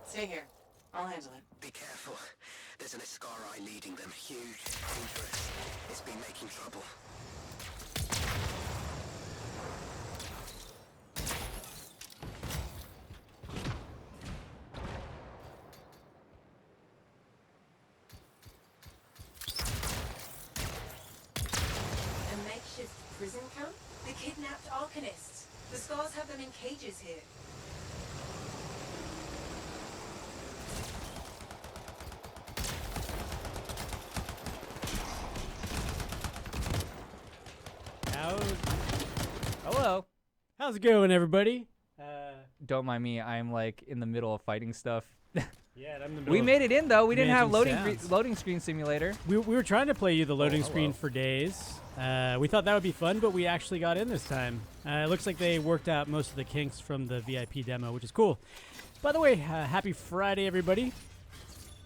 Stay here. I'll handle it. Be careful. There's an Escari leading them. Huge, dangerous. It's been making trouble. A makeshift prison camp? The kidnapped Arcanists. The Scars have them in cages here. Hello. How's it going, everybody? Don't mind me. I'm like in the middle of fighting stuff. Yeah, I'm in the middle We of made it in though. We didn't have managing sounds. loading screen simulator. We were trying to play you the loading hello. screen for days. We thought that would be fun, but we actually got in this time. It looks like they worked out most of the kinks from the VIP demo, which is cool. By the way, happy Friday, everybody.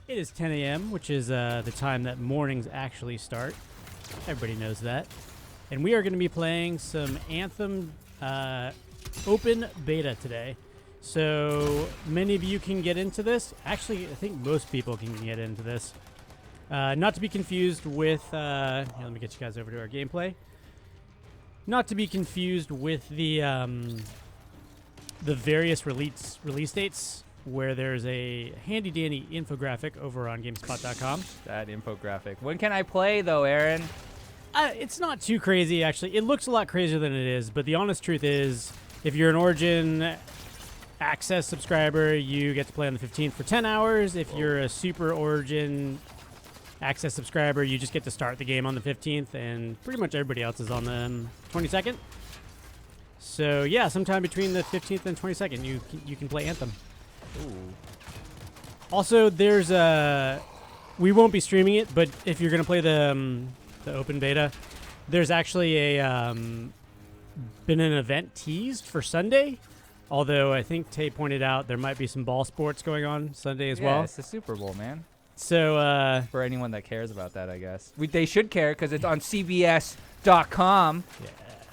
It is 10 a.m., which is the time that mornings actually start. Everybody knows that. And we are going to be playing some Anthem open beta today. So many of you can get into this. Actually, I think most people can get into this. Not to be confused with... here, let me get you guys over to our gameplay. Not to be confused with the various release dates, where there's a handy-dandy infographic over on GameSpot.com. That infographic. When can I play though, Aaron? It's not too crazy, actually. It looks a lot crazier than it is, but the honest truth is, if you're an Origin Access subscriber, you get to play on the 15th for 10 hours. If you're a Super Origin Access subscriber, you just get to start the game on the 15th, and pretty much everybody else is on the 22nd. So yeah, sometime between the 15th and 22nd, you can play Anthem. Ooh. Also, there's we won't be streaming it, but if you're gonna play the open beta, there's actually been an event teased for Sunday. Although I think Tay pointed out there might be some ball sports going on Sunday as well. Yeah, it's the Super Bowl, man. So For anyone that cares about that, I guess. They should care because it's on CBS.com. Yeah.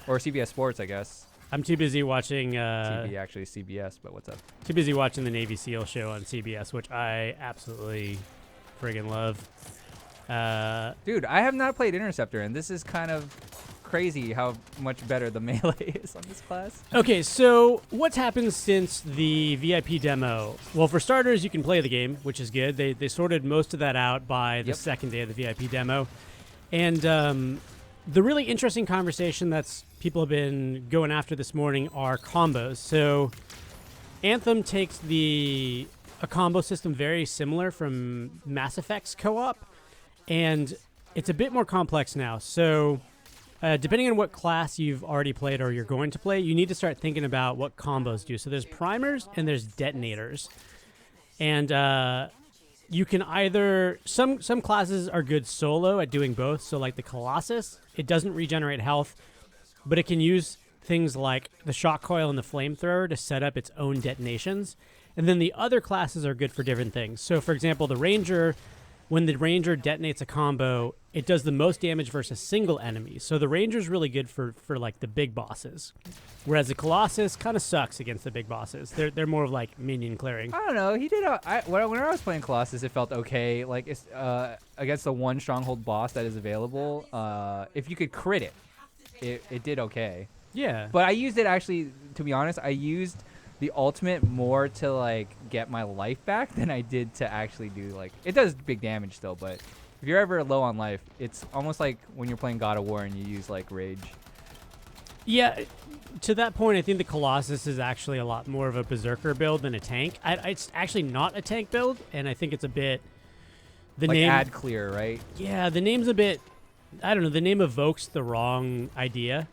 Or CBS Sports, I guess. I'm too busy watching. TV actually CBS, but what's up? Too busy watching the Navy SEAL show on CBS, which I absolutely friggin' love. Dude, I have not played Interceptor, and this is kind of crazy how much better the melee is on this class. Okay, so what's happened since the VIP demo? Well, for starters, you can play the game, which is good. They sorted most of that out by the second day of the VIP demo. And the really interesting conversation that's people have been going after this morning are combos. So Anthem takes a combo system very similar from Mass Effect's co-op, and it's a bit more complex now. So depending on what class you've already played or you're going to play, you need to start thinking about what combos do. So there's primers and there's detonators. And you can either... Some classes are good solo at doing both. So like the Colossus, it doesn't regenerate health, but it can use things like the shock coil and the flamethrower to set up its own detonations. And then the other classes are good for different things. So for example, the Ranger... When the Ranger detonates a combo, it does the most damage versus single enemies. So the Ranger's really good for like the big bosses, whereas the Colossus kind of sucks against the big bosses. They're more of like minion clearing. I don't know. He did. Whenever I was playing Colossus, it felt okay. Like it's against the one stronghold boss that is available. If you could crit it did okay. Yeah. But I used it actually. To be honest, I used the ultimate more to like get my life back than I did to actually do like it does big damage still, but if you're ever low on life, it's almost like when you're playing God of War and you use like rage. Yeah, to that point, I think the Colossus is actually a lot more of a berserker build than a tank. It's actually not a tank build, and I think it's a bit the like name ad clear, right? Yeah, the name's a bit I don't know, the name evokes the wrong idea.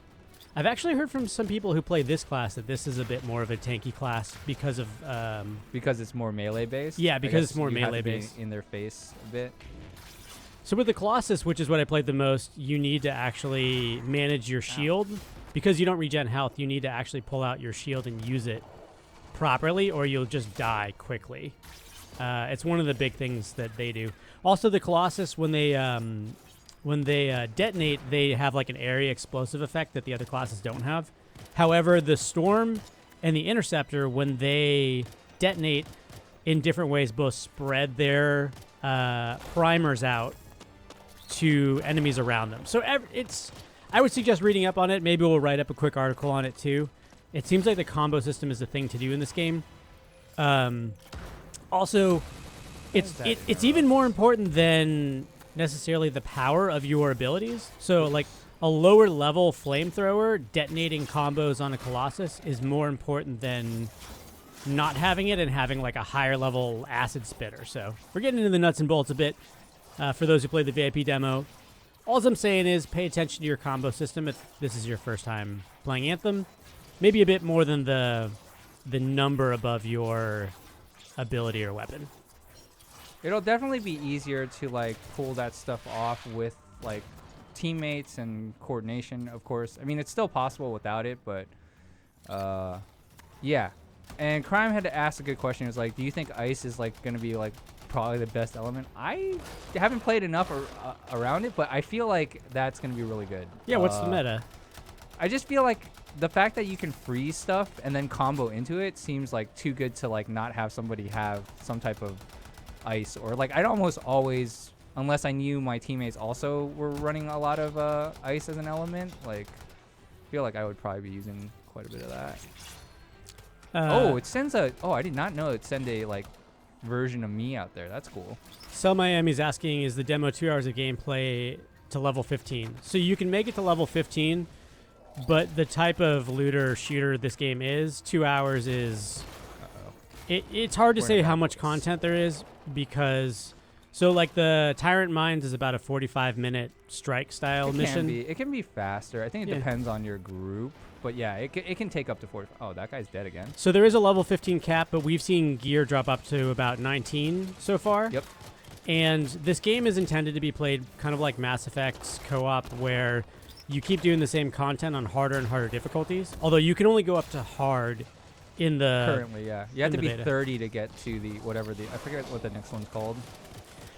I've actually heard from some people who play this class that this is a bit more of a tanky class because of... because it's more melee based? Yeah, because it's more melee based. In their face a bit. So with the Colossus, which is what I played the most, you need to actually manage your shield. Because you don't regen health, you need to actually pull out your shield and use it properly, or you'll just die quickly. It's one of the big things that they do. Also, the Colossus, when they detonate, they have like an area explosive effect that the other classes don't have. However, the Storm and the Interceptor, when they detonate, in different ways both spread their primers out to enemies around them. So I would suggest reading up on it. Maybe we'll write up a quick article on it too. It seems like the combo system is the thing to do in this game. Also, it's even more important than necessarily the power of your abilities. So like a lower level flamethrower detonating combos on a Colossus is more important than not having it and having like a higher level acid spitter. So we're getting into the nuts and bolts a bit for those who played the VIP demo. All I'm saying is pay attention to your combo system if this is your first time playing Anthem. Maybe a bit more than the number above your ability or weapon. It'll definitely be easier to like pull that stuff off with like teammates and coordination, of course. I mean, it's still possible without it, but yeah. And Crime had to ask a good question. It was like, do you think ice is like going to be like probably the best element? I haven't played enough around it, but I feel like that's going to be really good. Yeah, what's the meta? I just feel like the fact that you can freeze stuff and then combo into it seems like too good to like not have somebody have some type of ice, or like I'd almost always, unless I knew my teammates also were running a lot of ice as an element, like I feel like I would probably be using quite a bit of that. It sends a, I did not know it sent a like version of me out there. That's cool. Cell Miami's asking, is the demo 2 hours of gameplay to level 15? So you can make it to level 15, but the type of looter shooter this game is, 2 hours is... It's hard to say how much content there is because... So like the Tyrant Mines is about a 45-minute strike style mission. It can be faster. I think it depends on your group. But yeah, it can take up to 40. Oh, that guy's dead again. So there is a level 15 cap, but we've seen gear drop up to about 19 so far. Yep. And this game is intended to be played kind of like Mass Effect's co-op, where you keep doing the same content on harder and harder difficulties. Although you can only go up to hard in the... Currently, yeah. You have to be beta. 30 to get to the whatever the... I forget what the next one's called.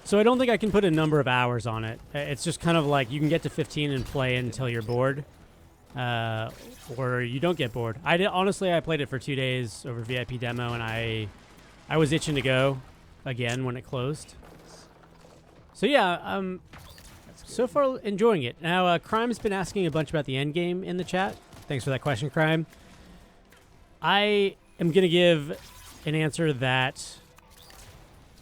So I don't think I can put a number of hours on it. It's just kind of like you can get to 15 and play until you're bored. Or you don't get bored. Honestly, I played it for 2 days over VIP demo, and I was itching to go again when it closed. So yeah, so far enjoying it. Now, Crime's been asking a bunch about the endgame in the chat. Thanks for that question, Crime. I am going to give an answer that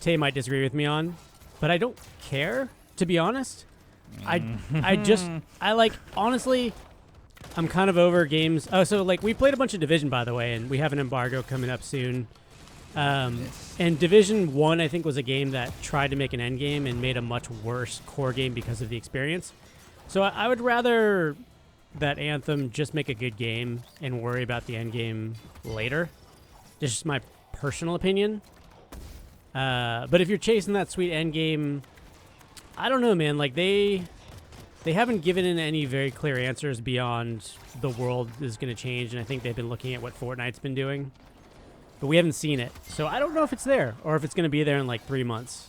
Tay might disagree with me on, but I don't care, to be honest. Honestly, I'm kind of over games. Oh, so like we played a bunch of Division, by the way, and we have an embargo coming up soon. And Division 1, I think, was a game that tried to make an endgame and made a much worse core game because of the experience. So I would rather that Anthem just make a good game and worry about the endgame later. Just my personal opinion. But if you're chasing that sweet endgame, I don't know, man. Like they haven't given in any very clear answers beyond the world is going to change, and I think they've been looking at what Fortnite's been doing. But we haven't seen it. So I don't know if it's there or if it's going to be there in like 3 months.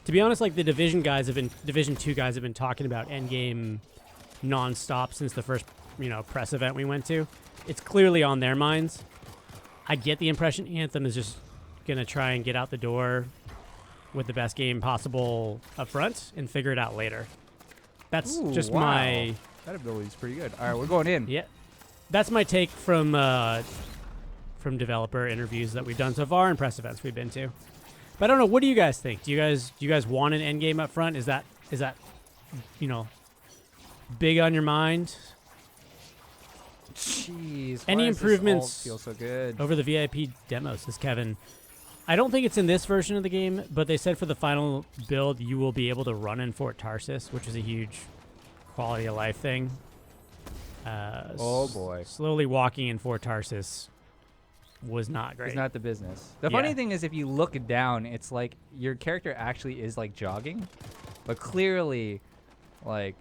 To be honest, like the Division 2 guys have been talking about endgame nonstop since the first, press event we went to. It's clearly on their minds. I get the impression Anthem is just going to try and get out the door with the best game possible up front and figure it out later. That's my... That ability's pretty good. All right, we're going in. Yeah. That's my take from developer interviews that we've done so far and press events we've been to. But I don't know, what do you guys think? Do you guys want an endgame up front? Is that big on your mind? Jeez. Any improvements this alt feel so good? over the VIP demos, says Kevin. I don't think it's in this version of the game, but they said for the final build you will be able to run in Fort Tarsus, which is a huge quality of life thing. Oh boy. Slowly walking in Fort Tarsus was not great. It's not the business. The funny thing is, if you look down, it's like your character actually is like jogging, but clearly, like,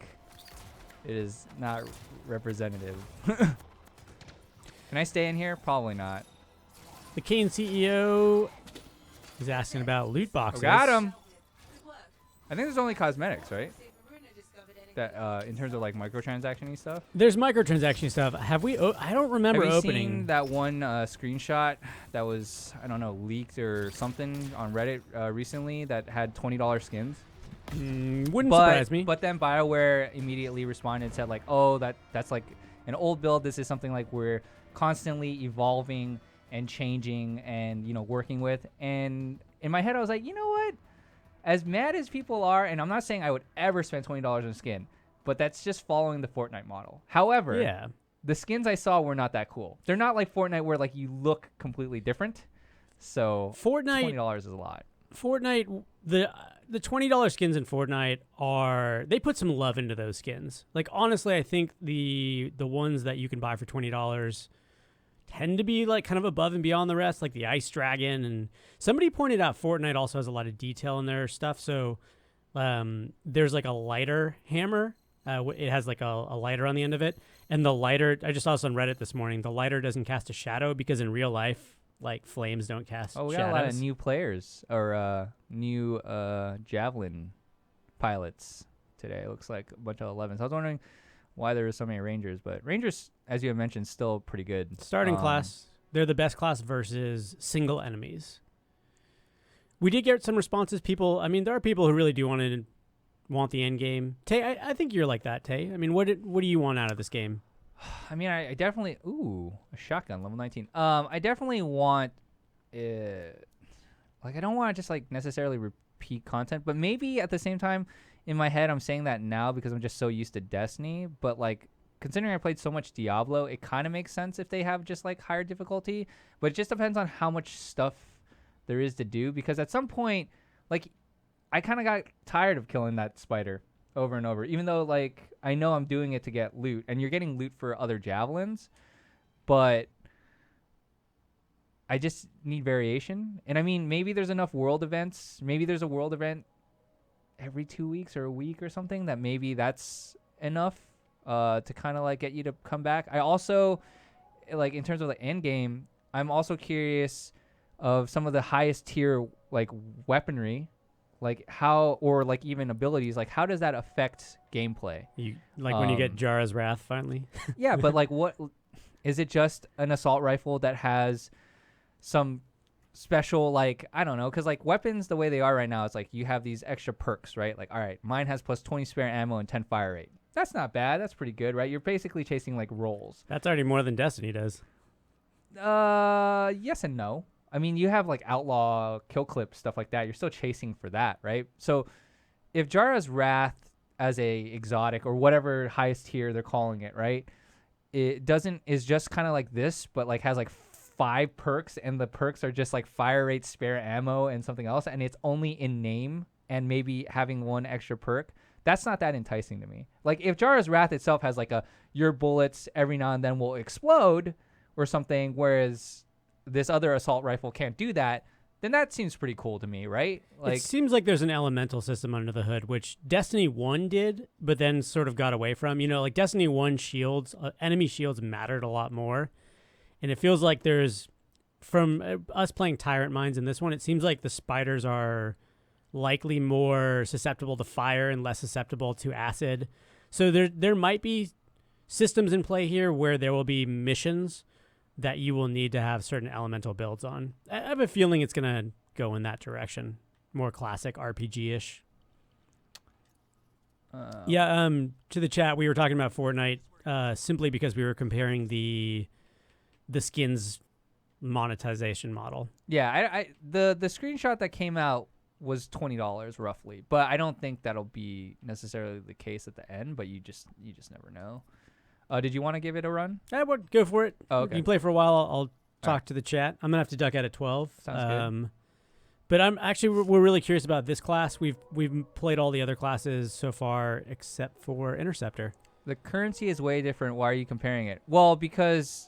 it is not representative. Can I stay in here? Probably not. The Kane CEO is asking about loot boxes. Got him. I think there's only cosmetics, right? that in terms of like microtransaction stuff? There's microtransaction stuff. Have we? I don't remember Have you opening seen that one screenshot that was, I don't know, leaked or something on Reddit recently that had $20 skins? Wouldn't surprise me. But then BioWare immediately responded and said like, oh, that's like an old build. This is something like we're constantly evolving and changing and, you know, working with. And in my head, I was like, you know what? As mad as people are, and I'm not saying I would ever spend $20 on a skin, but that's just following the Fortnite model. However, the skins I saw were not that cool. They're not like Fortnite where like you look completely different. So Fortnite, $20 is a lot. Fortnite, the $20 skins in Fortnite they put some love into those skins. Like honestly, I think the ones that you can buy for $20 tend to be like kind of above and beyond the rest, like the Ice Dragon. And somebody pointed out Fortnite also has a lot of detail in their stuff. So there's like a lighter hammer. It has like a lighter on the end of it. And the lighter, I just saw this on Reddit this morning, the lighter doesn't cast a shadow because in real life, like flames don't cast shadows. Oh, we got a lot of new players or new javelin pilots today. It looks like a bunch of 11s. I was wondering why there were so many Rangers, but Rangers, as you have mentioned, still pretty good. Starting class, they're the best class versus single enemies. We did get some responses. There are people who really do want the end game. Tay, I think you're like that, Tay. I mean, what do you want out of this game? I mean, I definitely a shotgun level 19. I definitely want I don't want to just like necessarily repeat content, but maybe at the same time in my head I'm saying that now because I'm just so used to Destiny, but like considering I played so much Diablo, it kind of makes sense if they have just like higher difficulty, but it just depends on how much stuff there is to do, because at some point like I kind of got tired of killing that spider over and over, even though like I know I'm doing it to get loot and you're getting loot for other javelins, but I just need variation. And I mean, maybe there's enough world events. Maybe there's a world event every 2 weeks or a week or something that maybe that's enough to kind of like get you to come back. I also like in terms of the end game, I'm also curious of some of the highest tier like weaponry, like how, or like even abilities, like how does that affect gameplay? You like when you get Jara's Wrath finally? Yeah, but like what is it, just an assault rifle that has some special, like, I don't know, because like weapons the way they are right now, it's like you have these extra perks, right? Like, all right, mine has plus 20 spare ammo and 10 fire rate. That's not bad. That's pretty good, right? You're basically chasing like rolls. That's already more than Destiny does. Yes and no. I mean, you have like outlaw kill clip stuff like that. You're still chasing for that, right? So if Jara's Wrath as a exotic or whatever highest tier they're calling it, right? It is just kind of like this, but like has like 5 perks, and the perks are just like fire rate, spare ammo, and something else, and it's only in name and maybe having one extra perk. That's not that enticing to me. Like if Jara's Wrath itself has like your bullets every now and then will explode or something, whereas this other assault rifle can't do that, then that seems pretty cool to me, right? Like, it seems like there's an elemental system under the hood, which Destiny 1 did, but then sort of got away from. You know, like Destiny 1 shields, enemy shields mattered a lot more. And it feels like there's, from us playing Tyrant Mines in this one, it seems like the spiders are likely more susceptible to fire and less susceptible to acid. So there might be systems in play here where there will be missions that you will need to have certain elemental builds on. I have a feeling it's going to go in that direction. More classic RPG-ish. To the chat, we were talking about Fortnite simply because we were comparing the skins monetization model. Yeah, the screenshot that came out was $20 roughly, but I don't think that'll be necessarily the case at the end, but you just never know. Did you want to give it a run? I would go for it. Oh, okay. You can play for a while. I'll talk to the chat. I'm gonna have to duck out at 12. Sounds good. But we're really curious about this class. We've played all the other classes so far except for Interceptor. The currency is way different. Why are you comparing it? Well, because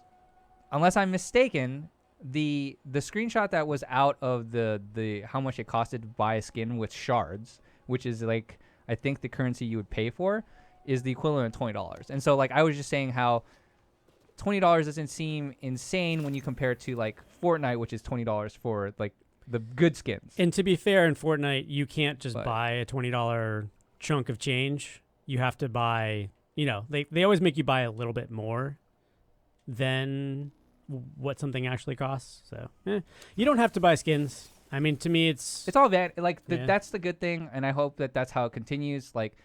unless I'm mistaken, the screenshot that was out of the how much it costed to buy a skin with shards, which is like I think the currency you would pay for, is the equivalent of $20. And so like I was just saying how $20 doesn't seem insane when you compare it to like Fortnite, which is $20 for like the good skins. And to be fair, in Fortnite, you can't just buy a $20 chunk of change. you have to buy, they always make you buy a little bit more than what something actually costs. So you don't have to buy skins. I mean, to me, it's all that. Like Yeah. that's the good thing, and I hope that that's how it continues. Like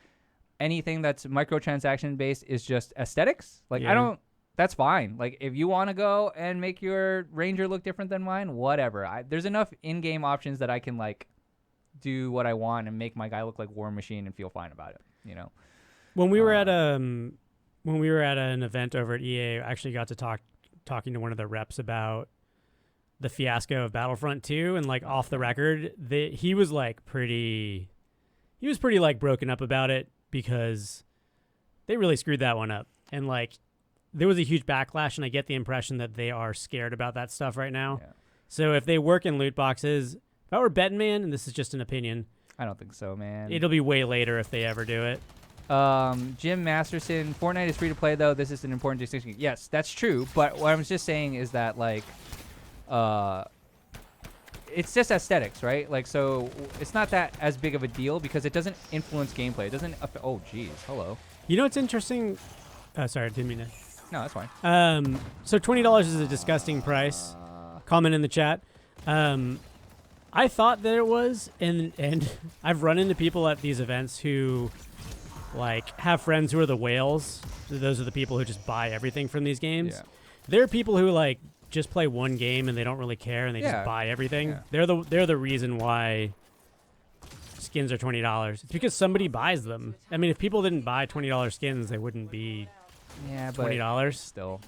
anything that's microtransaction based is just aesthetics. Like Yeah. I don't. That's fine. Like if you want to go and make your ranger look different than mine, whatever. There's enough in-game options that I can like do what I want and make my guy look like War Machine and feel fine about it. You know. when we were at an event over at EA, I actually got to talking to one of the reps about the fiasco of Battlefront 2, and like off the record, he was pretty like broken up about it because they really screwed that one up, and like there was a huge backlash, and I get the impression that they are scared about that stuff right now. Yeah. So if they work in loot boxes, if I were betting man, and this is just an opinion, I don't think so, man. it'll be way later if they ever do it. Jim Masterson, Fortnite is free to play though. This is an important distinction. Yes, that's true. But what I'm just saying is that like, it's just aesthetics, right? Like, so it's not that as big of a deal because it doesn't influence gameplay. It doesn't. Oh, geez. Hello. You know what's interesting? Sorry, I didn't mean to. No, that's fine. So $20 is a disgusting price. Comment in the chat. I thought that it was, and I've run into people at these events who like have friends who are the whales. Those are the people who just buy everything from these games. Yeah. There are people who like just play one game and they don't really care and they Yeah. just buy everything. Yeah. They're the reason why skins are $20. It's because somebody buys them. I mean, if people didn't buy $20 skins, they wouldn't be Yeah, but $20. still.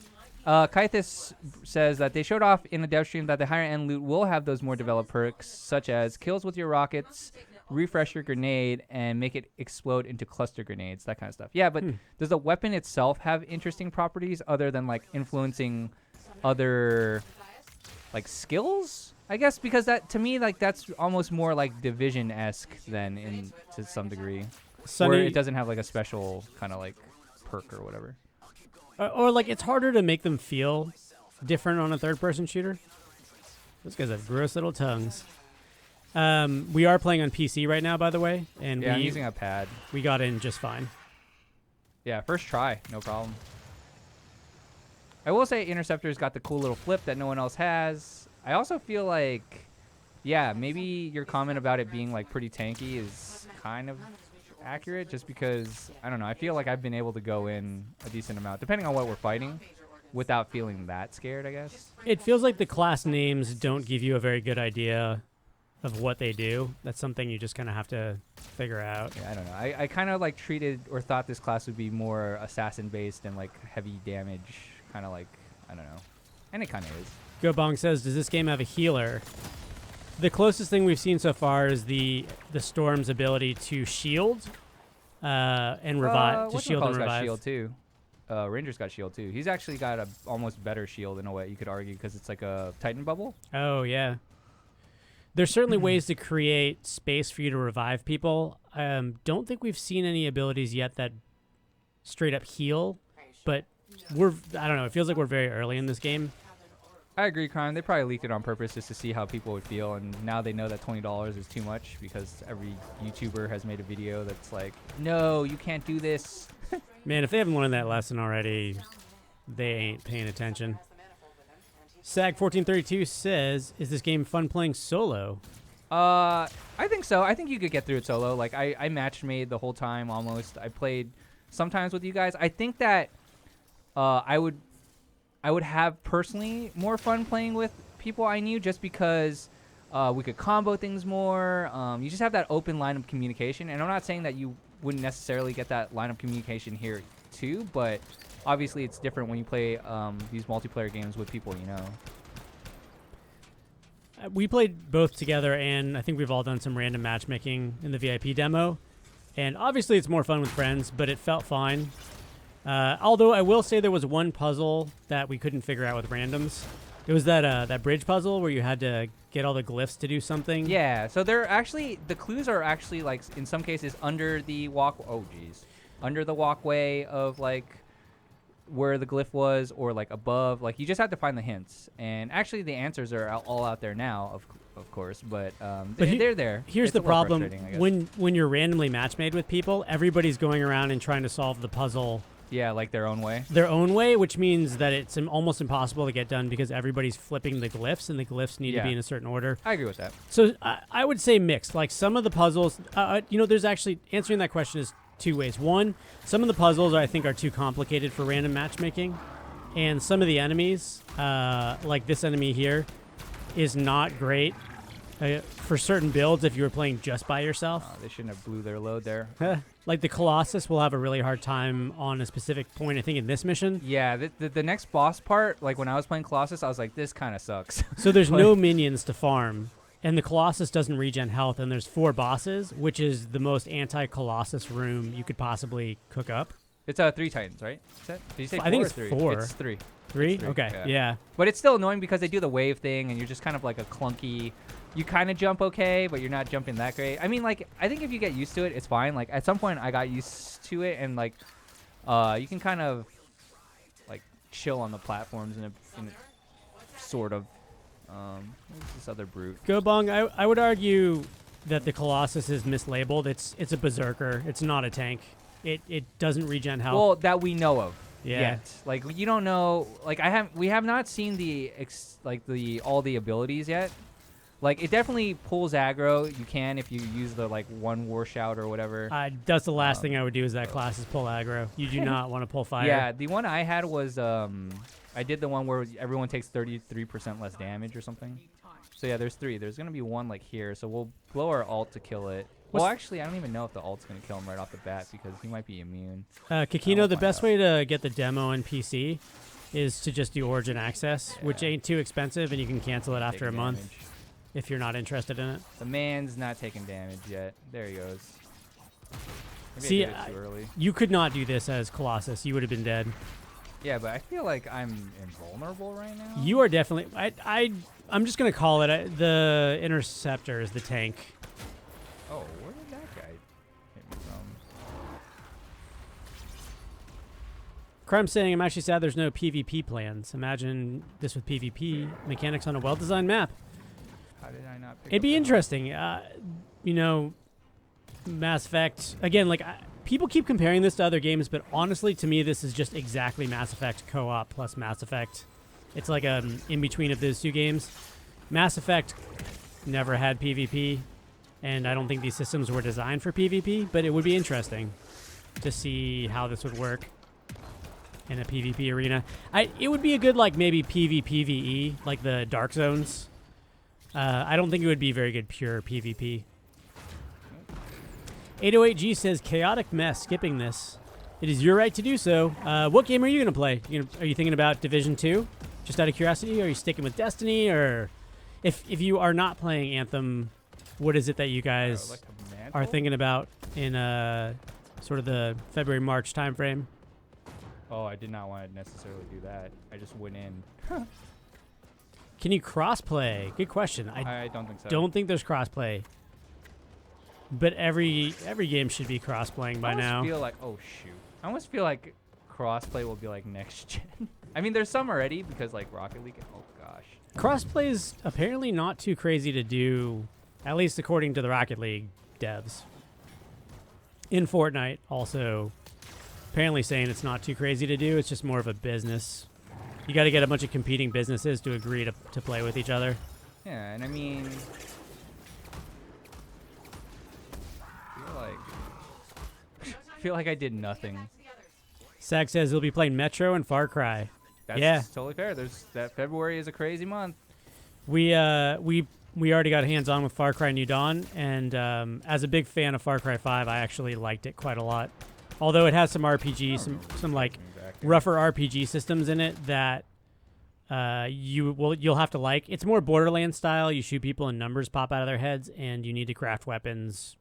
Kythis says that they showed off in the dev stream that the higher end loot will have those more developed perks, such as kills with your rockets, refresh your grenade, and make it explode into cluster grenades, that kind of stuff. Yeah, but does the weapon itself have interesting properties other than like influencing other like skills? I guess because that to me like that's almost more like Division-esque than in to some degree, where it doesn't have like a special kind of like perk or whatever. Or like it's harder to make them feel different on a third-person shooter. Those guys have gross little tongues. We are playing on PC right now, by the way, and Yeah, I'm using a pad. we got in just fine. Yeah, first try, no problem. I will say Interceptor's got the cool little flip that no one else has. I also feel like, yeah, maybe your comment about it being like pretty tanky is kind of accurate just because, I don't know, I feel like I've been able to go in a decent amount, depending on what we're fighting, without feeling that scared, I guess. It feels like the class names don't give you a very good idea of what they do. That's something you just kind of have to figure out. Yeah, I don't know. I kind of like treated or thought this class would be more assassin-based and like heavy damage, kind of like, I don't know. And it kind of is. Gobong says, does this game have a healer? The closest thing we've seen so far is the Storm's ability to shield and revive. To shield and got revive. shield too. Ranger's got shield too. He's actually got a almost better shield in a way, you could argue, because it's like a Titan bubble. Oh, yeah. There's certainly ways to create space for you to revive people. Don't think we've seen any abilities yet that straight up heal, but I don't know, it feels like we're very early in this game. I agree, Crime. They probably leaked it on purpose just to see how people would feel, and now they know that $20 is too much because every YouTuber has made a video that's like, no, you can't do this. Man, if they haven't learned that lesson already, they ain't paying attention. Sag1432 says, is this game fun playing solo? I think so. I think you could get through it solo. Like, I match made the whole time almost. I played sometimes with you guys. I think that I would have personally more fun playing with people I knew just because we could combo things more. You just have that open line of communication. And I'm not saying that you wouldn't necessarily get that line of communication here too, but obviously it's different when you play these multiplayer games with people you know. We played both together, and I think we've all done some random matchmaking in the VIP demo. And obviously it's more fun with friends, but it felt fine. Although I will say there was one puzzle that we couldn't figure out with randoms. It was that bridge puzzle where you had to get all the glyphs to do something. Yeah, so they're actually, the clues are actually like in some cases under the under the walkway of like where the glyph was or like above. Like you just have to find the hints. And actually, the answers are all out there now, of course. But they're there. Here's It's the a little problem: frustrating, I guess. when you're randomly match made with people, everybody's going around and trying to solve the puzzle Yeah, like their own way. their own way, which means that it's almost impossible to get done because everybody's flipping the glyphs, and the glyphs need to Yeah. be in a certain order. I agree with that. So I would say mixed. Like some of the puzzles, there's actually answering that question is two ways. One, some of the puzzles I think are too complicated for random matchmaking, and some of the enemies, like this enemy here, is not great for certain builds if you were playing just by yourself. They shouldn't have blew their load there. Like the Colossus will have a really hard time on a specific point, I think, in this mission. Yeah, the next boss part, like when I was playing Colossus, I was like, this kind of sucks. So there's no minions to farm, and the Colossus doesn't regen health, and there's 4 bosses, which is the most anti-Colossus room you could possibly cook up. It's 3 Titans, right? Is that, did you say 4 I think or it's 3? 4. It's 3. 3? Three, Okay, yeah. yeah. But it's still annoying because they do the wave thing, and you're just kind of like a clunky. You kind of jump okay, but you're not jumping that great. I mean, like, I think if you get used to it, it's fine. Like, at some point, I got used to it, and like, you can kind of like chill on the platforms in a sort of. What's this other brute? Go Bong, I would argue that the Colossus is mislabeled. It's a berserker. It's not a tank. It doesn't regen health. Well, that we know of. Yeah. Yet. Like you don't know. Like we have not seen all the abilities yet. Like it definitely pulls aggro. You can if you use the like one war shout or whatever. That's the last thing I would do is that class is pull aggro. You do not want to pull fire. Yeah, the one I had was I did the one where everyone takes 33% less damage or something. So yeah, there's 3. There's gonna be one like here. So we'll blow our ult to kill it. Well, actually, I don't even know if the ult's gonna kill him right off the bat because he might be immune. Kikino, the best way to get the demo on PC is to just do Origin Access, which ain't too expensive, and you can cancel it after a month Damage. if you're not interested in it. The man's not taking damage yet. There he goes. Maybe See, I did it too early. You could not do this as Colossus. You would have been dead. Yeah, but I feel like I'm invulnerable right now. You are definitely. I'm just gonna call it the Interceptor is the tank. Oh, where did that guy hit me from? Crime saying, I'm actually sad there's no PvP plans. Imagine this with PvP mechanics on a well-designed map. How did I not pick It'd up be that? interesting. Mass Effect. Again, like people keep comparing this to other games, but honestly, to me, this is just exactly Mass Effect co-op plus Mass Effect. It's like in between of those two games. Mass Effect never had PvP, and I don't think these systems were designed for PvP, but it would be interesting to see how this would work in a PvP arena. It would be a good, like, maybe PvPvE, like the Dark Zones. I don't think it would be very good pure PvP. 808G says, chaotic mess, skipping this. It is your right to do so. What game are you going to play? Are you thinking about Division 2? Just out of curiosity? Are you sticking with Destiny? Or if you are not playing Anthem, what is it that you guys are thinking about in sort of the February-March timeframe? Oh, I did not want to necessarily do that. I just went in. Can you crossplay? Good question. I don't think so. Don't think there's crossplay. But every game should be crossplaying by now. I feel like, oh shoot. I almost feel like crossplay will be like next gen. I mean, there's some already because like Rocket League. Oh gosh. Crossplay is apparently not too crazy to do, at least according to the Rocket League devs. In Fortnite, also apparently saying it's not too crazy to do. It's just more of a business. You got to get a bunch of competing businesses to agree to play with each other. Yeah, and I mean, I feel like I did nothing. Sag says he'll be playing Metro and Far Cry. That's totally fair. That February is a crazy month. We already got hands on with Far Cry New Dawn, and as a big fan of Far Cry 5, I actually liked it quite a lot. Although it has some RPG, some like rougher RPG systems in it that you'll have to like. It's more Borderlands style. You shoot people and numbers pop out of their heads, and you need to craft weapons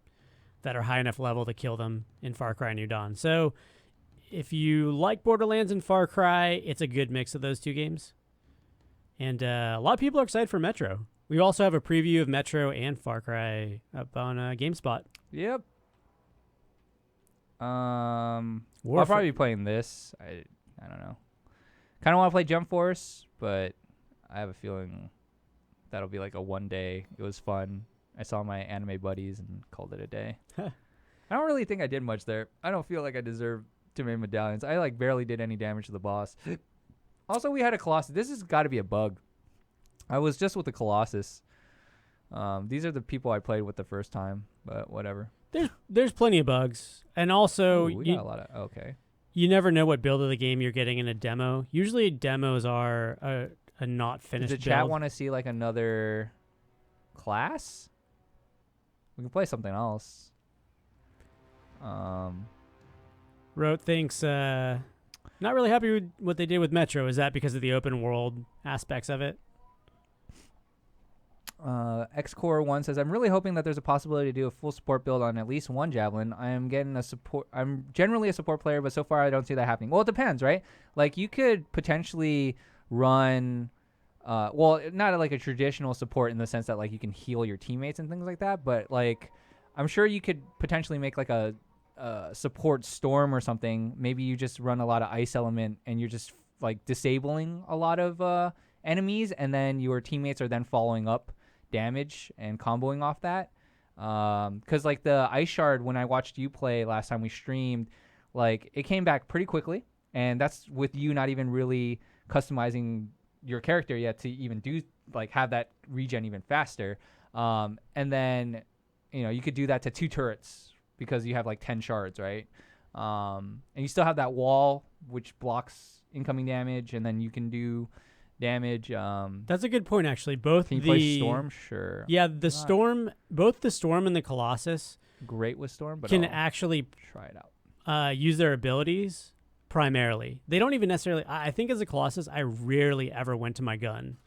that are high enough level to kill them in Far Cry New Dawn. So if you like Borderlands and Far Cry, it's a good mix of those two games. And a lot of people are excited for Metro. We also have a preview of Metro and Far Cry up on GameSpot. Yep. I'll probably be playing this. I don't know. Kind of want to play Jump Force, but I have a feeling that'll be like a one day. It was fun. I saw my anime buddies and called it a day. I don't really think I did much there. I don't feel like I deserve too many medallions. I like barely did any damage to the boss. Also, we had a Colossus. This has got to be a bug. I was just with the Colossus. These are the people I played with the first time, but whatever. There's plenty of bugs, and also Ooh, we got a lot of okay. You never know what build of the game you're getting in a demo. Usually demos are a not finished Does build. the chat want to see like another class? We can play something else. Rote thinks not really happy with what they did with Metro. Is that because of the open world aspects of it? Xcore 1 says, I'm really hoping that there's a possibility to do a full support build on at least one javelin. I'm generally a support player, but so far I don't see that happening. Well, it depends, right? Like you could potentially run well, not like a traditional support in the sense that like you can heal your teammates and things like that, but like I'm sure you could potentially make like a support storm or something. Maybe you just run a lot of ice element and you're just like disabling a lot of enemies, and then your teammates are then following up damage and comboing off that. Because like the ice shard, when I watched you play last time we streamed, like it came back pretty quickly, and that's with you not even really customizing your character yet to even do like have that regen even faster. And then you could do that to 2 turrets because you have like 10 shards, right? And you still have that wall which blocks incoming damage, and then you can do damage. That's a good point, actually. Both can you play Storm? Sure. Yeah, the Storm, both the Storm and the Colossus great with Storm, but can I'll actually try it out. Use their abilities primarily. They don't even necessarily. I think as a Colossus, I rarely ever went to my gun.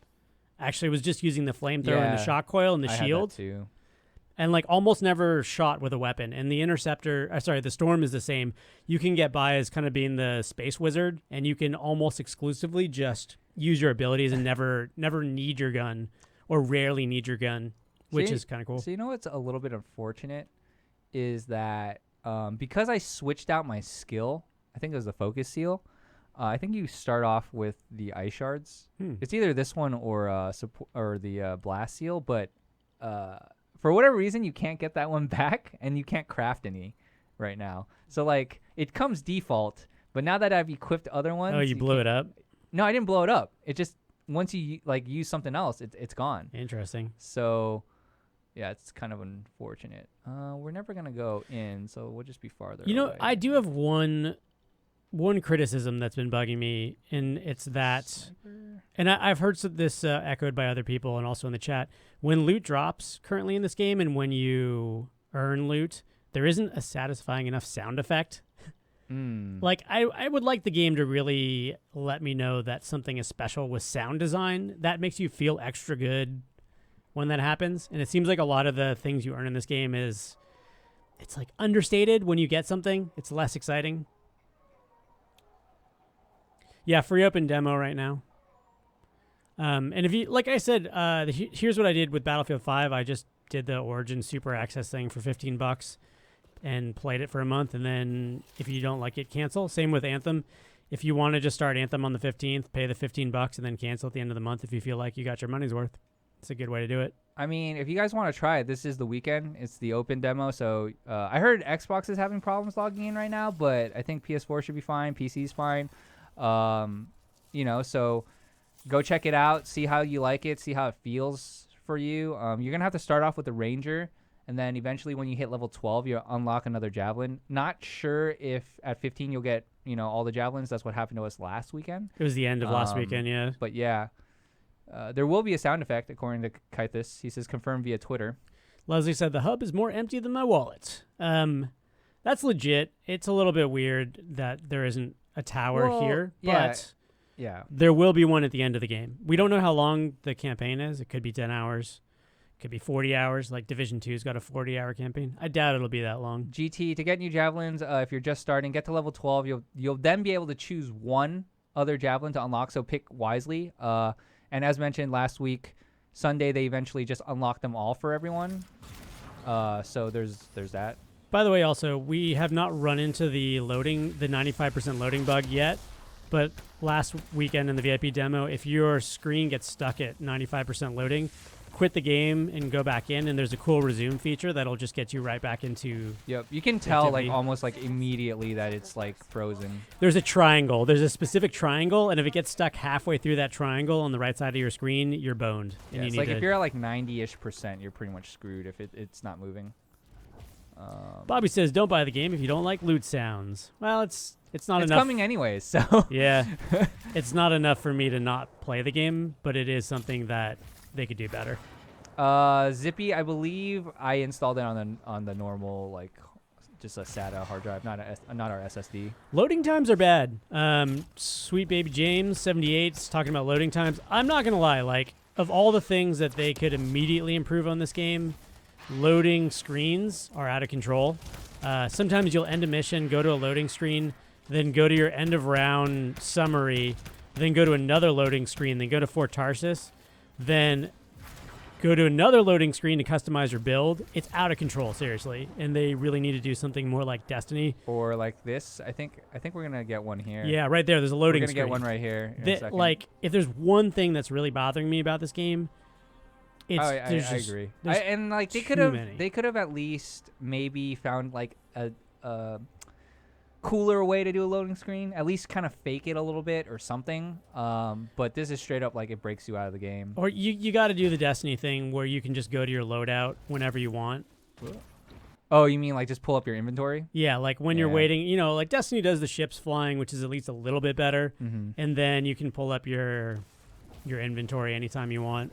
Actually, was just using the flamethrower and the shock coil and the I shield. had that too. And like almost never shot with a weapon. And the Interceptor, the Storm is the same. You can get by as kind of being the space wizard, and you can almost exclusively just use your abilities and never need your gun, or rarely need your gun, which is kind of cool. So you know what's a little bit unfortunate is that because I switched out my skill, I think it was the focus seal. I think you start off with the ice shards. It's either this one or the blast seal, but for whatever reason you can't get that one back, and you can't craft any right now. So like it comes default, but now that I've equipped other ones, Oh, you blew it up? No, I didn't blow it up. It just once you like use something else, it's gone. Interesting. So yeah, it's kind of unfortunate. We're never gonna go in, so we'll just be farther away. I do have one criticism that's been bugging me, and it's that, and I've heard this echoed by other people and also in the chat. When loot drops currently in this game, and when you earn loot, there isn't a satisfying enough sound effect. Like, I would like the game to really let me know that something is special with sound design. That makes you feel extra good when that happens. And it seems like a lot of the things you earn in this game it's like understated when you get something. It's less exciting. Yeah, free open demo right now. And if you, like I said, here's what I did with Battlefield 5. I just did the Origin Super Access thing for $15 and played it for a month. And then if you don't like it, cancel. Same with Anthem. If you want to just start Anthem on the 15th, pay the $15 and then cancel at the end of the month if you feel like you got your money's worth. It's a good way to do it. I mean, if you guys want to try it, this is the weekend. It's the open demo. So I heard Xbox is having problems logging in right now, but I think PS4 should be fine. PC's fine. So go check it out. See how you like it. See how it feels for you. You're going to have to start off with the Ranger, and then eventually when you hit level 12, you unlock another Javelin. Not sure if at 15 you'll get, all the Javelins. That's what happened to us last weekend. It was the end of last weekend, yeah. But yeah. There will be a sound effect, according to Kythus. He says confirmed via Twitter. Leslie said, the hub is more empty than my wallet. That's legit. It's a little bit weird that there isn't a tower here, but yeah, there will be one at the end of the game. We don't know how long the campaign is. It could be 10 hours. It could be 40 hours. Like Division 2's got a 40-hour campaign. I doubt it'll be that long. GT, to get new Javelins, if you're just starting, get to level 12. You'll then be able to choose one other Javelin to unlock, so pick wisely. And as mentioned last week, Sunday, they eventually just unlock them all for everyone. So there's that. By the way, also, we have not run into the 95% loading bug yet. but last weekend in the VIP demo, if your screen gets stuck at 95% loading, quit the game and go back in, and there's a cool resume feature that'll just get you right back into. Yep, you can tell activity. like almost like immediately that it's like frozen. There's a triangle. There's a specific triangle, and if it gets stuck halfway through that triangle on the right side of your screen, you're boned. And Yeah, you it's need like to, if you're at like 90-ish%, you're pretty much screwed if it's not moving. Bobby says, "Don't buy the game if you don't like loot sounds." Well, it's not It's enough. coming anyways, so Yeah, it's not enough for me to not play the game, but it is something that they could do better. Zippy, I believe I installed it on the normal like just a SATA hard drive, not our SSD. Loading times are bad. Sweet baby James 78 is talking about loading times. I'm not gonna lie, like of all the things that they could immediately improve on this game, loading screens are out of control. Sometimes you'll end a mission, go to a loading screen, then go to your end of round summary, then go to another loading screen, then go to Fort Tarsus, then go to another loading screen to customize your build. It's out of control, seriously, and they really need to do something more like Destiny. Or like this. I think we're gonna get one here. Yeah, right there. There's a loading We're gonna screen. get one right here. In a second. Like, if there's one thing that's really bothering me about this game, it's I there's agree. there's And like they too could many. have at least maybe found like a cooler way to do a loading screen. At least kind of fake it a little bit or something. But this is straight up like it breaks you out of the game. Or you got to do the Destiny thing where you can just go to your loadout whenever you want. Oh, you mean like just pull up your inventory? Yeah, like when you're Yeah. waiting, like Destiny does the ships flying, which is at least a little bit better, and then you can pull up your inventory anytime you want.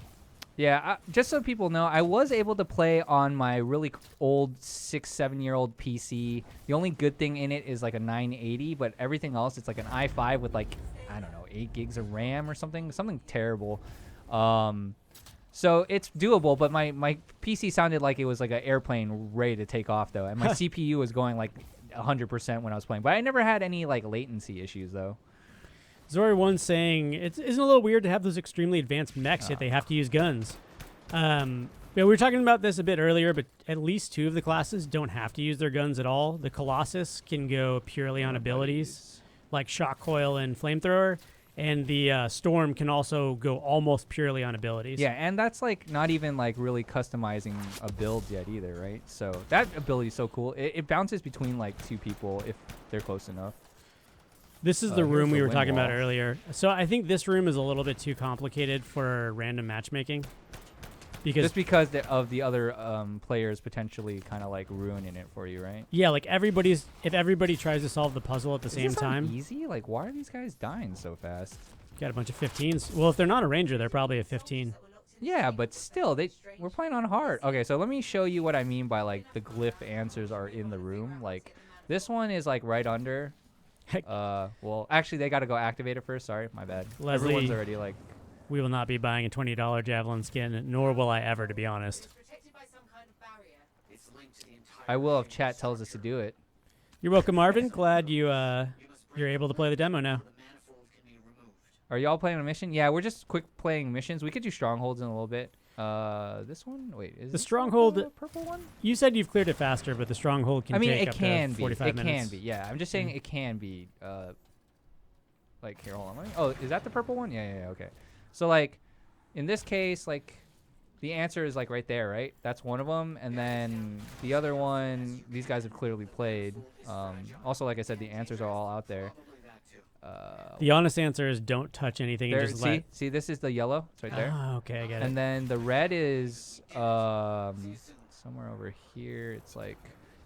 Yeah, just so people know, I was able to play on my really old 6-7-year-old PC. The only good thing in it is like a 980, but everything else, it's like an i5 with like, I don't know, 8 gigs of RAM or something terrible. So it's doable, but my PC sounded like it was like an airplane ready to take off though, and my CPU was going like 100% when I was playing. But I never had any like latency issues though. Zori1 saying, isn't it a little weird to have those extremely advanced mechs, yet they have to use guns? We were talking about this a bit earlier, but at least 2 of the classes don't have to use their guns at all. The Colossus can go purely on abilities, like Shock Coil and Flamethrower, and the Storm can also go almost purely on abilities. Yeah, and that's like not even like really customizing a build yet either, right? So that ability is so cool. It bounces between like 2 people if they're close enough. This is the Here's room the we were wind talking about wall. earlier. So I think this room is a little bit too complicated for random matchmaking. Just because of the other players potentially kind of like ruining it for you, right? Yeah, like if everybody tries to solve the puzzle at the same Is this time. easy? Like, why are these guys dying so fast? Got a bunch of 15s. Well, if they're not a ranger, they're probably a 15. Yeah, but still, we're playing on hard. Okay, so let me show you what I mean by like the glyph answers are in the room. Like this one is like right under. Heck. Well, actually, they got to go activate it first. Sorry, my bad. Leslie. Everyone's already like. We will not be buying a $20 javelin skin, nor will I ever, to be honest. Protected by some kind of barrier. It's linked to the entire I will if chat tells us to do it. You're welcome, Marvin. Glad you're able to play the demo now. the manifold can be removed. Are y'all playing a mission? Yeah, we're just quick playing missions. We could do strongholds in a little bit. This one? Wait, is The this stronghold- the purple one? You said you've cleared it faster, but the stronghold can I mean, take it up can to be. 45 It minutes. can be. Yeah, I'm just saying it can be. Like here, hold on. Oh, is that the purple one? Yeah. Okay. So like, in this case, like, the answer is like right there, right? That's one of them, and then the other one, these guys have clearly played. Also, like I said, the answers are all out there. The honest answer is don't touch anything and There, just see, this is the yellow. It's right there. Oh, okay, I get And it. then the red is somewhere over here. It's like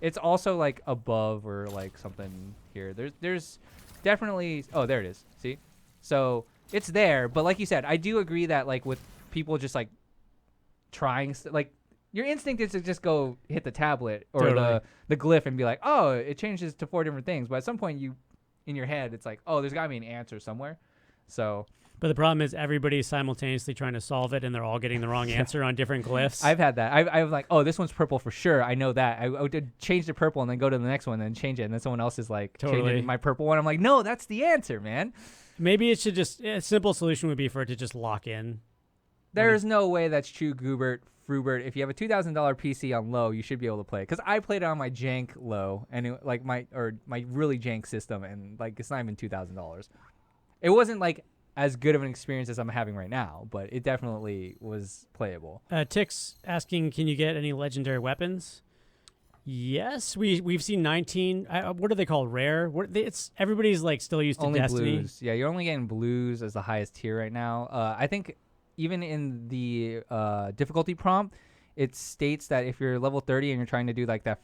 it's also like above or like something here. There's definitely there it is. See? So it's there, but like you said, I do agree that like with people just like trying like your instinct is to just go hit the tablet or Totally. the glyph and be like, "Oh, it changes to 4 different things." But at some point you in your head it's like, "Oh, there's got to be an answer somewhere." So But the problem is everybody's simultaneously trying to solve it, and they're all getting the wrong answer on different glyphs. I've had that. I was like, oh, this one's purple for sure. I know that. I would change the purple and then go to the next one and then change it. And then someone else is like, Totally. changing my purple one. I'm like, no, that's the answer, man. Maybe it should just a simple solution would be for it to just lock in. There's no way that's true, Frubert. If you have a $2,000 PC on low, you should be able to play. Because I played it on my jank low and like my really jank system, and like it's not even $2,000. It wasn't like as good of an experience as I'm having right now, but it definitely was playable. Tix asking, can you get any legendary weapons? Yes, we've seen 19. What are they called? Rare. It's everybody's like still used to Only Destiny. blues. Yeah, you're only getting blues as the highest tier right now. I think even in the difficulty prompt, it states that if you're level 30 and you're trying to do like that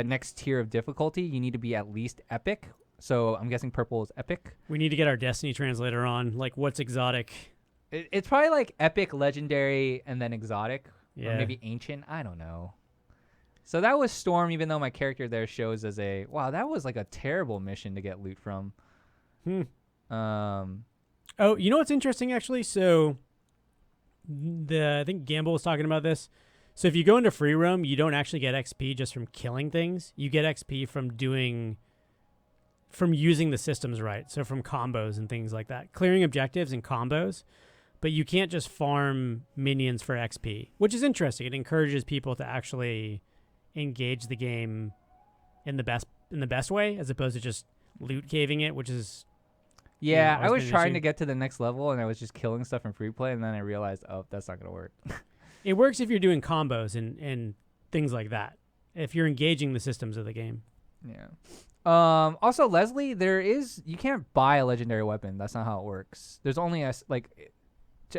next tier of difficulty, you need to be at least epic. So I'm guessing purple is epic. We need to get our Destiny translator on. Like, what's exotic? It's probably like epic, legendary, and then exotic. Yeah. Or maybe ancient. I don't know. So that was Storm, even though my character there shows as a... Wow, that was like a terrible mission to get loot from. Oh, you know what's interesting, actually? So I think Gamble was talking about this. So if you go into free roam, you don't actually get XP just from killing things. You get XP from using the systems right. So from combos and things like that. Clearing objectives and combos. But you can't just farm minions for XP, which is interesting. It encourages people to actually engage the game in the best way, as opposed to just loot caving it, which is... Yeah, I was trying issue. to get to the next level, and I was just killing stuff in free play, and then I realized, oh, that's not going to work. It works if you're doing combos and things like that. If you're engaging the systems of the game. Yeah. Also, Leslie, you can't buy a legendary weapon. That's not how it works. There's only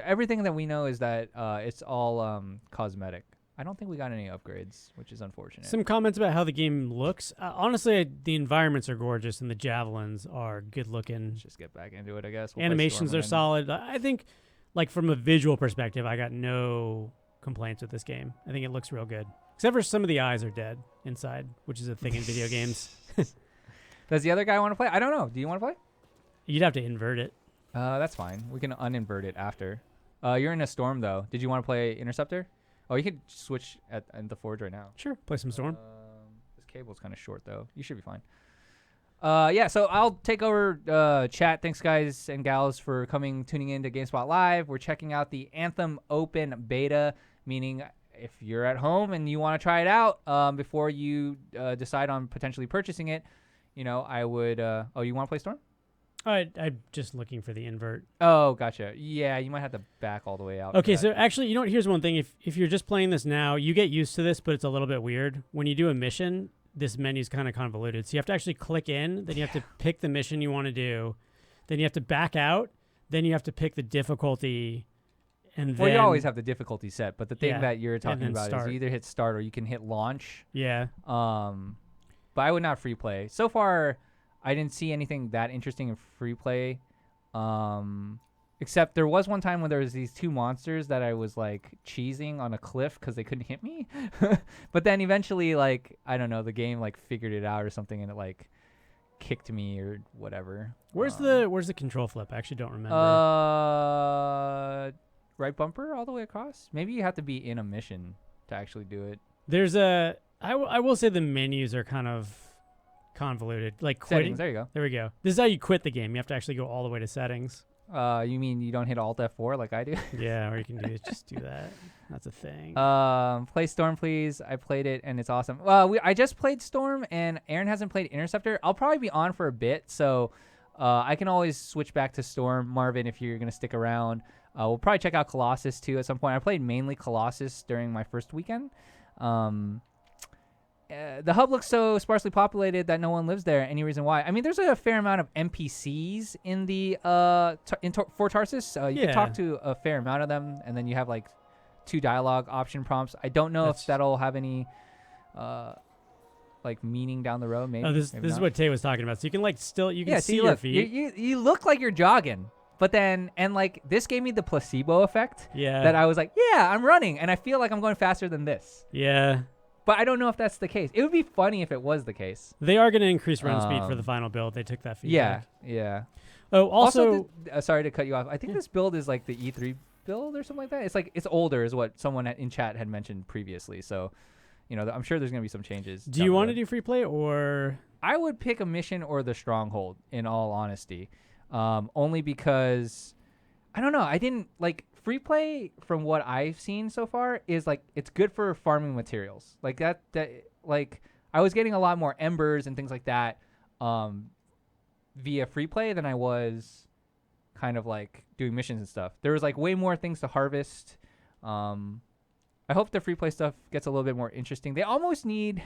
everything that we know is that it's all cosmetic. I don't think we got any upgrades, which is unfortunate. Some comments about how the game looks. Honestly, the environments are gorgeous and the javelins are good looking. Let's just get back into it, I guess. We'll play Animations Storm are again. solid. I think, like, from a visual perspective, I got no complaints with this game. I think it looks real good. Except for some of the eyes are dead inside, which is a thing in video games. Does the other guy want to play? I don't know. Do you want to play? You'd have to invert it. That's fine. We can uninvert it after. You're in a Storm, though. Did you want to play Interceptor? Oh, you could switch at the Forge right now. Sure, play some Storm. This cable's kind of short, though. You should be fine. Yeah, so I'll take over chat. Thanks, guys and gals, for tuning in to GameSpot Live. We're checking out the Anthem Open Beta, meaning if you're at home and you want to try it out before you decide on potentially purchasing it, I would... oh, you want to play Storm? I'm just looking for the invert. Oh, gotcha. Yeah, you might have to back all the way out. Okay, so actually, here's one thing. If you're just playing this now, you get used to this, but it's a little bit weird. When you do a mission, this menu's kind of convoluted. So you have to actually click in, then you have to pick the mission you want to do, then you have to back out, then you have to pick the difficulty, and then... Well, you always have the difficulty set, but the thing Yeah, that you're talking about start. is you either hit start or you can hit launch. Yeah. But I would not free play. So far, I didn't see anything that interesting in free play. Except there was one time when there was these two monsters that I was like cheesing on a cliff because they couldn't hit me. But then eventually, like, I don't know, the game like figured it out or something, and it like kicked me or whatever. Where's the control flip? I actually don't remember. Right bumper all the way across. Maybe you have to be in a mission to actually do it. There's I will say the menus are kind of convoluted. Like quitting. Settings, there you go. There we go. This is how you quit the game. You have to actually go all the way to settings. You mean you don't hit Alt F4 like I do? Yeah, or you can just do that. That's a thing. Play Storm, please. I played it and it's awesome. I just played Storm and Aaron hasn't played Interceptor. I'll probably be on for a bit, so I can always switch back to Storm. Marvin, if you're gonna stick around, we'll probably check out Colossus too at some point. I played mainly Colossus during my first weekend. The hub looks so sparsely populated that no one lives there. Any reason why? I mean, there's a fair amount of NPCs in the for Tarsus. You can talk to a fair amount of them, and then you have like 2 dialogue option prompts. I don't know if that'll have any like meaning down the road. Maybe. Oh, this is what Tay was talking about. So you can like you can see your feet. You look like you're jogging. But then, and like, this gave me the placebo effect. Yeah. That I was like, yeah, I'm running, and I feel like I'm going faster than this. Yeah. But I don't know if that's the case. It would be funny if it was the case. They are going to increase run speed for the final build. They took that feedback. Yeah. Oh, also sorry to cut you off. I think this build is like the E3 build or something like that. It's like, it's older is what someone in chat had mentioned previously. So, I'm sure there's going to be some changes. Do you want to do free play or? I would pick a mission or the stronghold, in all honesty. Only because, I don't know, I didn't, like, free play, from what I've seen so far, is, like, it's good for farming materials. Like, like, I was getting a lot more embers and things like that via free play than I was kind of like doing missions and stuff. There was like way more things to harvest. I hope the free play stuff gets a little bit more interesting. They almost need,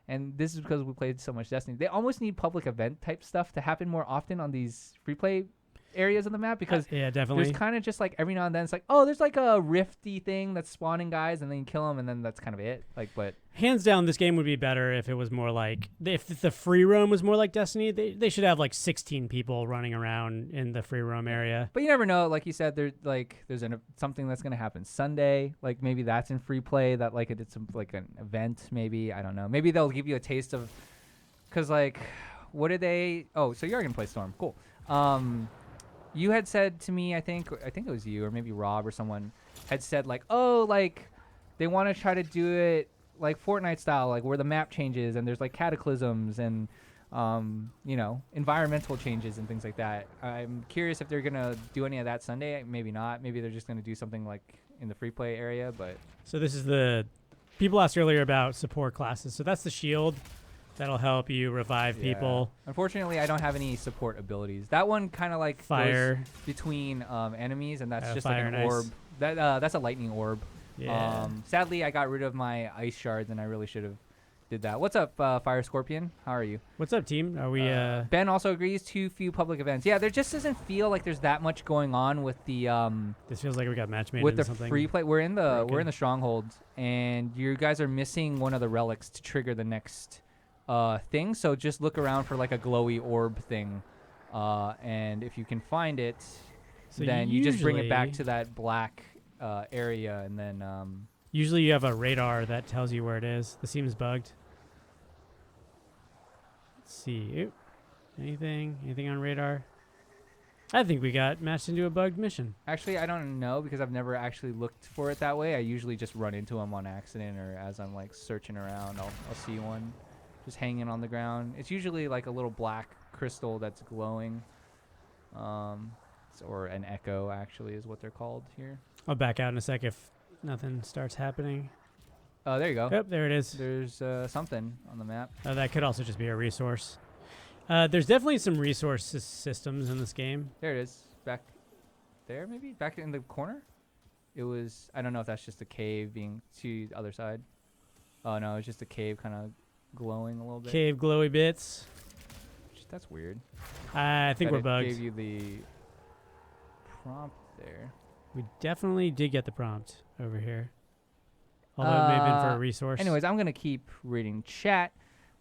and this is because we played so much Destiny, they almost need public event type stuff to happen more often on these free play areas of the map, because yeah, definitely. there's kind of just like every now and then it's like, oh, there's like a rifty thing that's spawning guys and then you kill them and then that's kind of it. Like, but hands down, this game would be better if it was more like, if the free roam was more like Destiny. They should have like 16 people running around in the free roam area. But you never know. Like you said, there's something that's gonna happen Sunday. Like maybe that's in free play. That like it's like an event. Maybe, I don't know. Maybe they'll give you a taste of, cause like, what did they? Oh, so you're gonna play Storm. Cool. You had said to me, I think it was you or maybe Rob or someone had said like, oh, like they want to try to do it like Fortnite style, like where the map changes and there's like cataclysms and environmental changes and things like that. I'm curious if they're gonna do any of that Sunday. Maybe not. Maybe they're just gonna do something like in the free play area. But so this is the people asked earlier about support classes. So that's the shield. That'll help you revive people. Unfortunately, I don't have any support abilities. That one kind of like fire goes between enemies, and that's just fire like an and ice. orb. That's a lightning orb. Yeah. Sadly, I got rid of my ice shards, and I really should have did that. What's up, Fire Scorpion? How are you? What's up, team? Are we? Ben also agrees. Too few public events. Yeah, there just doesn't feel like there's that much going on with the This feels like we got matchmaking with the something. free play. We're in the stronghold, and you guys are missing one of the relics to trigger the next thing. So just look around for like a glowy orb thing, and if you can find it, So then you just bring it back to that black area, and then Usually you have a radar that tells you where it is. This seems bugged. Let's see. Oop. Anything on radar? I think we got matched into a bugged mission. actually I don't know because I've never actually looked for it that way. I usually just run into them on accident, or as I'm like searching around, I'll see one just hanging on the ground. It's usually like a little black crystal that's glowing, or an echo actually is what they're called here. I'll back out in a sec if nothing starts happening. There you go. Yep, there it is. There's something on the map. That could also just be a resource. There's definitely some resource systems in this game. There it is. Back there, maybe? Back in the corner? It was, I don't know if that's just a cave being to the other side. Oh, no, it's just a cave kind of glowing a little bit. Cave glowy bits. That's weird. I think That we're it bugged. gave you the prompt there. We definitely did get the prompt over here. Although it may have been for a resource. Anyways, I'm going to keep reading chat.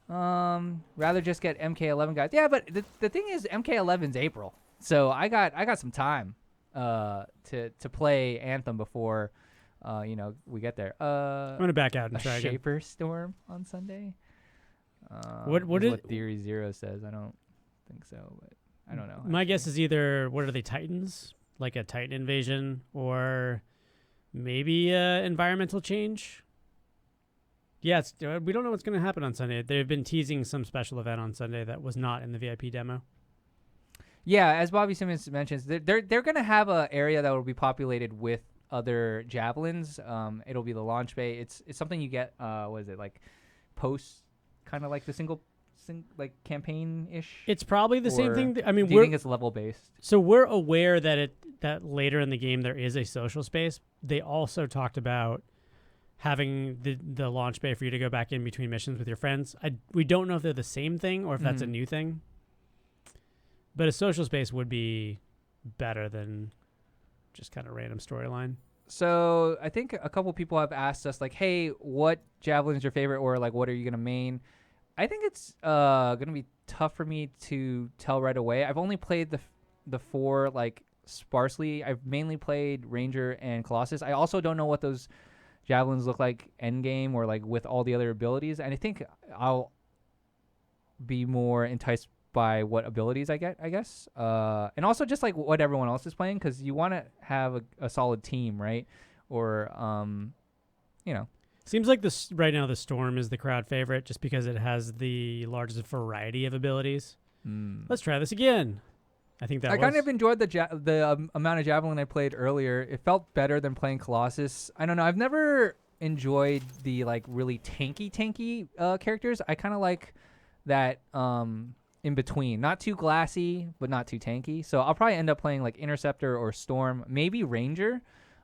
Rather just get MK11 guys. Yeah, but the thing is MK11's April. So I got some time to play Anthem before we get there. I'm going to back out and a try again. Shaper Storm on Sunday. What is is- what Theory Zero says. I don't think so, but I don't know. My guess is either, what are they, Titans? Like a Titan invasion, or maybe environmental change? Yeah, we don't know what's going to happen on Sunday. They've been teasing some special event on Sunday that was not in the VIP demo. Yeah, as Bobby Simmons mentions, they're gonna have a area that will be populated with other javelins. It'll be the launch bay. It's something you get. What is it, like post, kind of like the single like campaign ish? It's probably the same thing. I mean, do you think it's level based? So we're aware that that later in the game there is a social space. They also talked about having the launch bay for you to go back in between missions with your friends. We don't know if they're the same thing or if that's a new thing. But a social space would be better than just kind of random storyline. So I think a couple people have asked us like, hey, what javelin is your favorite, or like what are you gonna main? I think it's gonna be tough for me to tell right away. I've only played the four like sparsely. I've mainly played Ranger and Colossus. I also don't know what those javelins look like endgame or like with all the other abilities, and I think I'll be more enticed by what abilities I get, I guess, and also just like what everyone else is playing, because you want to have a solid team, right? Or Seems like this right now the Storm is the crowd favorite just because it has the largest variety of abilities. Let's try this again. I think that I kind of enjoyed the amount of javelin I played earlier. It felt better than playing Colossus. I don't know. I've never enjoyed the like really tanky characters. I kind of like that in between, not too glassy, but not too tanky. So I'll probably end up playing like Interceptor or Storm, maybe Ranger.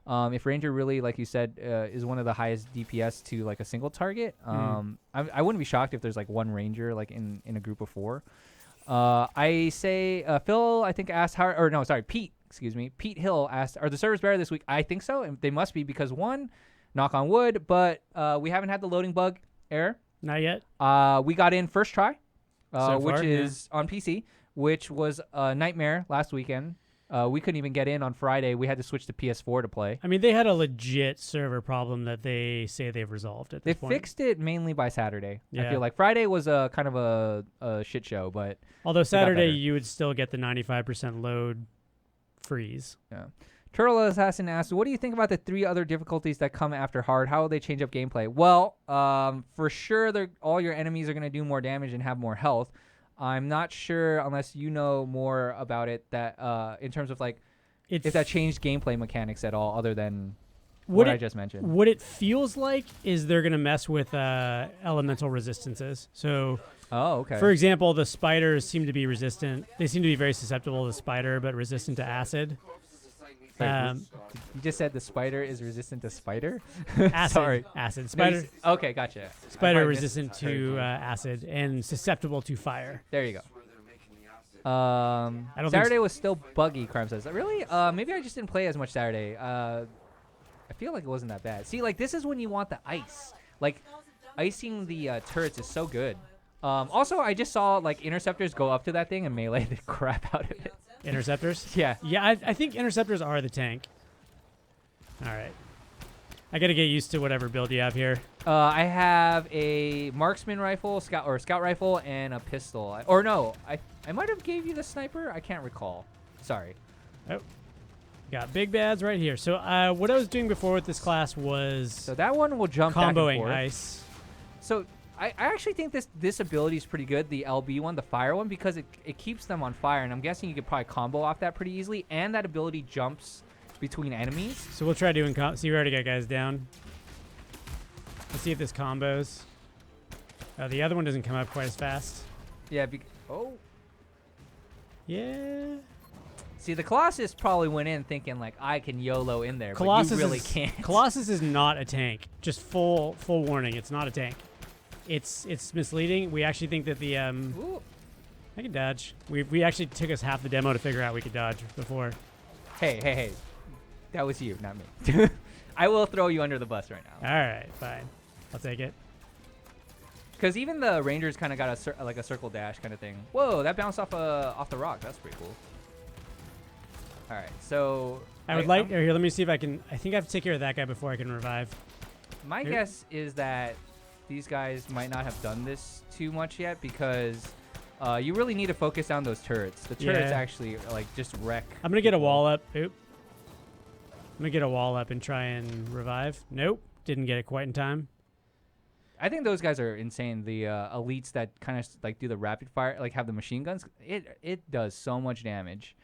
If Ranger really, like you said, is one of the highest DPS to like a single target. I wouldn't be shocked if there's like one Ranger like in a group of 4. I say Phil, I think asked how, or no, sorry, Pete, excuse me. Pete Hill asked, are the servers better this week? I think so. And they must be because one, knock on wood, but we haven't had the loading bug error. Not yet. We got in first try, So which far, is on PC, which was a nightmare last weekend. We couldn't even get in on Friday. We had to switch to PS4 to play. I mean, they had a legit server problem that they say they've resolved at They this point. fixed it mainly by Saturday. I Yeah. feel like Friday was a kind of a shit show, but Although got Saturday, better. you would still get the 95% load freeze. yeah. Turtle Assassin asked, what do you think about the 3 other difficulties that come after hard? How will they change up gameplay? Well, for sure, all your enemies are going to do more damage and have more health. I'm not sure, unless you know more about it, that in terms of like if that changed gameplay mechanics at all, other than what I just mentioned. What it feels like is they're going to mess with elemental resistances. So, Oh, okay. for example, the spiders seem to be resistant. They seem to be very susceptible to spider, but resistant to acid. Wait, you just said the spider is resistant to spider? Acid. Sorry. Acid. No, you Spider. okay, gotcha. I Spider probably resistant misheard to you. acid and susceptible to fire. There you go. I don't think Saturday was still buggy, Crime says. Really? Maybe I just didn't play as much Saturday. I feel like it wasn't that bad. See, like, this is when you want the ice. Like, icing the turrets is so good. Also, I just saw, like, Interceptors go up to that thing and melee the crap out of it. Interceptors? Yeah. Yeah, I think interceptors are the tank. All right. I got to get used to whatever build you have here. I have a marksman rifle, scout rifle, and a pistol. Or no, I might have gave you the sniper. I can't recall. Sorry. Oh. Got big bads right here. So what I was doing before with this class was So that one will jump back and comboing forth. ice. So I actually think this ability is pretty good, the LB one, the fire one, because it keeps them on fire, and I'm guessing you could probably combo off that pretty easily, and that ability jumps between enemies. So we'll try doing see, we already got guys down. Let's see if this combos. The other one doesn't come up quite as fast. Yeah. Oh. Yeah. See, the Colossus probably went in thinking like I can YOLO in there, Colossus but you really is, can't. Colossus is not a tank. Just full warning. It's not a tank. It's misleading. We actually think that the Ooh. I can dodge. We actually took us half the demo to figure out we could dodge before. Hey. That was you, not me. I will throw you under the bus right now. All right, fine. I'll take it. Because even the Rangers kind of got a circle dash kind of thing. Whoa, that bounced off the rock. That's pretty cool. All right, so I would like. Here, let me see if I can. I think I have to take care of that guy before I can revive. My Here. guess is that these guys might not have done this too much yet because you really need to focus on those turrets. The turrets Yeah. actually like just wreck. I'm gonna get a people. wall up. Oop. I'm gonna get a wall up and try and revive. Nope, didn't get it quite in time. I think those guys are insane. The elites that kind of like do the rapid fire, like have the machine guns. It does so much damage.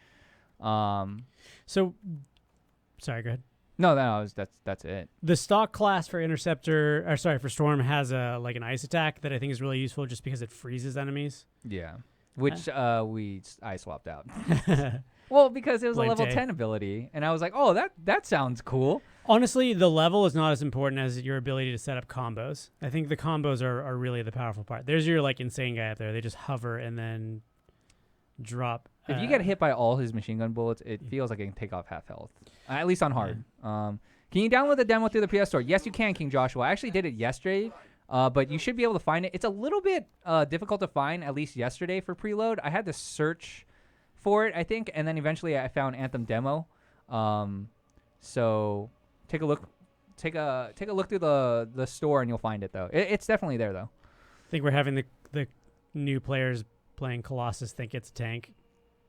So, sorry, go ahead. No, that's it. The stock class for Interceptor, or sorry, for Storm has like an ice attack that I think is really useful just because it freezes enemies. Yeah, which I swapped out. Well, because it was a Blame level Tay. 10 ability, and I was like, oh, that sounds cool. Honestly, the level is not as important as your ability to set up combos. I think the combos are really the powerful part. There's your like insane guy up there. They just hover and then drop. If you get hit by all his machine gun bullets, it feels like it can take off half health, at least on hard. Can you download the demo through the PS Store? Yes, you can, King Joshua. I actually did it yesterday, but you should be able to find it. It's a little bit difficult to find, at least yesterday for preload. I had to search for it, I think, and then eventually I found Anthem demo. So take a look through the store and you'll find it though. It's definitely there though. I think we're having the new players playing Colossus think it's a tank.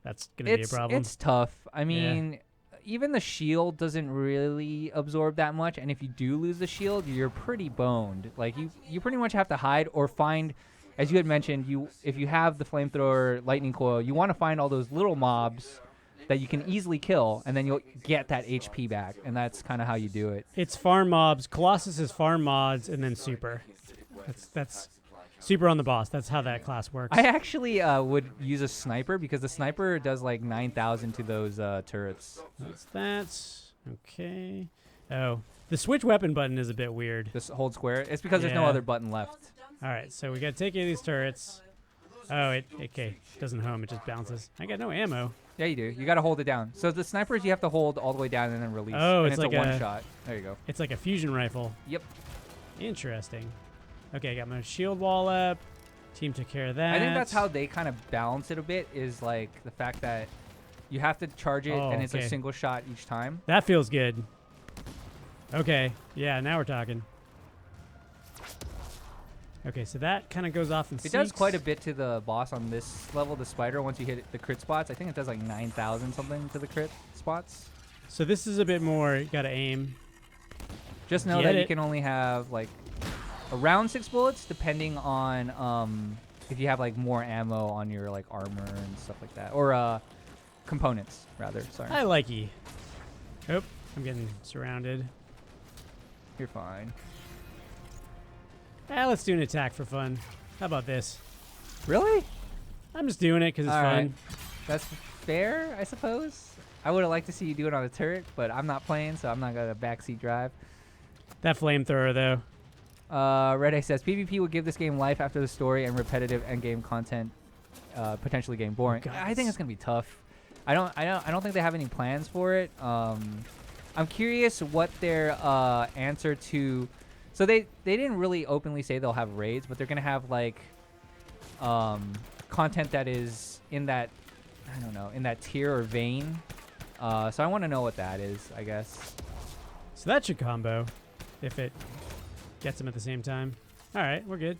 That's gonna be a problem. It's tough. I mean, even the shield doesn't really absorb that much, and if you do lose the shield, you're pretty boned. Like you pretty much have to hide or find, as you had mentioned, if you have the flamethrower lightning coil, you want to find all those little mobs that you can easily kill, and then you'll get that HP back, and that's kind of how you do it. It's farm mobs. Colossus is farm mods and then super. That's Super on the boss. That's how that class works. I actually would use a sniper because the sniper does like 9,000 to those turrets. That's okay. Oh, the switch weapon button is a bit weird. Just hold square. It's because there's no Yeah. other button left. All right, so we got to take any of these turrets. Oh, it doesn't home. It just bounces. I got no ammo. Yeah, you do. You got to hold it down. So the snipers you have to hold all the way down and then release. Oh, and it's it's like a one a- shot. There you go. It's like a fusion rifle. Yep. Interesting. Okay, I got my shield wall up. Team took care of that. I think that's how they kind of balance it a bit. Is like the fact that you have to charge it Oh, and it's okay. a single shot each time. That feels good. Okay, yeah, now we're talking. Okay, so that kind of goes off in It does quite a bit to the boss on this level, the spider, once you hit the crit spots. I think it does like 9,000 something to the crit spots. So this is a bit more, you gotta aim. Just know Get that you it. can only have like around 6 bullets depending on if you have like more ammo on your like armor and stuff like that. Or components, rather. Sorry. I like ye. Oh, I'm getting surrounded. You're fine. Let's do an attack for fun. How about this? Really? I'm just doing it because it's All fun. right. That's fair, I suppose. I would have liked to see you do it on a turret, but I'm not playing, so I'm not going to backseat drive. That flamethrower, though. Red Ace says PvP would give this game life after the story and repetitive endgame content potentially getting boring. God, I think it's gonna be tough. I don't think they have any plans for it. I'm curious what their answer to. So they didn't really openly say they'll have raids, but they're gonna have like content that is in that in that tier or vein. So I want to know what that is, I guess. So that should combo if it gets them at the same time. All right, we're good.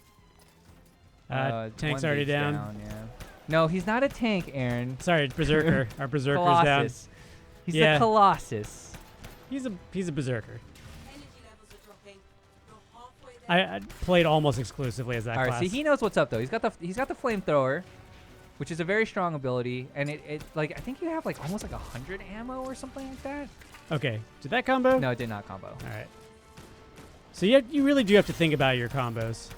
Tank's one already dude's down. Yeah. No, he's not a tank, Aaron. Sorry, Berserker. Our Berserker's Colossus. down. He's Yeah. the Colossus. He's a Berserker. Energy levels are dropping. You're halfway there. I played almost exclusively as that All right, class. see, he knows what's up though. He's got the flamethrower, which is a very strong ability, and it like I think you have like almost like 100 ammo or something like that. Okay, did that combo? No, it did not combo. All right. So you really do have to think about your combos.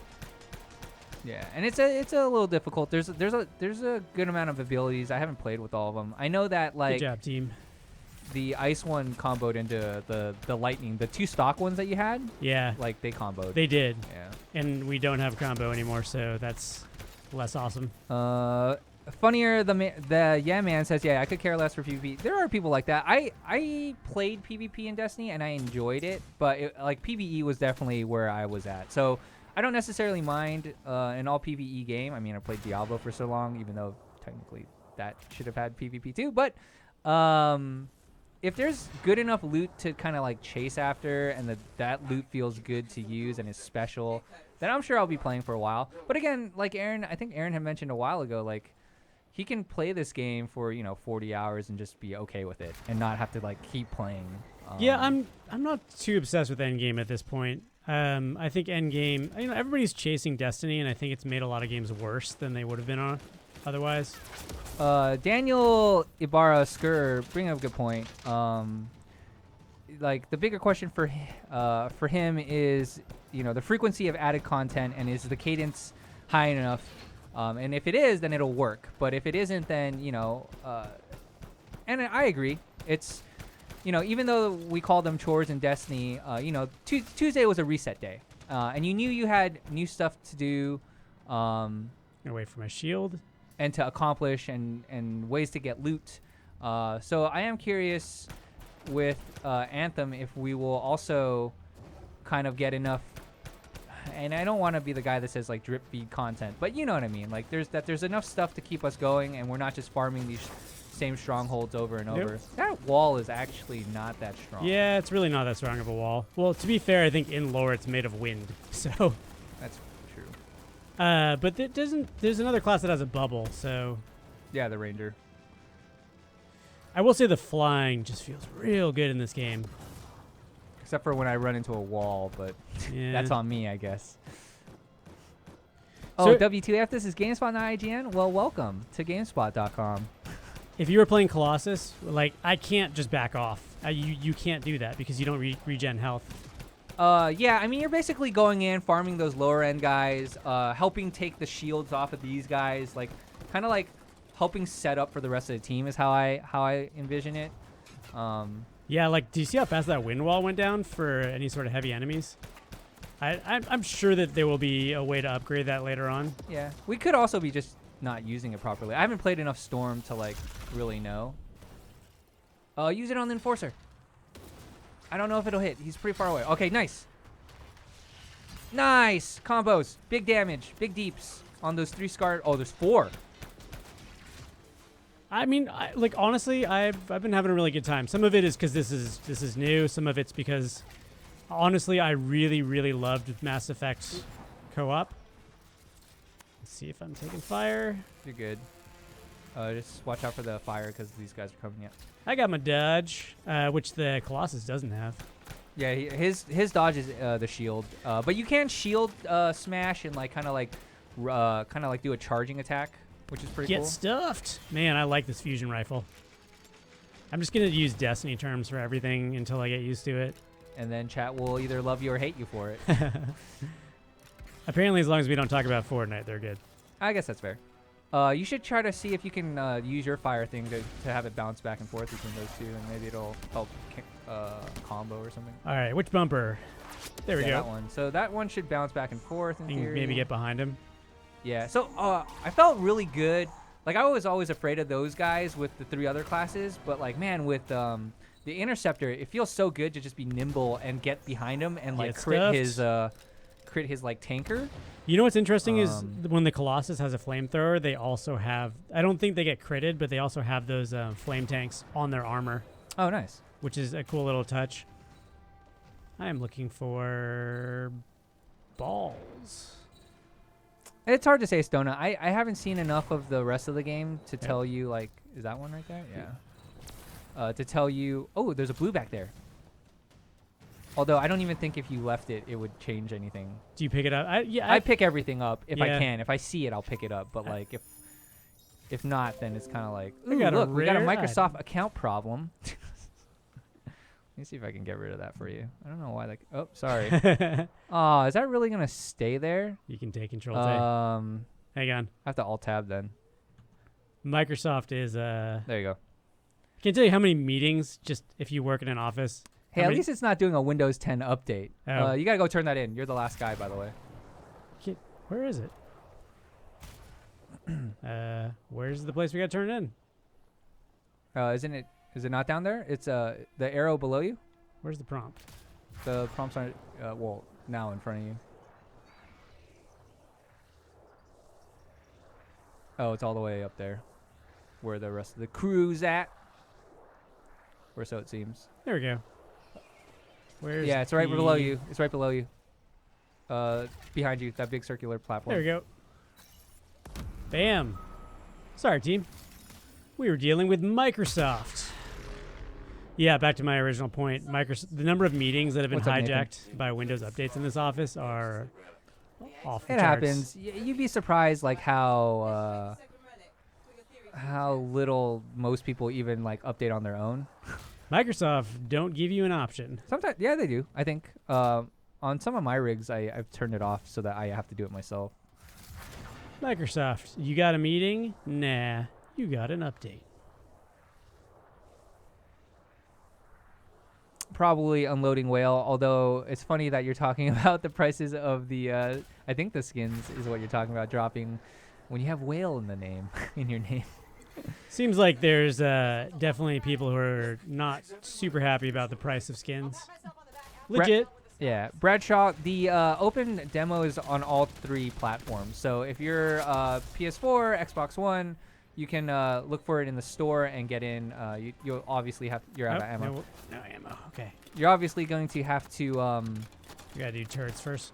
Yeah, and it's a little difficult. There's a good amount of abilities. I haven't played with all of them. I know that Good like job, team. the ice one comboed into the lightning. The 2 stock ones that you had, Yeah, like they comboed. they did, Yeah. and we don't have combo anymore, so that's less awesome. Funnier, the yeah man says, yeah, I could care less for PvP. There are people like that. I played PvP in Destiny and I enjoyed it, but like PvE was definitely where I was at. So I don't necessarily mind an all PvE game. I mean, I played Diablo for so long, even though technically that should have had PvP too. But if there's good enough loot to kind of like chase after, and that loot feels good to use and is special, then I'm sure I'll be playing for a while. But again, like I think Aaron had mentioned a while ago, like he can play this game for 40 hours and just be okay with it and not have to like keep playing. Yeah, I'm not too obsessed with endgame at this point. I think endgame, everybody's chasing Destiny, and I think it's made a lot of games worse than they would have been on otherwise. Daniel Ibarra Skur bring up a good point. Like the bigger question for him is the frequency of added content, and is the cadence high enough? And if it is, then it'll work. But if it isn't, then and I agree. It's even though we call them chores in Destiny, Tuesday was a reset day, and you knew you had new stuff to do, Gonna wait for my shield. and to accomplish, and ways to get loot. So I am curious with Anthem if we will also kind of get enough. And I don't want to be the guy that says like drip feed content, but you know what I mean. Like there's enough stuff to keep us going, and we're not just farming these same strongholds over and over. That wall is actually not that strong. Yeah, it's really not that strong of a wall. Well, to be fair, I think in lore it's made of wind, so. That's true. But there's another class that has a bubble, so. Yeah, the ranger. I will say the flying just feels real good in this game. Except for when I run into a wall, but Yeah. that's on me, I guess. So- Oh, W2F, this is GameSpot, not IGN? Well, welcome to GameSpot.com. If you were playing Colossus, like, I can't just back off. You can't do that because you don't regen health. Yeah, I mean, you're basically going in, farming those lower end guys, helping take the shields off of these guys, like, kind of like helping set up for the rest of the team is how I envision it. Yeah, like, do you see how fast that wind wall went down for any sort of heavy enemies? I'm sure that there will be a way to upgrade that later on. Yeah, we could also be just not using it properly. I haven't played enough Storm to, like, really know. Use it on the Enforcer. I don't know if it'll hit. He's pretty far away. Okay, nice. Nice. Combos. Big damage. Big deeps on those 3 scarred. Oh, there's 4. I mean, like, honestly, I've been having a really good time. Some of it is because this is new. Some of it's because, honestly, I really, really loved Mass Effect co-op. Let's see if I'm taking fire. You're good. Just watch out for the fire because these guys are coming in. I got my dodge, which the Colossus doesn't have. Yeah, his dodge is the shield. But you can shield smash and like kind of like do a charging attack, which is pretty Get cool. stuffed. Man, I like this fusion rifle. I'm just gonna use Destiny terms for everything until I get used to it. And then chat will either love you or hate you for it. Apparently, as long as we don't talk about Fortnite, they're good. I guess that's fair. You should try to see if you can use your fire thing to have it bounce back and forth between those two, and maybe it'll help combo or something. All right, which bumper? There we go. That one. So that one should bounce back and forth in You can theory. maybe get behind him. Yeah. So I felt really good. Like, I was always afraid of those guys with the 3 other classes, but like, man, with the Interceptor, it feels so good to just be nimble and get behind him and like crit his like tanker. You know what's interesting is when the Colossus has a flamethrower, they also have, I don't think they get critted, but they also have those flame tanks on their armor. Oh, nice. Which is a cool little touch. I am looking for balls. It's hard to say, Stona. I haven't seen enough of the rest of the game to tell you, like, is that one right there? Yeah. To tell you, oh, there's a blue back there. Although I don't even think if you left it, it would change anything. Do you pick it up? I pick everything up if I Yeah. can. If I see it, I'll pick it up. But like if not, then it's kind of like, We ooh, got a look, we got a rare Microsoft item. account problem. Let me see if I can get rid of that for you. I don't know why. Like, oh, sorry. Oh, is that really gonna stay there? You can take Control Tab. Hang on. I have to Alt Tab then. Microsoft is There you go. I can't tell you how many meetings just if you work in an office. Hey, how at many- least it's not doing a Windows 10 update. Oh. You gotta go turn that in. You're the last guy, by the way. Where is it? Where's the place we got to turn it in? Isn't it? Is it not down there? It's the arrow below you. Where's the prompt? The prompts aren't well now in front of you. Oh, it's all the way up there, where the rest of the crew's at. Or so it seems. There we go. Where's Yeah, it's right the- below you. It's right below you. Behind you, that big circular platform. There we go. Bam. Sorry, team. We were dealing with Microsoft. Yeah, back to my original point. The number of meetings that have been What's up, Nathan? hijacked by Windows updates in this office are off the It charts. happens. You'd be surprised, like how little most people even like update on their own. Microsoft don't give you an option. Sometimes, yeah, they do. I think on some of my rigs, I've turned it off so that I have to do it myself. Microsoft, you got a meeting? Nah, you got an update. Probably unloading whale, although it's funny that you're talking about the prices of the I think the skins is what you're talking about dropping when you have whale in the name in your name. Seems like there's definitely people who are not super happy about the price of skins. Legit. Yeah, Bradshaw, the open demo is on all 3 platforms. So if you're PS4, Xbox One, you can look for it in the store and get in. You'll obviously you're out of ammo. No ammo. Okay. You're obviously going to have to We gotta do turrets first.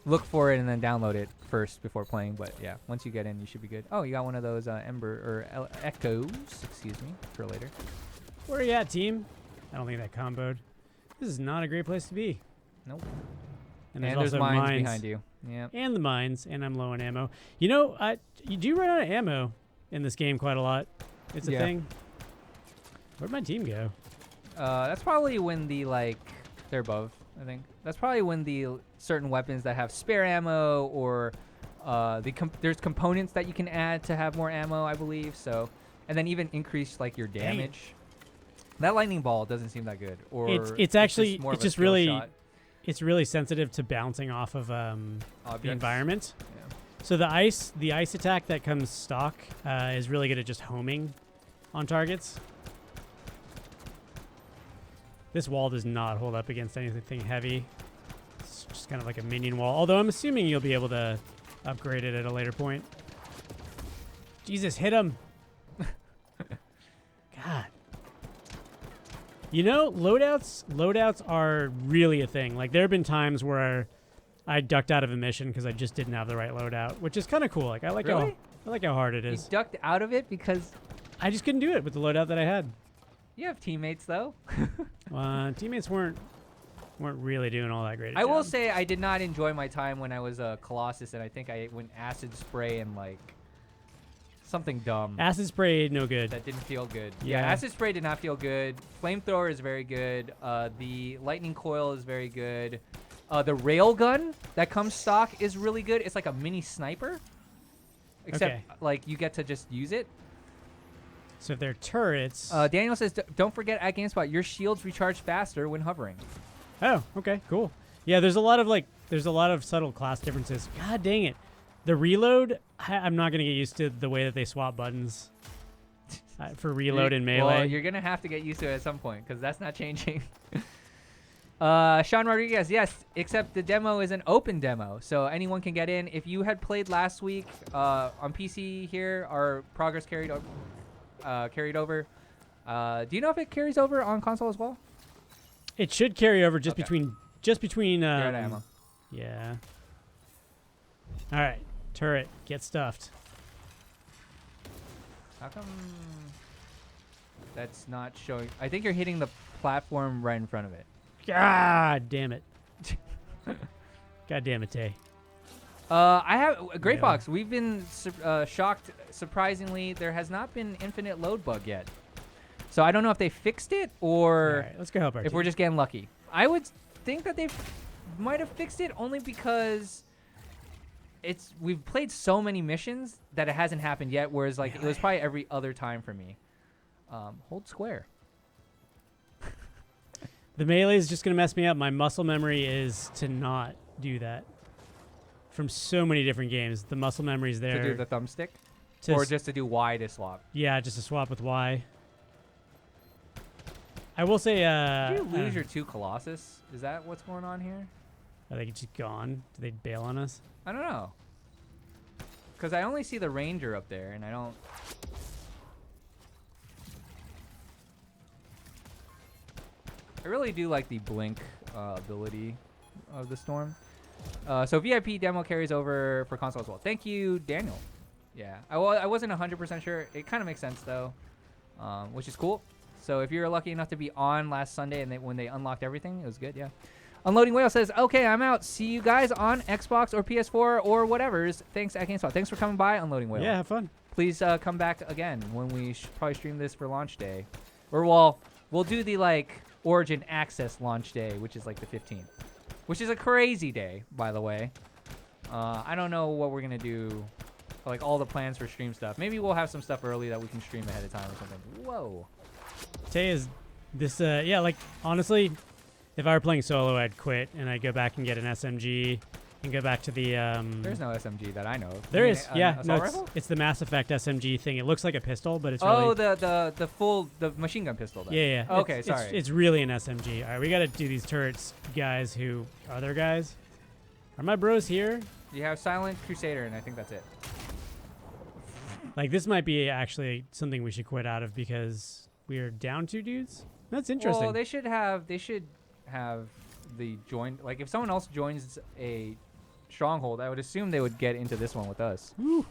look for it and then download it first before playing. But yeah, once you get in, you should be good. Oh, you got one of those echoes. Excuse me, for later. Where are you at, team? I don't think that comboed. This is not a great place to be. Nope. And And there's there's also mines behind you. Yeah. And the mines, and I'm low on ammo. You know, you do run out of ammo in this game quite a lot. It's a Yeah. thing. Where'd my team go? That's probably when they're above. I think that's probably when the certain weapons that have spare ammo or there's components that you can add to have more ammo, I believe. So, and then even increase like your damage. That lightning ball doesn't seem that good. Or it's actually just more it's of a just skill really shot. it's really sensitive to bouncing off of the Objects. environment. Yeah. So the ice attack that comes stock is really good at just homing on targets. This wall does not hold up against anything heavy. It's just kind of like a minion wall. Although I'm assuming you'll be able to upgrade it at a later point. Jesus, hit him. God. You know, loadouts are really a thing. Like, there have been times where I ducked out of a mission because I just didn't have the right loadout, which is kind of cool. Like, I like Really? how hard it You is. ducked out of it because I just couldn't do it with the loadout that I had. you have teammates, though. Teammates weren't really doing all that great. I will say I did not enjoy my time when I was a Colossus, and I think I went acid spray and like something dumb acid spray, no good. that didn't feel good. Yeah, Yeah. acid spray did not feel good. Flamethrower is very good. The lightning coil is very good. The rail gun that comes stock is really good. It's like a mini sniper, except Okay. like you get to just use it. So if they're turrets. Daniel says, "Don't forget at GameSpot, your shields recharge faster when hovering." Oh, okay, cool. Yeah, there's a lot of subtle class differences. God dang it. The reload, I'm not going to get used to the way that they swap buttons for reload in melee. Well, you're gonna have to get used to it at some point because that's not changing. Sean Rodriguez, yes, except the demo is an open demo, so anyone can get in. If you had played last week on PC here, our progress carried over. Do you know if it carries over on console as well? It should carry over just Okay. between. You're out of ammo. Yeah. All right, turret, get stuffed. How come that's not showing? I think you're hitting the platform right in front of it. God damn it. God damn it, Tay. I have Great Yeah. Fox. We've been shocked. Surprisingly, there has not been infinite load bug yet. So I don't know if they fixed it or All right, let's go help our if team. we're just getting lucky. I would think that they might have fixed it only because we've played so many missions that it hasn't happened yet. Whereas like it was probably every other time for me. Hold square. The melee is just going to mess me up. My muscle memory is to not do that. From so many different games, the muscle memory is there. To do the thumbstick, to or s- just to do Y to swap. Yeah, just to swap with Y. I will say, Did you lose your 2 Colossus? Is that what's going on here? are they just gone? Do they bail on us? I don't know. Because I only see the Ranger up there, and I don't... I really do like the blink ability of the Storm. So VIP demo carries over for console as well. Thank you, Daniel. Yeah, I wasn't 100% sure. It kind of makes sense, though, which is cool. So if you're lucky enough to be on last Sunday and when they unlocked everything, it was good, yeah. Unloading Whale says, okay, I'm out. See you guys on Xbox or PS4 or whatever's. Thanks at GameSpot. Thanks for coming by, Unloading Whale. Yeah, have fun. Please come back again when we probably stream this for launch day. Or we'll do the like Origin Access launch day, which is like the 15th. Which is a crazy day, by the way. I don't know what we're going to do. Like all the plans for stream stuff. Maybe we'll have some stuff early that we can stream ahead of time or something. Whoa. Tay is this, yeah, like, honestly, if I were playing solo, I'd quit and I'd go back and get an SMG and go back to the, There's no SMG that I know of. There You mean is, an yeah. assault No, rifle? it's the Mass Effect SMG thing. It looks like a pistol, but it's Oh, really... the machine gun pistol. Then. Yeah. Okay, it's, sorry. It's really an SMG. All right, we got to do these turrets, guys. Who are there, guys? Are my bros here? You have Silent Crusader, and I think that's it. Like, this might be actually something we should quit out of because we are down 2 dudes. That's interesting. Well, they should have the join. Like, if someone else joins a stronghold, I would assume they would get into this one with us. Woo.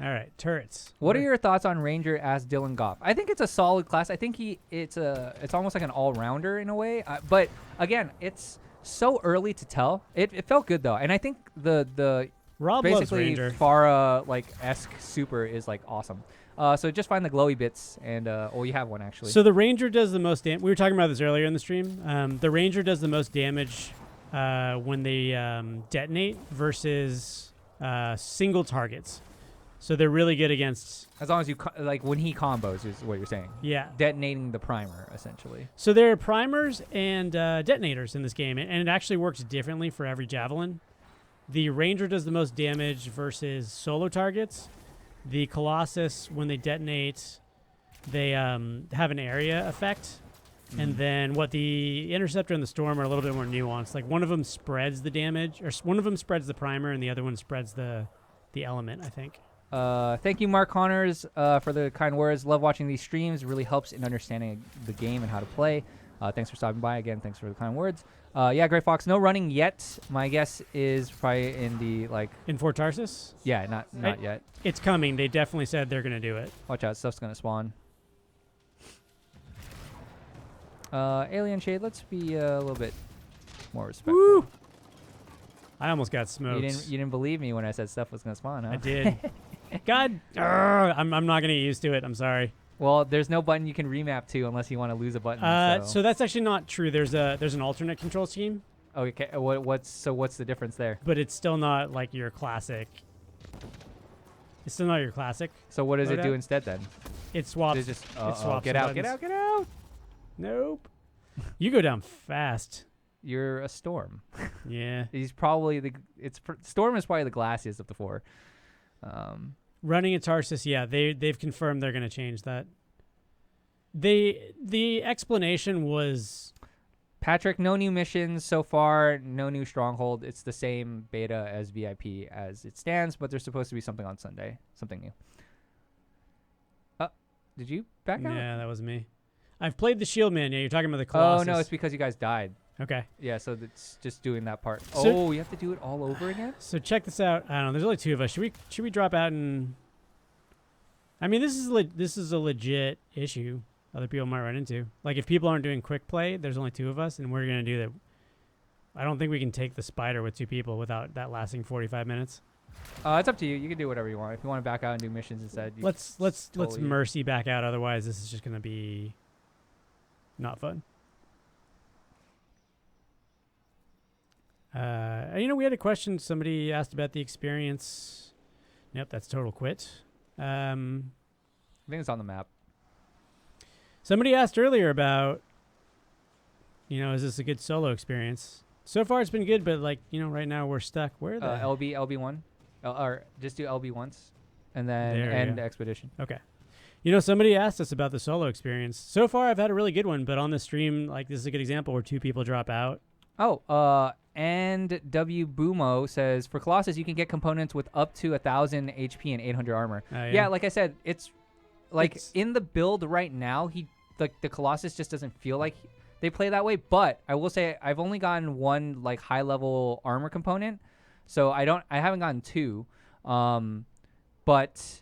All right, turrets. What are your thoughts on Ranger as Dylan Goff? I think it's a solid class. I think it's almost like an all-rounder in a way. But again, it's so early to tell. It felt good though, and I think the Rob loves basically Ranger. Pharah like esque super is like awesome. So just find the glowy bits, and you have one actually. So the Ranger does the most damage. We were talking about this earlier in the stream. The Ranger does the most damage when they detonate versus single targets. So they're really good against... As long as you, like, when he combos is what you're saying. Yeah. Detonating the primer, essentially. So there are primers and detonators in this game, and it actually works differently for every javelin. The Ranger does the most damage versus solo targets. The Colossus, when they detonate, they have an area effect. And then the Interceptor and the Storm are a little bit more nuanced. Like one of them spreads the damage, or one of them spreads the primer, and the other one spreads the element, I think. Thank you, Mark Connors, for the kind words. Love watching these streams. It really helps in understanding the game and how to play. Thanks for stopping by again. Thanks for the kind words. Yeah, Gray Fox, no running yet. My guess is probably in the in Fort Tarsus. Yeah, not yet. It's coming. They definitely said they're gonna do it. Watch out, stuff's gonna spawn. Alien Shade, let's be a little bit more respectful. Woo! I almost got smoked. You didn't believe me when I said stuff was gonna spawn, huh? I did. God, I'm not gonna get used to it. I'm sorry. Well, there's no button you can remap to unless you want to lose a button. So that's actually not true. There's an alternate control scheme. Okay. What's the difference there? But it's still not like your classic. It's still not your classic. So what does it do instead then? It swaps. It just swaps get out, get out, get out. Nope. You go down fast. You're a Storm. Yeah. He's probably Storm is probably the glassiest of the four. Running at Tarsus, yeah, they've confirmed they're going to change that. The explanation was... Patrick, no new missions so far, no new stronghold. It's the same beta as VIP as it stands, but there's supposed to be something on Sunday, something new. Did you back out? Yeah, that was me. I've played the Shield Man. Yeah, you're talking about the Colossus. Oh, no, it's because you guys died. Okay. Yeah, so it's just doing that part. So, you have to do it all over again? So check this out. I don't know. There's only two of us. Should we drop out and... I mean, this is a legit issue other people might run into. Like, if people aren't doing quick play, there's only two of us, and we're going to do that. I don't think we can take the spider with two people without that lasting 45 minutes. It's up to you. You can do whatever you want. If you want to back out and do missions instead, let's mercy back out. Otherwise, this is just going to be not fun. We had a question. Somebody asked about the experience. Nope, that's total quit. I think it's on the map. Somebody asked earlier about, is this a good solo experience? So far, it's been good, but right now we're stuck. Where the LB1, or just do LB once, and then end expedition. Okay. Somebody asked us about the solo experience. So far, I've had a really good one, but on the stream, this is a good example where two people drop out. And W Boomo says, for Colossus, you can get components with up to 1,000 HP and 800 armor. Yeah, like I said, it's in the build right now, the Colossus just doesn't feel like they play that way. But I will say I've only gotten one high level armor component, so I haven't gotten two. But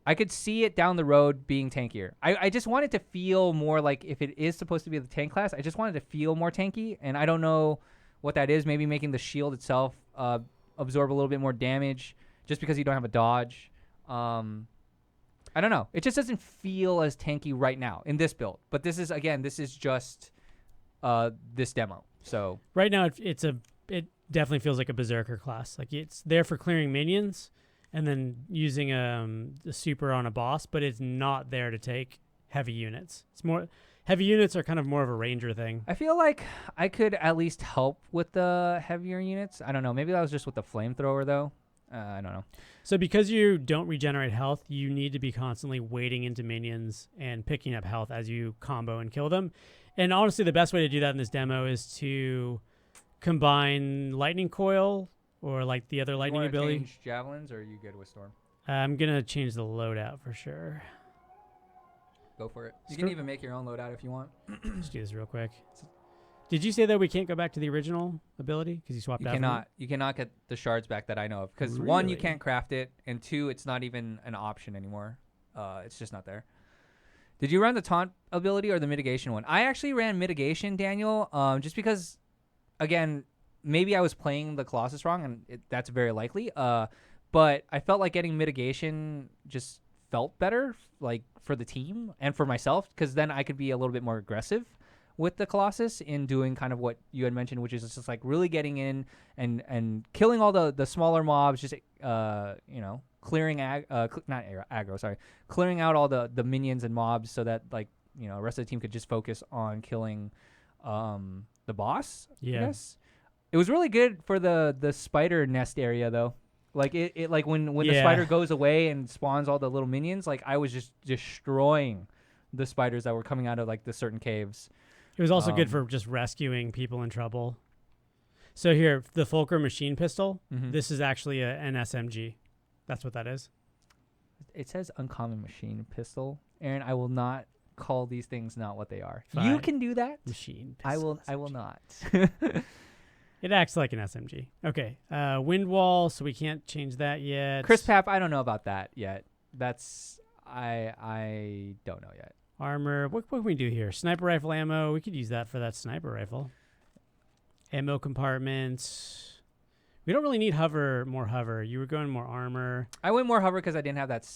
I could see it down the road being tankier. I just want it to feel more like, if it is supposed to be the tank class, I just want it to feel more tanky, and I don't know what that is. Maybe making the shield itself absorb a little bit more damage just because you don't have a dodge. I don't know. It just doesn't feel as tanky right now in this build. But this is just this demo. So right now it definitely feels like a Berserker class. It's there for clearing minions and then using the super on a boss, but it's not there to take heavy units. It's more heavy units are kind of more of a ranger thing. I feel like I could at least help with the heavier units. I don't know. Maybe that was just with the flamethrower though. I don't know. So because you don't regenerate health, you need to be constantly wading into minions and picking up health as you combo and kill them. And honestly, the best way to do that in this demo is to combine lightning coil or the other lightning ability. Change javelins, or are you good with Storm? I'm gonna change the loadout for sure. Go for it. You can even make your own loadout if you want. Let's do this real quick. Did you say that we can't go back to the original ability because you swapped out? You cannot get the shards back that I know of. Because really? One, you can't craft it, and two, it's not even an option anymore. It's just not there. Did you run the taunt ability or the mitigation one? I actually ran mitigation, Daniel, just because, again, maybe I was playing the Colossus wrong, and that's very likely. But I felt like getting mitigation just felt better, like for the team and for myself, because then I could be a little bit more aggressive with the Colossus in doing kind of what you had mentioned, which is just like really getting in and killing all the smaller mobs, just clearing clearing out all the minions and mobs, so that like the rest of the team could just focus on killing the boss. Yeah. I guess. It was really good for the spider nest area though. Like it like when the spider goes away and spawns all the little minions, like I was just destroying the spiders that were coming out of like the certain caves. It was also good for just rescuing people in trouble. So here, the Fulcrum machine pistol, this is actually an SMG. That's what that is. It says uncommon machine pistol. Aaron, I will not call these things not what they are. Fine. You can do that. Machine pistol. I will not. It acts like an SMG. Okay. Wind wall, so we can't change that yet. Crisp Pap, I don't know about that yet. That's I don't know yet. Armor. What can we do here? Sniper rifle ammo. We could use that for that sniper rifle. Ammo compartments. We don't really need more hover. You were going more armor. I went more hover because I didn't have that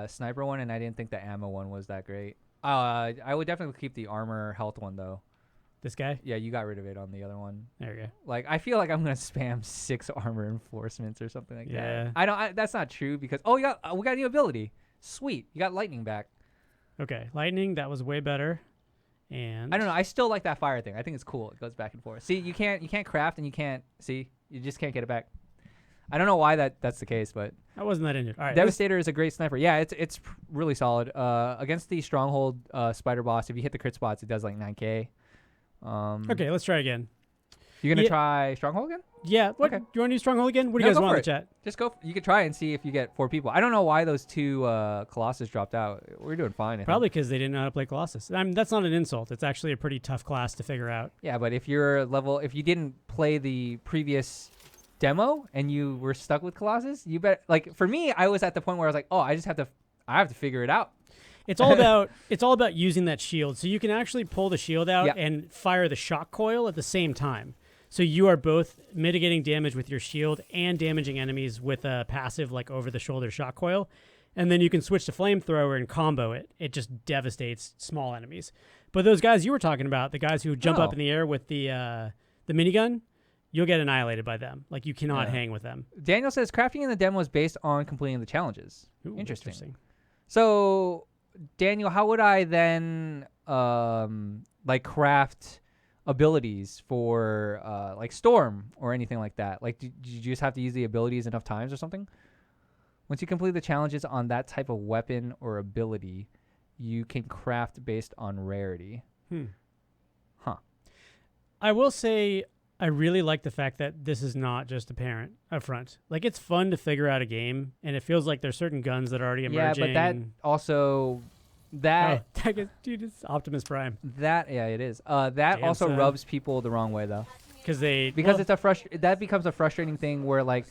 sniper one, and I didn't think the ammo one was that great. I would definitely keep the armor health one though. This guy? Yeah, you got rid of it on the other one. There we go. Like, I feel like I'm gonna spam 6 armor enforcements or something like Yeah. that. That's not true because we got a new ability. Sweet, you got lightning back. Okay, lightning. That was way better. And I don't know. I still like that fire thing. I think it's cool. It goes back and forth. See, you can't craft and you just can't get it back. I don't know why that's the case, but I wasn't that into it. All right, Devastator is a great sniper. Yeah, it's really solid. Against the stronghold spider boss, if you hit the crit spots, it does like 9k. Okay, let's try again. You're gonna try stronghold again? Yeah. What? Okay. Do you want to do stronghold again? What do you guys go want for in the it. chat? Just go. You could try and see if you get 4 people. I don't know why those 2 Colossus dropped out. We're doing fine. I think. Probably because they didn't know how to play Colossus. I mean, that's not an insult. It's actually a pretty tough class to figure out. Yeah, but if you didn't play the previous demo and you were stuck with Colossus, you bet. Like for me, I was at the point where I was like, oh, I have to figure it out. It's all about using that shield. So you can actually pull the shield out and fire the shock coil at the same time. So you are both mitigating damage with your shield and damaging enemies with a passive like over-the-shoulder shock coil. And then you can switch to flamethrower and combo it. It just devastates small enemies. But those guys you were talking about, the guys who jump up in the air with the minigun, you'll get annihilated by them. Like you cannot hang with them. Daniel says crafting in the demo is based on completing the challenges. Ooh, interesting. So, Daniel, how would I then like craft abilities for like Storm or anything like that? Like, did you just have to use the abilities enough times or something? Once you complete the challenges on that type of weapon or ability, you can craft based on rarity. Huh. I will say I really like the fact that this is not just apparent up front. Like, it's fun to figure out a game, and it feels like there's certain guns that are already emerging. Yeah, but that also... dude, it's Optimus Prime. It is. That also rubs people the wrong way, though. Because that becomes a frustrating thing where, like,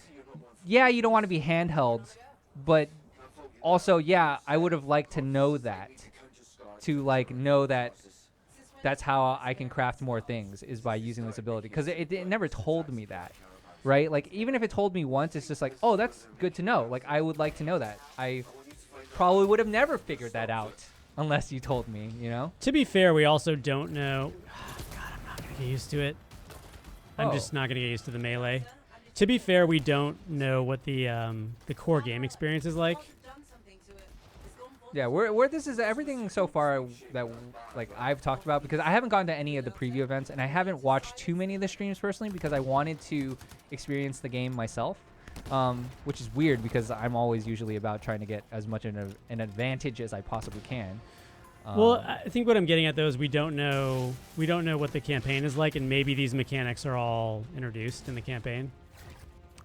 yeah, you don't want to be handheld, but also, yeah, I would have liked to know that. To, like, know that that's how I can craft more things is by using this ability. Because it never told me that, right? Like, even if it told me once, it's just like, oh, that's good to know. Like, I would like to know that. I probably would have never figured that out unless you told me, you know? To be fair, we also don't know. God, I'm not going to get used to it. I'm just not going to get used to the melee. To be fair, we don't know what the core game experience is like. Yeah, where this is everything so far that like I've talked about, because I haven't gone to any of the preview events and I haven't watched too many of the streams personally because I wanted to experience the game myself, which is weird because I'm always usually about trying to get as much an advantage as I possibly can. Well, I think what I'm getting at though is we don't know what the campaign is like, and maybe these mechanics are all introduced in the campaign.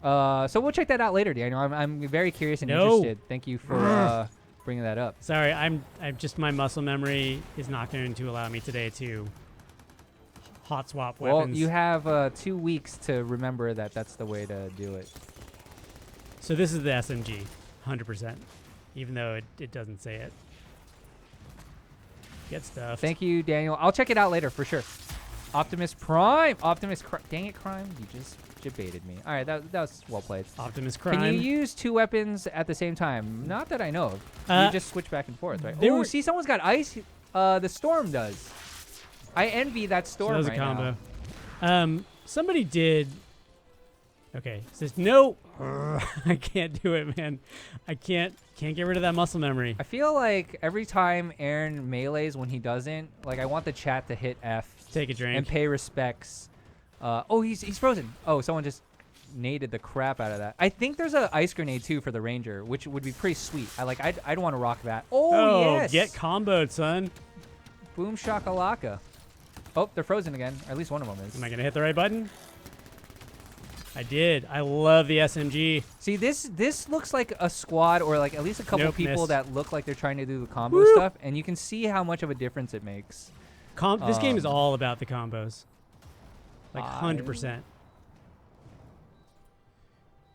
So we'll check that out later, Daniel. I'm very curious and interested. Thank you for bringing that up. Sorry, I'm just my muscle memory is not going to allow me today to hot swap weapons. Well, you have 2 weeks to remember that that's the way to do it. So this is the SMG, 100%, even though it doesn't say it. Get stuff. Thank you, Daniel. I'll check it out later for sure. Optimus Prime. Dang it, Crime. You just You baited me. All right, that was well played. Optimus Prime. Can you use 2 weapons at the same time? Not that I know of. You just switch back and forth, right? there Oh, were- see, someone's got ice. The storm does. I envy that So storm that was a right combo. now. Somebody did. Okay, it says no. I can't do it, man. I can't get rid of that muscle memory. I feel like every time Aaron melees when he doesn't, like I want the chat to hit F Take a drink. and pay respects. Oh, he's frozen. Oh, someone just naded the crap out of that. I think there's a ice grenade too for the ranger, which would be pretty sweet. I'd want to rock that. Oh, yes. Get comboed, son. Boom shakalaka. Oh, they're frozen again. Or at least one of them is. Am I gonna hit the right button? I did. I love the SMG. See, this looks like a squad or like at least a couple Nope, people missed. that look like they're trying to do the combo Woo! stuff, and you can see how much of a difference it makes. This game is Um, all about the combos. Like 100%.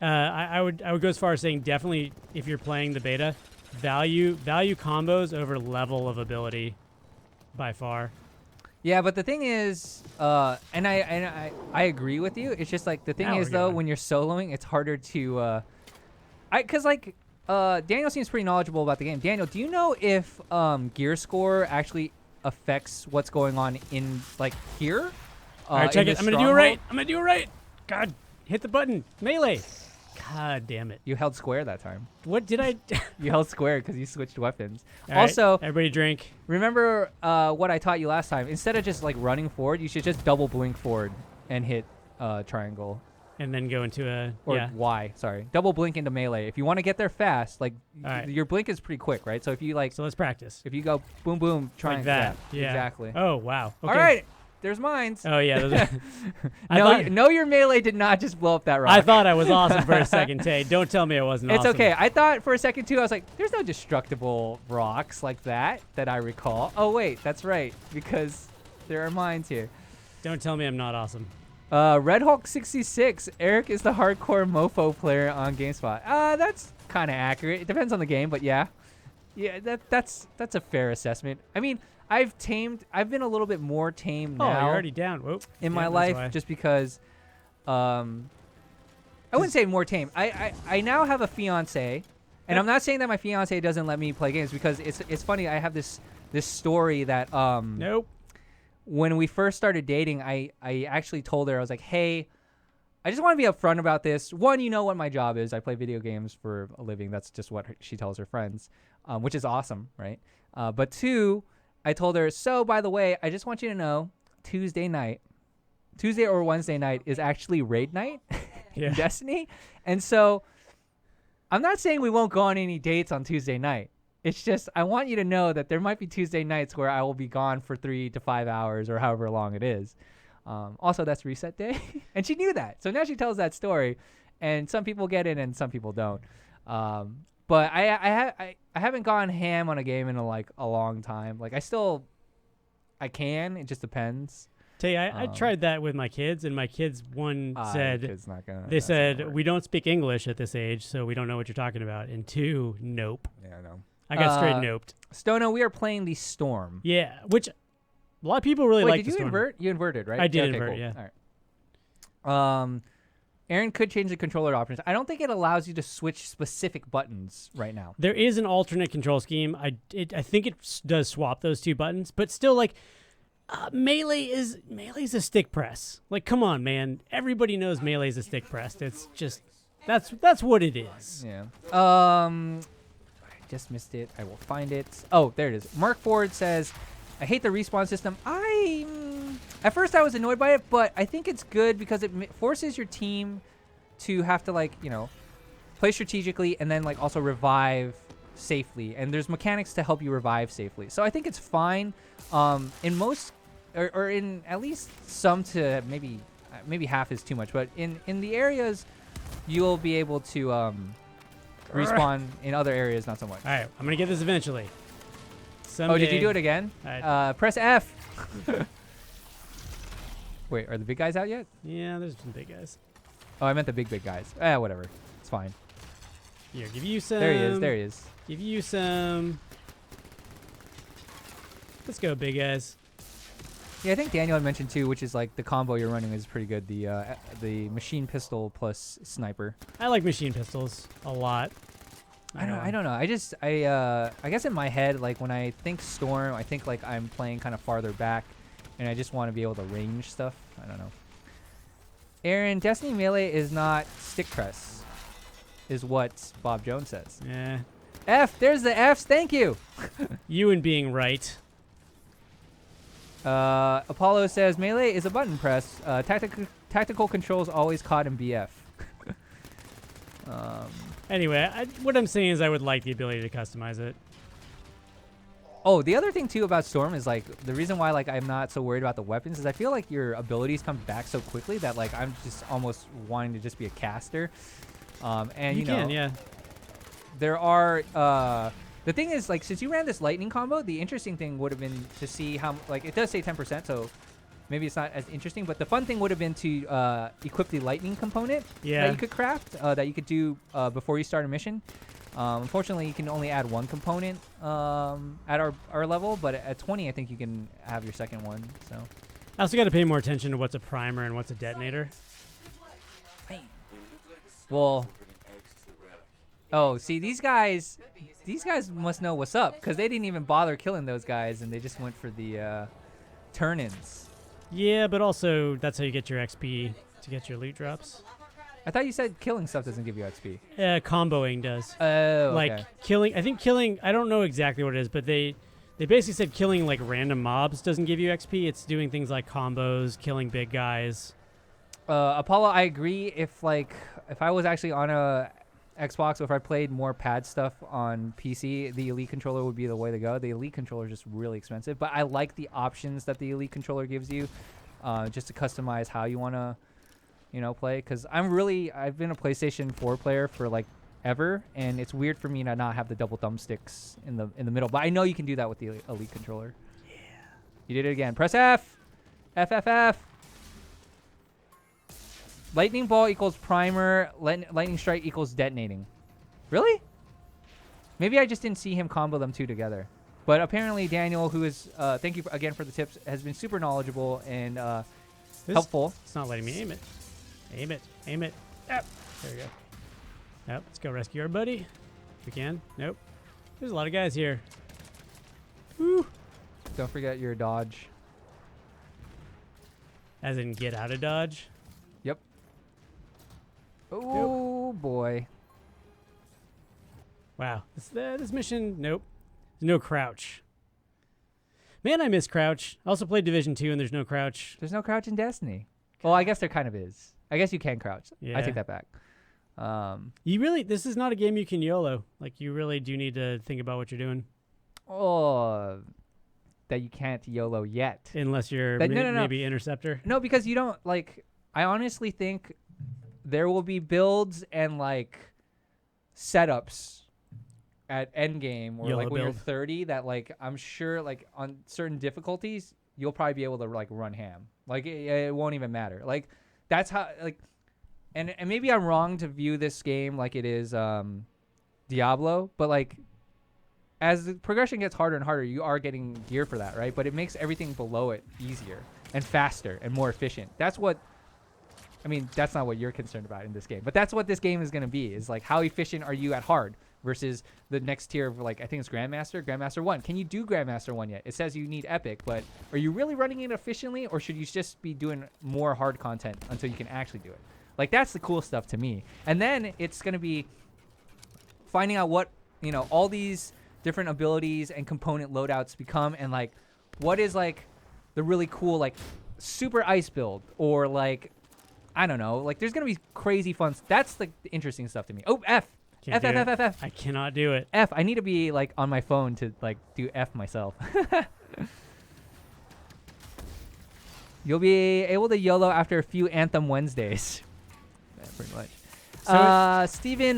I would go as far as saying definitely if you're playing the beta, value combos over level of ability by far. Yeah, but the thing is, and I agree with you. It's just like the thing Now is we're though, going. when you're soloing, it's harder to, cause like Daniel seems pretty knowledgeable about the game. Daniel, do you know if gear score actually affects what's going on in like here? All right, check in it. the I'm gonna do it right. stronghold? I'm gonna do it right. God, hit the button. Melee. God damn it. You held square that time. What did I? You held square because you switched weapons. All right, Also, everybody drink. remember what I taught you last time? Instead of just like running forward, you should just double blink forward and hit triangle And then go into a or yeah. Y. Sorry, double blink into melee. If you want to get there fast, like All right. your blink is pretty quick, right? So if you like, So let's practice. if you go boom boom triangle, Like that. Yeah. exactly. Oh wow. Okay. All right, there's mines. Oh yeah. Those are, I no, thought- no, your melee did not just blow up that rock. I thought I was awesome for a second, Tay. Don't tell me I wasn't It's awesome. okay. I thought for a second too. I was like, "There's no destructible rocks like that I recall." Oh wait, that's right, because there are mines here. Don't tell me I'm not awesome. Red Hulk 66. Eric is the hardcore mofo player on GameSpot. That's kind of accurate. It depends on the game, but yeah, that's a fair assessment. I mean, I've been a little bit more tame Oh, now you're already down. Whoop. in Yeah, my that's life, why. just because. I wouldn't say more tame. I now have a fiance, and I'm not saying that my fiance doesn't let me play games because it's funny. I have this story that Nope. when we first started dating, I actually told her, I was like, hey, I just want to be upfront about this. One, you know what my job is. I play video games for a living. That's just what she tells her friends, which is awesome, right? But two, I told her, so by the way, I just want you to know Tuesday or Wednesday night is actually raid night Yeah. in Destiny. And so I'm not saying we won't go on any dates on Tuesday night. It's just I want you to know that there might be Tuesday nights where I will be gone for 3 to 5 hours or however long it is. Also, that's reset day. And she knew that. So now she tells that story. And some people get it and some people don't. But I haven't gone ham on a game in a long time. Like I can. It just depends. Tay, I tried that with my kids, and my kids said It's not gonna, they that's not said gonna work. we don't speak English at this age, so we don't know what you're talking about. And two, nope. Yeah, I know. I got straight noped. Stono, we are playing the Storm. Yeah, which a lot of people really Wait, like. did the you Storm. invert? You inverted, right? I did okay, invert, cool. yeah. All right. Aaron could change the controller options. I don't think it allows you to switch specific buttons right now. There is an alternate control scheme. I think it does swap those two buttons, but still, like melee's a stick press. Like, come on, man. Everybody knows melee's a stick press. It's just that's what it is. Yeah. I just missed it. I will find it. Oh, there it is. Mark Ford says, I hate the respawn system. At first I was annoyed by it, but I think it's good because it forces your team to have to play strategically and then also revive safely. And there's mechanics to help you revive safely. So I think it's fine. In most, or in at least some to maybe half is too much, but in the areas you'll be able to respawn. In other areas, not so much. All right, I'm gonna get this eventually. Oh, did you do it Someday- again? Press F. Wait, are the big guys out yet? Yeah, there's some big guys. Oh, I meant the big guys. Whatever. It's fine. Here, give you some. There he is. There he is. Give you some. Let's go, big guys. Yeah, I think Daniel had mentioned too, which is like the combo you're running is pretty good. The machine pistol plus sniper. I like machine pistols a lot. I don't know. I guess in my head, like when I think Storm, I think like I'm playing kind of farther back, and I just want to be able to range stuff. I don't know. Aaron, Destiny Melee is not stick press, is what Bob Jones says. Yeah. F, there's the Fs. Thank you. You and being right. Apollo says Melee is a button press. Tactical controls always caught in BF. Anyway, what I'm saying is I would like the ability to customize it. Oh, the other thing too about Storm is like the reason why like I'm not so worried about the weapons is I feel like your abilities come back so quickly that like I'm just almost wanting to just be a caster. And you know, yeah. there are the thing is like since you ran this lightning combo, the interesting thing would have been to see how like it does say 10%, so maybe it's not as interesting, but the fun thing would have been to equip the lightning component that you could craft, that you could do before you start a mission. Unfortunately, you can only add one component at our level, but at 20, I think you can have your second one. So I also got to pay more attention to what's a primer and what's a detonator. Well, oh, see, these guys must know what's up because they didn't even bother killing those guys, and they just went for the turn-ins. Yeah, but also that's how you get your XP to get your loot drops. I thought you said killing stuff doesn't give you XP. Comboing does. Oh, like okay. killing. I think killing. I don't know exactly what it is, but they basically said killing like random mobs doesn't give you XP. It's doing things like combos, killing big guys. Apollo, I agree. If I was actually on a Xbox, or if I played more pad stuff on PC, the Elite controller would be the way to go. The Elite controller is just really expensive, but I like the options that the Elite controller gives you, just to customize how you want to, play. Because I've been a PlayStation 4 player for like ever, and it's weird for me to not have the double thumbsticks in the middle. But I know you can do that with the Elite controller. Yeah, you did it again. Press F, F, F, F. Lightning ball equals primer. Lightning strike equals detonating. Really? Maybe I just didn't see him combo them two together. But apparently Daniel, who is thank you again for the tips, has been super knowledgeable and helpful. It's not letting me aim it. Aim it. Aim it. Yep. There we go. Yep. Let's go rescue our buddy. If we can. Nope. There's a lot of guys here. Woo. Don't forget your dodge. As in get out of dodge. Yep. Oh boy. Wow. This mission, nope. There's no crouch. Man, I miss crouch. I also played Division 2 and there's no crouch. There's no crouch in Destiny. Well, I guess there kind of is. I guess you can crouch. Yeah. I take that back. This is not a game you can YOLO. Like, you really do need to think about what you're doing. Oh, that you can't YOLO yet. Unless you're maybe Interceptor. No, because you don't, I honestly think there will be builds and, setups at endgame or, YOLO when you're build. 30 that, I'm sure, on certain difficulties, you'll probably be able to, run ham. It won't even matter. That's how, and maybe I'm wrong to view this game like it is Diablo, but, as the progression gets harder and harder, you are getting gear for that, right? But it makes everything below it easier and faster and more efficient. That's not what you're concerned about in this game, but that's what this game is going to be, is how efficient are you at hard versus the next tier of I think it's Grandmaster 1. Can you do Grandmaster 1 yet? It says you need Epic, but are you really running it efficiently, or should you just be doing more hard content until you can actually do it? That's the cool stuff to me. And then it's going to be finding out what, all these different abilities and component loadouts become, and what is the really cool super ice build, or I don't know, there's gonna be crazy fun. That's the interesting stuff to me. Oh, F. Can't do it. F. I cannot do it. F. I need to be on my phone to do F myself. You'll be able to YOLO after a few Anthem Wednesdays. Yeah, pretty much. So Steven,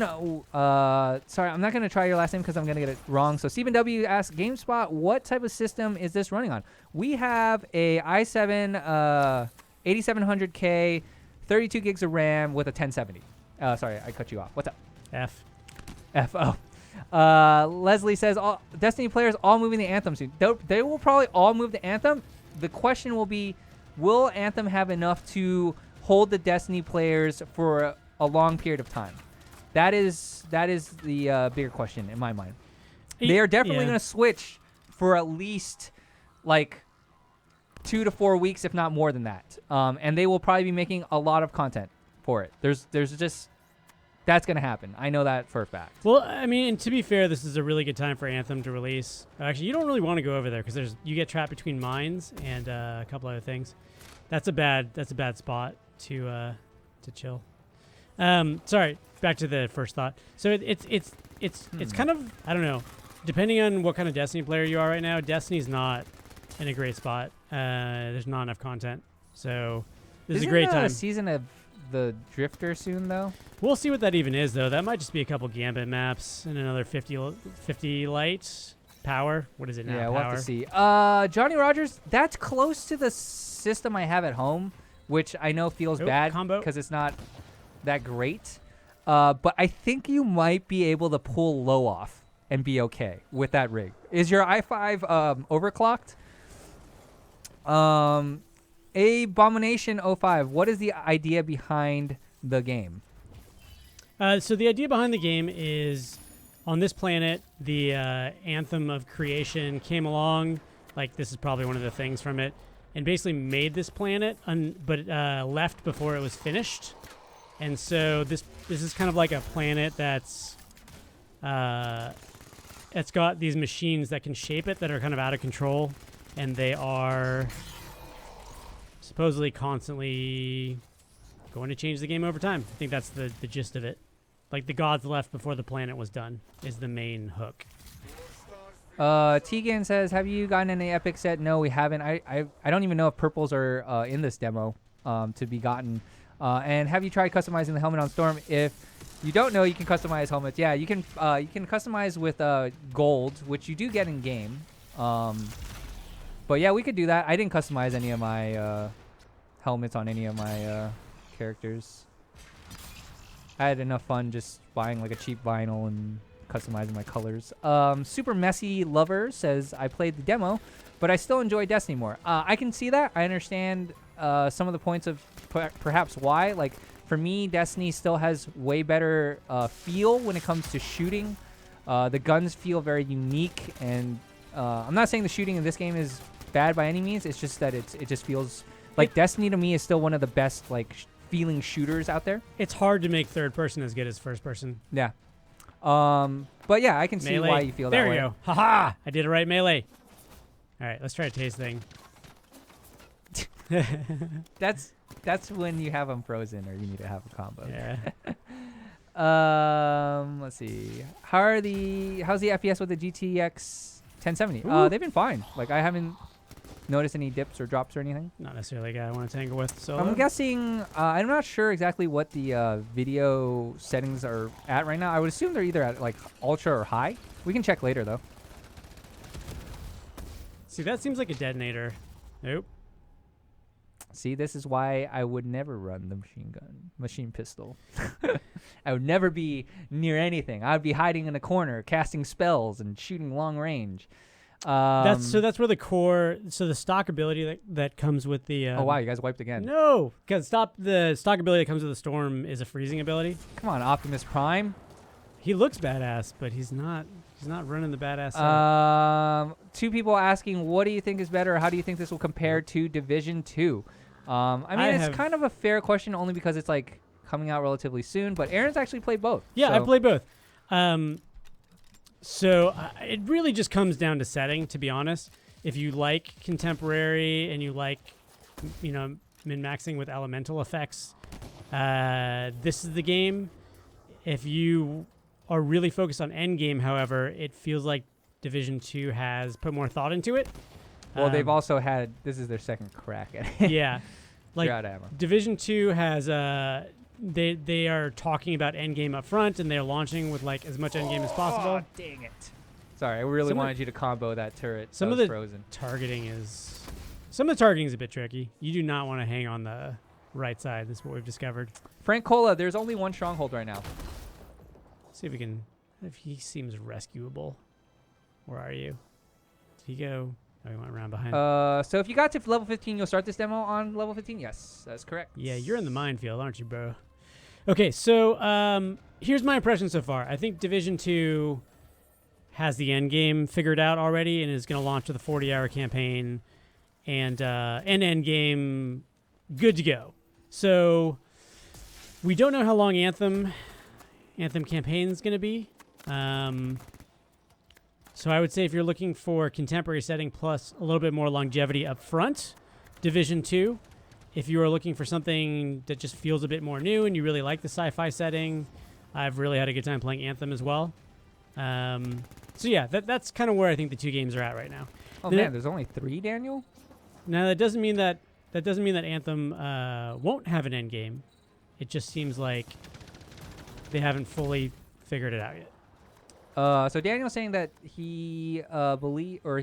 sorry, I'm not going to try your last name because I'm going to get it wrong. So Steven W. asks, GameSpot, what type of system is this running on? We have a i7 8700K, 32 gigs of RAM with a 1070. Sorry, I cut you off. What's up? F. Leslie says, Destiny players all moving to Anthem soon. They will probably all move to Anthem. the question will be, will Anthem have enough to hold the Destiny players for a long period of time? That is the bigger question in my mind. They are definitely going to switch for at least like 2 to 4 weeks, if not more than that. And they will probably be making a lot of content for it. There's just that's going to happen. I know that for a fact. Well, I mean, to be fair, this is a really good time for Anthem to release. Actually, you don't really want to go over there because you get trapped between mines and a couple other things. That's a bad spot to chill. Sorry, back to the first thought. So it's kind of, I don't know, depending on what kind of Destiny player you are right now, Destiny's not in a great spot. There's not enough content. So this is a great time. A season of the Drifter soon, though? We'll see what that even is, though. That might just be a couple Gambit maps and another 50 light power. What is it now? Yeah, power? we'll have to see. Johnny Rogers, that's close to the system I have at home, which I know feels bad because it's not that great. But I think you might be able to pull low off and be okay with that rig. Is your i5 overclocked? Abomination 05, what is the idea behind the game? So the idea behind the game is, on this planet, the Anthem of creation came along. Like, this is probably one of the things from it, and basically made this planet, but left before it was finished. And so this is kind of like a planet that's it's got these machines that can shape it that are kind of out of control, and they are supposedly constantly going to change the game over time. I think that's the gist of it. Like, the gods left before the planet was done is the main hook. Tegan says, have you gotten any epic set? No, we haven't. I don't even know if purples are in this demo to be gotten. And have you tried customizing the helmet on Storm? If you don't know, you can customize helmets. Yeah, you can customize with gold, which you do get in game. But yeah, we could do that. I didn't customize any of my helmets on any of my characters. I had enough fun just buying like a cheap vinyl and customizing my colors. Super Messy Lover says, I played the demo, but I still enjoy Destiny more. I can see that. I understand some of the points of perhaps why. Like, for me, Destiny still has way better feel when it comes to shooting. The guns feel very unique, and I'm not saying the shooting in this game is bad by any means. It's just that it just feels like Destiny to me is still one of the best like feeling shooters out there. It's hard to make third person as good as first person. Yeah. But yeah, I can see why you feel that way. There you go. Haha! I did it right, melee. All right, let's try a taste thing. That's when you have them frozen or you need to have a combo. Yeah. Let's see. How's the FPS with the GTX 1070? They've been fine. Like, I haven't noticed any dips or drops or anything. Not necessarily a guy I want to tangle with. So I'm guessing. I'm not sure exactly what the video settings are at right now. I would assume they're either at like ultra or high. We can check later though. See, that seems like a detonator. Nope. See, this is why I would never run the machine pistol. I would never be near anything. I would be hiding in a corner, casting spells and shooting long range. That's where the stock ability that comes with the. Oh wow, you guys wiped again. No, because the stock ability that comes with the storm is a freezing ability. Come on, Optimus Prime. He looks badass, but he's not running the badass. Two people asking, what do you think is better? Or how do you think this will compare to Division 2? I mean, it's kind of a fair question only because it's like coming out relatively soon. But Aaron's actually played both. Yeah, I played both. So it really just comes down to setting, to be honest. If you like contemporary and you like, min-maxing with elemental effects, this is the game. If you are really focused on endgame, however, it feels like Division 2 has put more thought into it. Well, they've also had, this is their second crack at it. Yeah. Like, Division 2 has, they are talking about endgame up front, and they're launching with like as much endgame as possible. Oh, dang it. Sorry, I really wanted you to combo that turret. Some of the frozen. targeting is a bit tricky. You do not want to hang on the right side. This is what we've discovered. Frank Cola, there's only one stronghold right now. See if we can, if he seems rescuable. Where are you? Did he go? Oh, we went around behind. So if you got to level 15, you'll start this demo on level 15. Yes, that's correct. Yeah, you're in the minefield, aren't you, bro? Okay, so here's my impression so far. I think Division 2 has the end game figured out already and is going to launch with a 40-hour campaign and an end game good to go. So we don't know how long Anthem campaign is going to be. So I would say if you're looking for contemporary setting plus a little bit more longevity up front, Division 2. If you are looking for something that just feels a bit more new and you really like the sci-fi setting, I've really had a good time playing Anthem as well. So yeah, that's kind of where I think the two games are at right now. Oh man, there's only 3, Daniel? Now that doesn't mean that Anthem won't have an end game. It just seems like they haven't fully figured it out yet. So Daniel's saying that he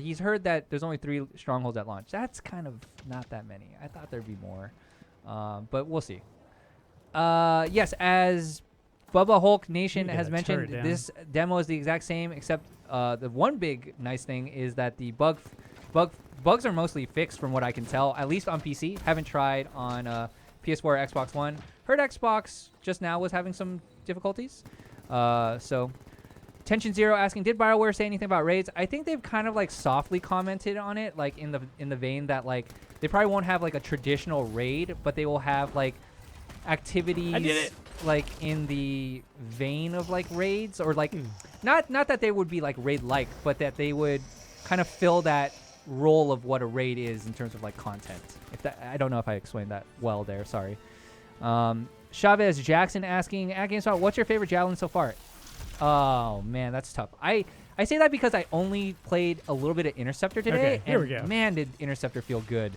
he's heard that there's only 3 strongholds at launch. That's kind of not that many. I thought there'd be more, but we'll see. Yes, as Bubba Hulk Nation has mentioned, this demo is the exact same, except the one big nice thing is that the bugs are mostly fixed from what I can tell, at least on PC. Haven't tried on PS4 or Xbox One. Heard Xbox just now was having some difficulties. So Tension Zero asking, did BioWare say anything about raids? I think they've kind of like softly commented on it, like in the vein that like they probably won't have like a traditional raid, but they will have like activities like in the vein of like raids, or like not that they would be like raid like, but that they would kind of fill that role of what a raid is in terms of like content. If that, I don't know if I explained that well there, sorry. Chavez Jackson asking, at GameSpot, what's your favorite javelin so far? Oh man, that's tough. I say that because I only played a little bit of Interceptor today. Okay, here we go. Man, did Interceptor feel good.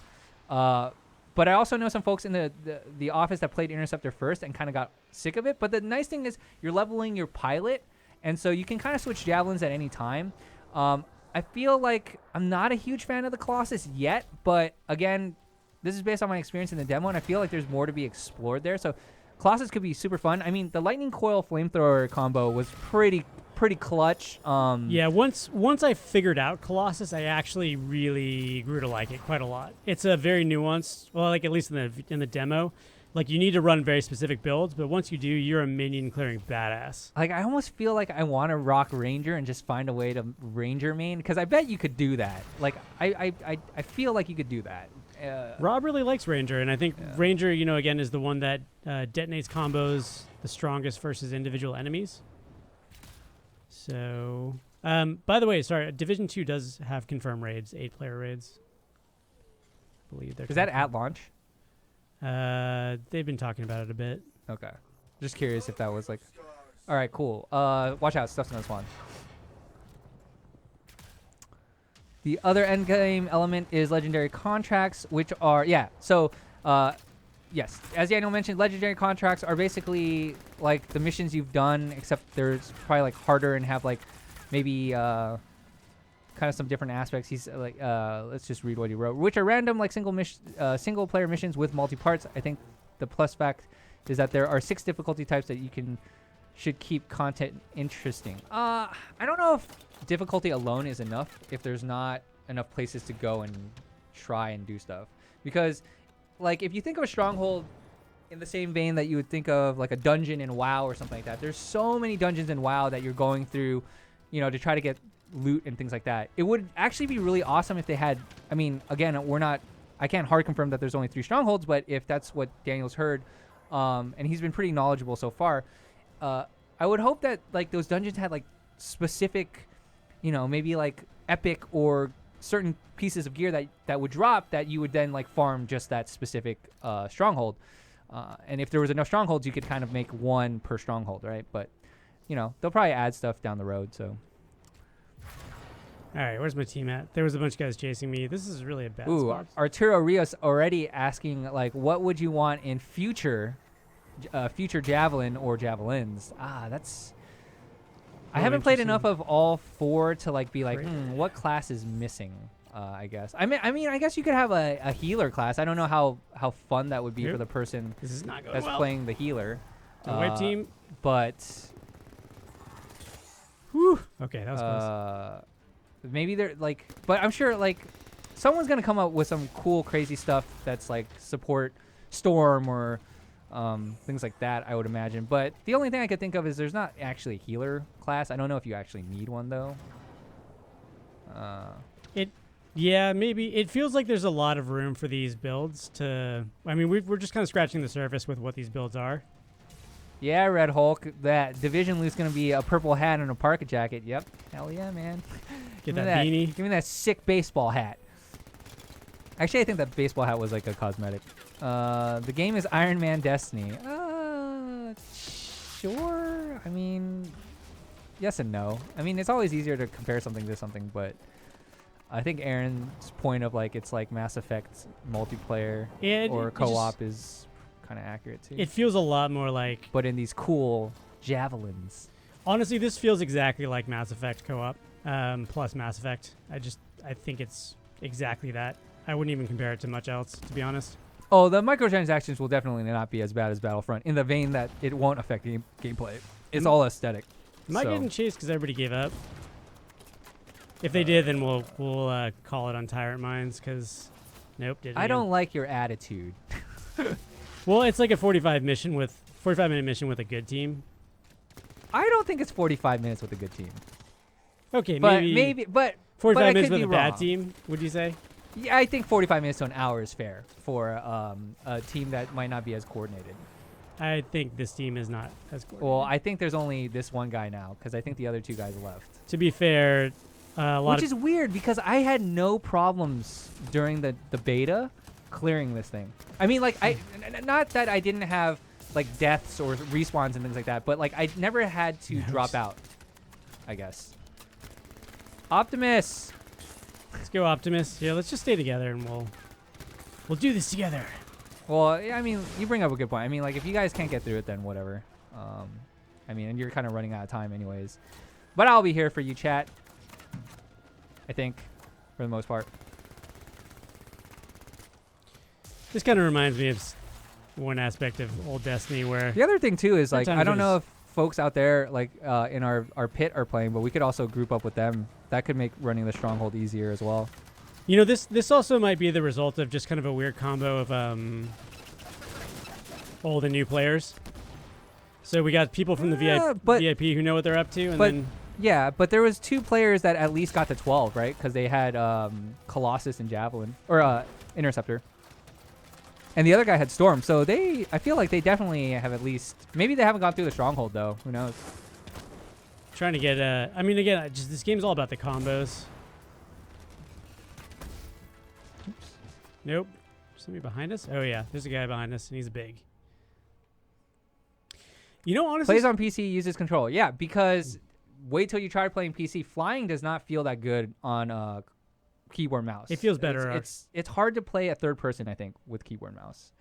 But I also know some folks in the office that played Interceptor first and kind of got sick of it. But the nice thing is you're leveling your pilot, and so you can kind of switch javelins at any time. I feel like I'm not a huge fan of the Colossus yet, but again, this is based on my experience in the demo, and I feel like there's more to be explored there. So Colossus could be super fun. I mean, the lightning coil flamethrower combo was pretty clutch. Yeah, once I figured out Colossus, I actually really grew to like it quite a lot. It's a very nuanced, well, like at least in the demo, like you need to run very specific builds, but once you do, you're a minion clearing badass. Like I almost feel like I want to rock Ranger and just find a way to Ranger main, because I bet you could do that. Like I feel like you could do that. Rob really likes Ranger, and I think Ranger, you know, again, is the one that detonates combos the strongest versus individual enemies. So, by the way, sorry, Division 2 does have confirmed raids, 8-player raids. I believe they're. Is that at launch? They've been talking about it a bit. Okay. Just curious if that was like. All right, cool. Watch out, stuff's gonna spawn. The other endgame element is legendary contracts, which are, so, yes, as Daniel mentioned, legendary contracts are basically like the missions you've done, except there's probably like harder and have like maybe kind of some different aspects. He's like, let's just read what he wrote, which are random like single player missions with multi-parts. I think the plus fact is that there are 6 difficulty types that should keep content interesting. I don't know if difficulty alone is enough if there's not enough places to go and try and do stuff, because like if you think of a stronghold in the same vein that you would think of like a dungeon in WoW or something like that, there's so many dungeons in WoW that you're going through, you know, to try to get loot and things like that. It would actually be really awesome if they had, I mean, again, I can't hard confirm that there's only 3 strongholds, but if that's what Daniel's heard, and he's been pretty knowledgeable so far, I would hope that like those dungeons had like specific, you know, maybe like epic or certain pieces of gear that would drop that you would then like farm just that specific stronghold. And if there was enough strongholds, you could kind of make 1 per stronghold, right? But, you know, they'll probably add stuff down the road, so. All right, where's my team at? There was a bunch of guys chasing me. This is really a bad spot. Arturo Rios already asking, like, what would you want in future javelin or javelins? That's... I haven't played enough of all 4 to like be like, what class is missing? I guess. I mean, I guess you could have a healer class. I don't know how fun that would be for the person that's playing the healer. The white team, but. Whew. Okay, that was close. Maybe they're like, but I'm sure like someone's gonna come up with some cool, crazy stuff that's like support Storm or things like that, I would imagine. But the only thing I could think of is there's not actually a healer class. I don't know if you actually need one though. Yeah, maybe. It feels like there's a lot of room for these builds to... I mean, we're just kind of scratching the surface with what these builds are. Yeah, Red Hulk. That division loot's gonna be a purple hat and a parka jacket. Yep. Hell yeah, man. Get that beanie. Give me that sick baseball hat. Actually, I think that baseball hat was like a cosmetic. The game is Iron Man Destiny. Sure. I mean, yes and no. I mean, it's always easier to compare something to something, but I think Aaron's point of like it's like Mass Effect multiplayer or co-op is kind of accurate too. It feels a lot more like... But in these cool javelins. Honestly, this feels exactly like Mass Effect co-op plus Mass Effect. I think it's exactly that. I wouldn't even compare it to much else, to be honest. Oh, the microtransactions will definitely not be as bad as Battlefront in the vein that it won't affect gameplay. It's all aesthetic. Am I getting chased because everybody gave up? If they did, then we'll call it on Tyrant Mines because nope. I don't like your attitude. Well, it's like a 45-minute mission with a good team. I don't think it's 45 minutes with a good team. Okay, But maybe 45 minutes with a bad team. Would you say? Yeah, I think 45 minutes to an hour is fair for a team that might not be as coordinated. I think this team is not as coordinated. Well, I think there's only this one guy now because I think the other two guys left. To be fair, which is weird because I had no problems during the beta clearing this thing. I mean, like not that I didn't have like deaths or respawns and things like that, but like I never had to drop out, I guess. Optimus. Let's go, Optimus. Yeah, let's just stay together and we'll do this together. Well, yeah, I mean, you bring up a good point. I mean, like if you guys can't get through it, then whatever. I mean, and you're kind of running out of time anyways. But I'll be here for you, chat. I think, for the most part. This kind of reminds me of one aspect of old Destiny where... The other thing, too, is, like, I don't know if if folks out there, like, in our pit are playing, but we could also group up with them. That could make running the Stronghold easier as well. You know, this also might be the result of just kind of a weird combo of old and new players. So we got people from the VIP who know what they're up to, and then... Yeah, but there was 2 players that at least got to 12, right? Because they had Colossus and Javelin, or Interceptor. And the other guy had Storm, so I feel like they definitely have at least... Maybe they haven't gone through the Stronghold, though. Who knows? Trying to get... I mean, again, just this game's all about the combos. Oops. Nope. Somebody behind us? Oh, yeah. There's a guy behind us, and he's big. You know, honestly... Plays on PC, uses control. Yeah, because... Wait till you try playing PC. Flying does not feel that good on keyboard mouse. It feels better. It's hard to play a third person, I think, with keyboard mouse.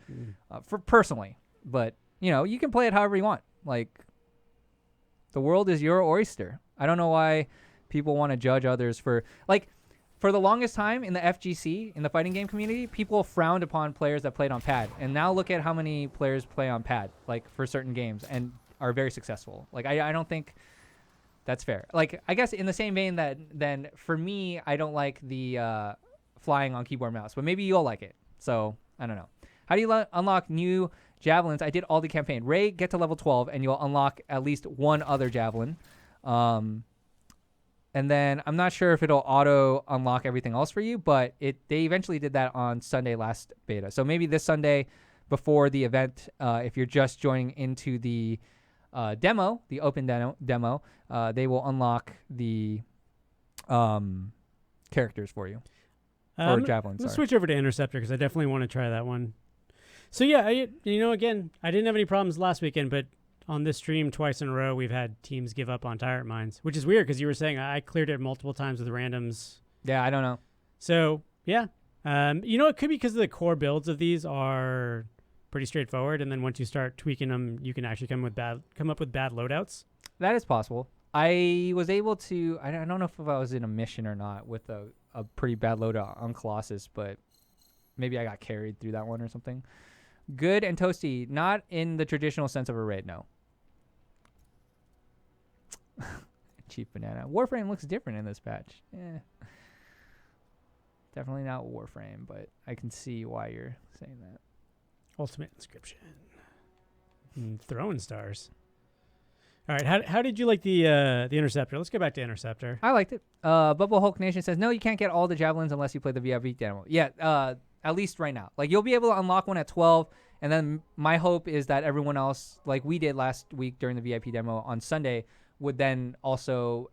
For personally, but you know, you can play it however you want. Like, the world is your oyster. I don't know why people want to judge others for the longest time in the FGC, in the fighting game community, people frowned upon players that played on pad, and now look at how many players play on pad, like for certain games, and are very successful. Like, I don't think that's fair. Like, I guess in the same vein that then for me, I don't like the flying on keyboard mouse, but maybe you'll like it. So I don't know. How do you unlock new javelins? I did all the campaign. Ray, get to level 12 and you'll unlock at least one other javelin. And then I'm not sure if it'll auto unlock everything else for you, but they eventually did that on Sunday last beta. So maybe this Sunday before the event, if you're just joining into the demo, the open demo, they will unlock the characters for you. Or javelins. Let's switch over to Interceptor because I definitely want to try that one. So yeah, again, I didn't have any problems last weekend, but on this stream twice in a row, we've had teams give up on Tyrant Mines, which is weird because you were saying I cleared it multiple times with randoms. Yeah, I don't know. So yeah, it could be because the core builds of these are pretty straightforward, and then once you start tweaking them, you can actually come up with bad loadouts. That is possible. I was able to. I don't know if I was in a mission or not with a pretty bad loadout on Colossus, but maybe I got carried through that one or something. Good and toasty, not in the traditional sense of a raid, no. Cheap banana. Warframe looks different in this patch. Definitely not Warframe, but I can see why you're saying that. Ultimate Inscription. Throwing stars. All right, how did you like the Interceptor? Let's go back to Interceptor. I liked it. Bubble Hulk Nation says, no, you can't get all the javelins unless you play the VIP demo. Yeah, at least right now. Like, you'll be able to unlock one at 12, and then my hope is that everyone else, like we did last week during the VIP demo on Sunday, would then also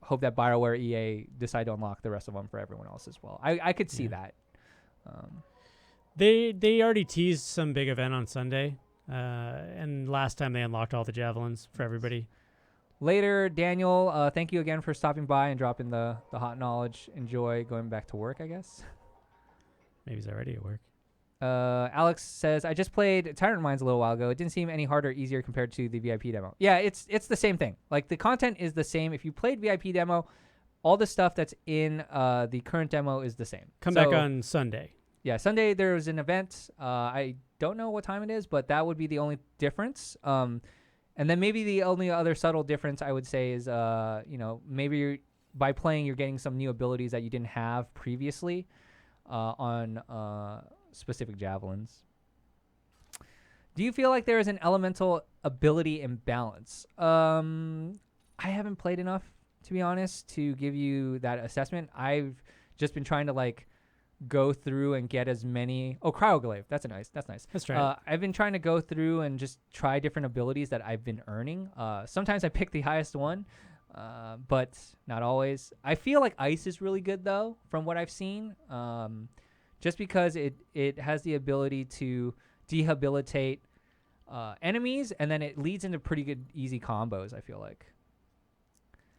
hope that BioWare EA decide to unlock the rest of them for everyone else as well. I could see that. They already teased some big event on Sunday, and last time they unlocked all the javelins for everybody. Later, Daniel, thank you again for stopping by and dropping the hot knowledge. Enjoy going back to work, I guess. Maybe he's already at work. Alex says, I just played Tyrant Mines a little while ago. It didn't seem any harder or easier compared to the VIP demo. Yeah, it's the same thing. Like, the content is the same. If you played VIP demo, all the stuff that's in the current demo is the same. Come back on Sunday. Yeah, Sunday there was an event. I don't know what time it is, but that would be the only difference. And then maybe the only other subtle difference I would say is, maybe by playing you're getting some new abilities that you didn't have previously on specific javelins. Do you feel like there is an elemental ability imbalance? I haven't played enough, to be honest, to give you that assessment. I've just been trying to go through and get as many. Oh, Cryoglaive. That's nice. That's right. I've been trying to go through and just try different abilities that I've been earning. Sometimes I pick the highest one, but not always. I feel like Ice is really good, though, from what I've seen. Just because it has the ability to dehabilitate enemies, and then it leads into pretty good, easy combos, I feel like.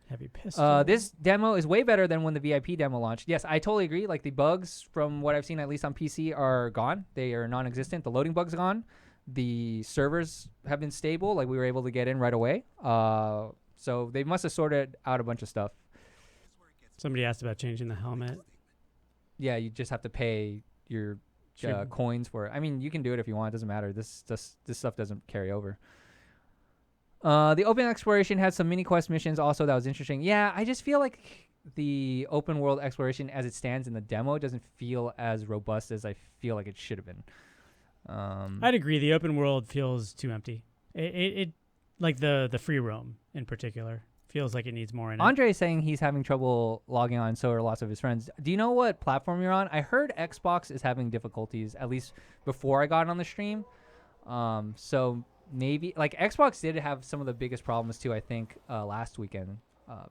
Heavy pistol. This demo is way better than when the VIP demo launched. Yes, I totally agree. Like, the bugs, from what I've seen, at least on PC, are gone. They are non-existent. The loading bug's gone. The servers have been stable. Like, we were able to get in right away. So they must have sorted out a bunch of stuff. Somebody asked about changing the helmet. Yeah, you just have to pay your coins for it. I mean, you can do it if you want. It doesn't matter. This stuff doesn't carry over. The open exploration had some mini quest missions also that was interesting. Yeah, I just feel like the open world exploration as it stands in the demo doesn't feel as robust as I feel like it should have been. I'd agree. The open world feels too empty. It like the free roam in particular feels like it needs more in it. Andre is saying he's having trouble logging on, so are lots of his friends. Do you know what platform you're on? I heard Xbox is having difficulties, at least before I got on the stream. So maybe, like, Xbox did have some of the biggest problems too, I think, last weekend.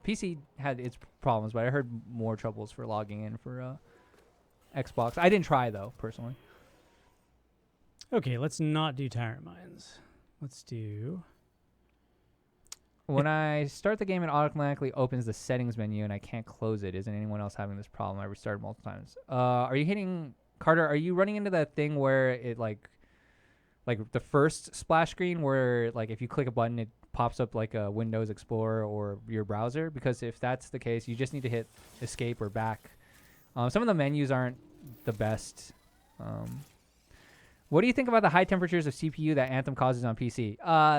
PC had its problems, but I heard more troubles for logging in for Xbox. I didn't try, though, personally. Okay, let's not do Tyrant Mines. Let's do... When I start the game, it automatically opens the settings menu, and I can't close it. Isn't anyone else having this problem? I restarted multiple times. Are you hitting... Carter, are you running into that thing where it, like the first splash screen where, like, if you click a button, it pops up like a Windows Explorer or your browser? Because if that's the case, you just need to hit escape or back. Some of the menus aren't the best. What do you think about the high temperatures of CPU that Anthem causes on PC?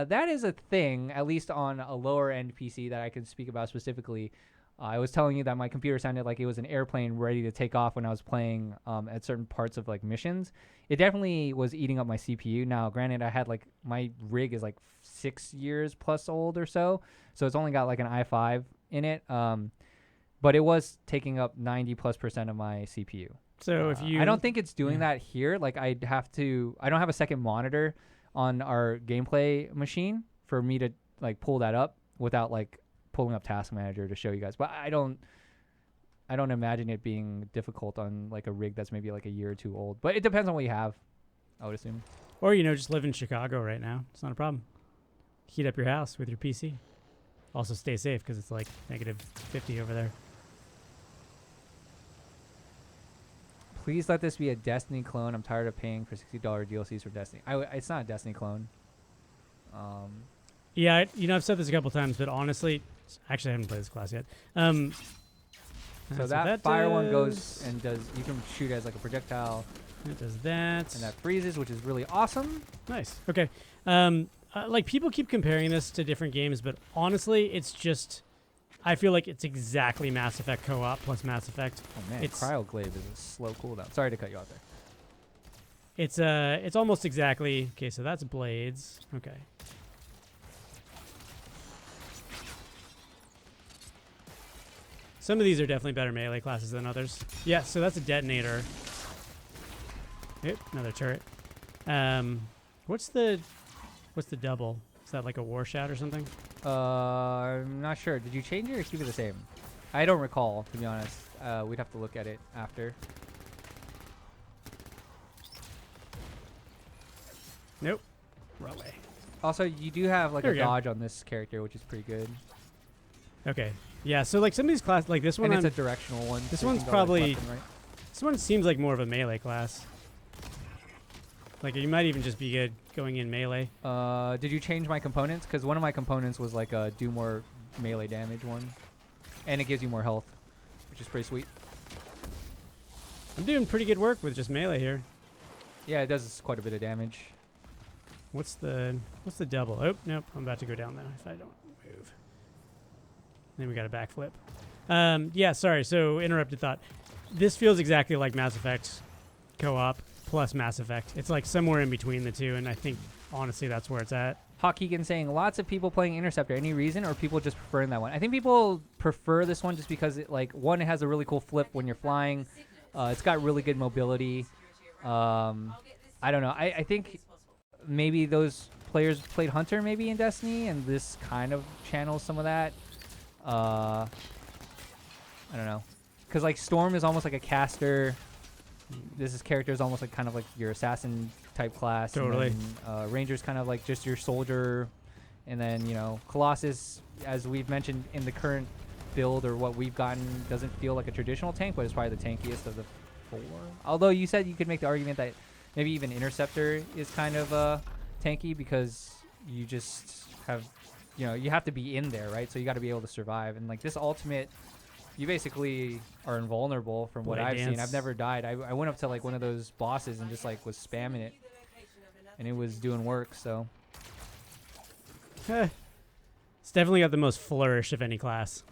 That is a thing, at least on a lower end PC that I can speak about specifically. I was telling you that my computer sounded like it was an airplane ready to take off when I was playing at certain parts of, like, missions. It definitely was eating up my CPU. Now, granted, I had, like, my rig is like 6 years plus old or so it's only got like an i5 in it. But it was taking up 90+% of my CPU. So if you... I don't think it's doing that here. Like, I don't have a second monitor on our gameplay machine for me to, like, pull that up without, like, pulling up Task Manager to show you guys. But I don't imagine it being difficult on, like, a rig that's maybe like a year or two old. But it depends on what you have, I would assume. Or, just live in Chicago right now. It's not a problem. Heat up your house with your PC. Also stay safe because it's like -50 over there. Please let this be a Destiny clone. I'm tired of paying for $60 DLCs for Destiny. It's not a Destiny clone. Yeah, I've said this a couple times, but honestly, actually, I haven't played this class yet. So that fire one goes and does. You can shoot as like a projectile. It does that. And that freezes, which is really awesome. Nice. Okay. Like, people keep comparing this to different games, but honestly, it's just I feel like it's exactly Mass Effect co-op plus Mass Effect. Oh man, It's Cryoglaive is a slow cooldown. Sorry to cut you off there. it's almost exactly. Okay, so that's blades. Okay. Some of these are definitely better melee classes than others. Yeah, so that's a detonator. Yep, another turret. What's the double? Is that like a war shout or something? I'm not sure. Did you change it or keep it the same? I don't recall, to be honest. We'd have to look at it after. Nope. Wrong way. Also, you do have like There a we go. dodge on this character, which is pretty good. Okay. Yeah, so like some of these classes, like this one, And it's a directional one. this so you one's can go, like, probably- left and right. this one seems like more of a melee class. Like you might even just be good going in melee. Did you change my components? Because one of my components was like a do more melee damage one. And it gives you more health, which is pretty sweet. I'm doing pretty good work with just melee here. Yeah, it does quite a bit of damage. What's the double? Oh, nope. I'm about to go down there if I don't move. Then we got a backflip. Yeah, sorry. So interrupted thought. This feels exactly like Mass Effect co-op plus Mass Effect. It's like somewhere in between the two, and I think honestly that's where it's at. Hawkeegan saying lots of people playing Interceptor. Any reason, or people just preferring that one? I think people prefer this one just because it it has a really cool flip when you're flying. It's got really good mobility. I don't know. I think maybe those players played Hunter maybe in Destiny, and this kind of channels some of that. I don't know, because like Storm is almost like a caster. This character is almost like kind of like your assassin type class. Totally. And then, Ranger's kind of like just your soldier, and then Colossus, as we've mentioned in the current build or what we've gotten, doesn't feel like a traditional tank, but it's probably the tankiest of the four. Although you said you could make the argument that maybe even Interceptor is kind of tanky because you just have, you have to be in there, right? So you got to be able to survive. And like this ultimate, you basically are invulnerable from what Blade I've seen. dance. I've never died. I went up to like one of those bosses and just like was spamming it, and it was doing work. So It's definitely got the most flourish of any class.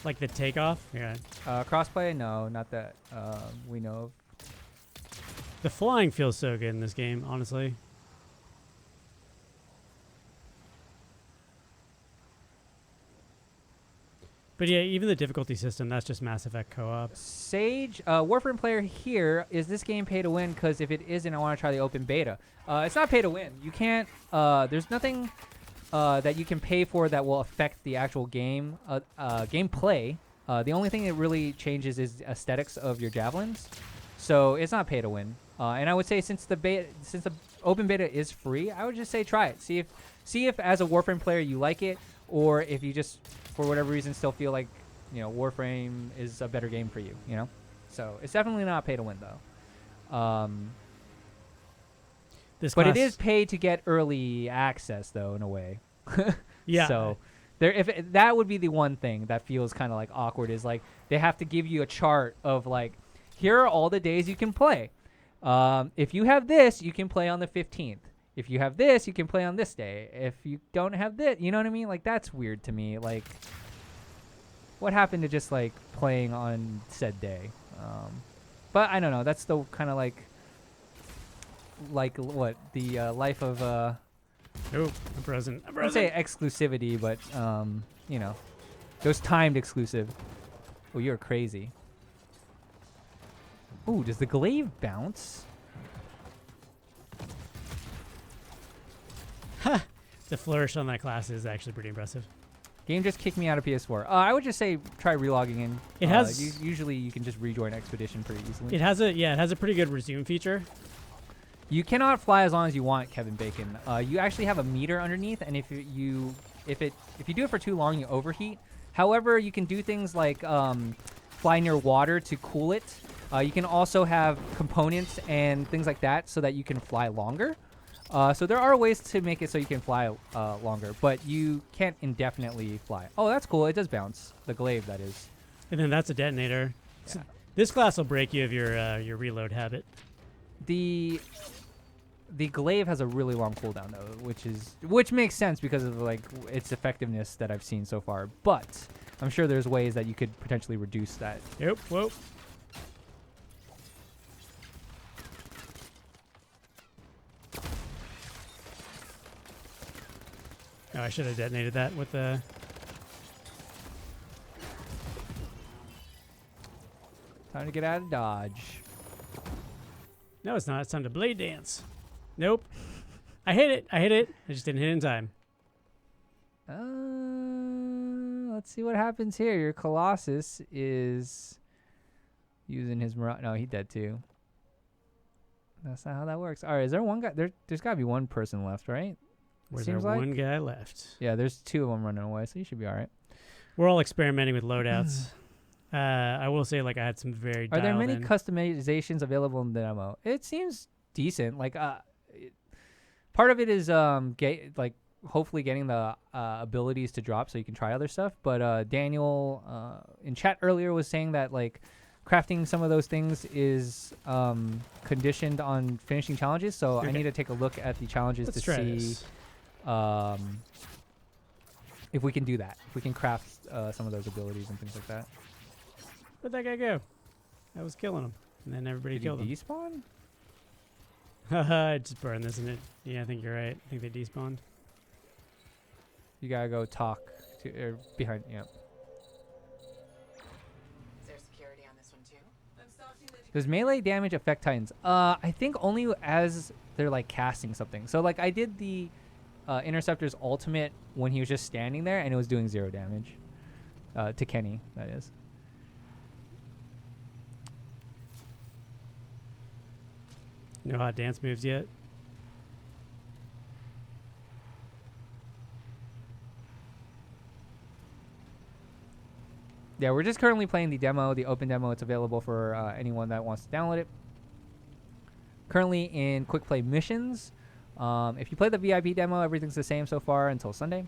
Like the takeoff. Yeah. crossplay, no, not that we know of. The flying feels so good in this game, honestly. But yeah, even the difficulty system, that's just Mass Effect co-op. Sage, Warframe player here, is this game pay to win? Because if it isn't, I want to try the open beta. It's not pay to win. You can't, there's nothing that you can pay for that will affect the actual game, gameplay. The only thing that really changes is aesthetics of your javelins. So it's not pay to win. And I would say since the open beta is free, I would just say try it. See if as a Warframe player you like it, or if you just for whatever reason still feel like Warframe is a better game for you. So it's definitely not pay to win though. But it is pay to get early access though in a way. Yeah. So that would be the one thing that feels kind of like awkward is like they have to give you a chart of like, here are all the days you can play. If you have this, you can play on the 15th. If you have this, you can play on this day. If you don't have this, you know what I mean? Like that's weird to me. Like what happened to just like playing on said day? But I don't know. That's the kind of like what the life of Oh, I'm present. I would say exclusivity, but those timed exclusive. Oh, you're crazy. Ooh, does the glaive bounce? The flourish on that class is actually pretty impressive. Game just kicked me out of PS4. I would just say try relogging in. It has usually you can just rejoin Expedition pretty easily. it has a pretty good resume feature. You cannot fly as long as you want, Kevin Bacon. You actually have a meter underneath, and if you do it for too long, you overheat. However, you can do things like fly near water to cool it. You can also have components and things like that so that you can fly longer. So there are ways to make it so you can fly longer, but you can't indefinitely fly. Oh, that's cool. It does bounce. The glaive, that is. And then that's a detonator. Yeah. So this class will break you of your reload habit. The glaive has a really long cooldown though, which makes sense because of like its effectiveness that I've seen so far. But I'm sure there's ways that you could potentially reduce that. Yep. Whoa. Oh, I should have detonated that with the. Time to get out of dodge. No, it's not. It's time to blade dance. Nope. I hit it. I hit it. I just didn't hit it in time. Let's see what happens here. Your Colossus is using his mirage. No, he dead too. That's not how that works. All right, is there one guy? There's got to be one person left, right? Where's there one guy left? Yeah, there's 2 of them running away, so you should be all right. We're all experimenting with loadouts. I will say, like, I had some very. Are there many in. customizations available in the demo? It seems decent. Like, part of it is hopefully getting the abilities to drop so you can try other stuff. But Daniel in chat earlier was saying that like crafting some of those things is conditioned on finishing challenges. So I need to take a look at the challenges to see if we can do that. If we can craft some of those abilities and things like that. Where'd that guy go? I was killing him, and then everybody killed him. Did he despawn? Haha, it just burned, isn't it? Yeah, I think you're right. I think they despawned. You gotta go talk to behind. Yeah. Is there security on this one too? I'm starting the Does melee damage affect Titans? I think only as they're like casting something. So like I did the Interceptor's ultimate when he was just standing there, and it was doing 0 damage to Kenny. That is. No hot dance moves yet. Yeah, we're just currently playing the demo, the open demo. It's available for anyone that wants to download it. Currently in quick play missions. If you play the VIP demo, everything's the same so far until Sunday.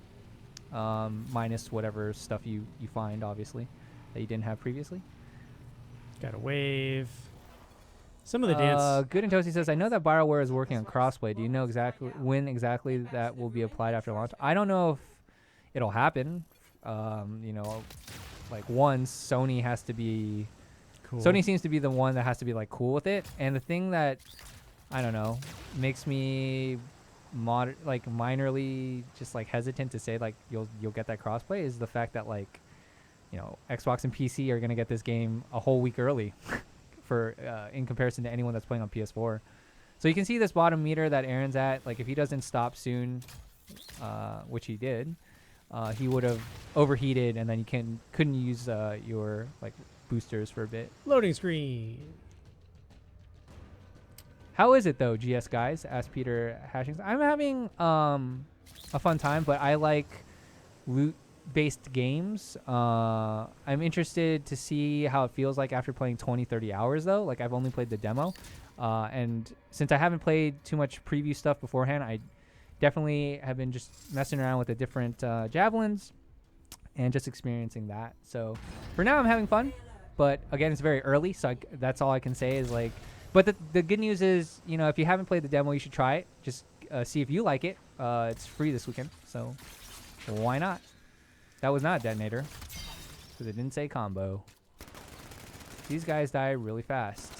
Minus whatever stuff you find, obviously, that you didn't have previously. Got a wave. Some of the dance. Good and Toasty says, I know that BioWare is working on crossplay. Do you know exactly when exactly that will be applied after launch? I don't know if it'll happen. You know, like once Sony has to be cool. Sony seems to be the one that has to be like cool with it. And the thing that I don't know makes me minorly just like hesitant to say like you'll get that crossplay is the fact that like, you know, Xbox and PC are gonna get this game a whole week early. For in comparison to anyone that's playing on PS4. So you can see this bottom meter that Aaron's at. Like if he doesn't stop soon, which he did, he would have overheated, and then you couldn't use your like boosters for a bit. Loading screen. How is it though, GS guys? Asked Peter Hashings. I'm having a fun time, but I like loot-based games. I'm interested to see how it feels like after playing 20-30 hours though. Like I've only played the demo, and since I haven't played too much preview stuff beforehand, I definitely have been just messing around with the different javelins and just experiencing that. So for now I'm having fun, but again it's very early, so that's all I can say is like, but the good news is, you know, if you haven't played the demo, you should try it. Just see if you like it. It's free this weekend, so why not? That was not a detonator, because it didn't say combo. These guys die really fast.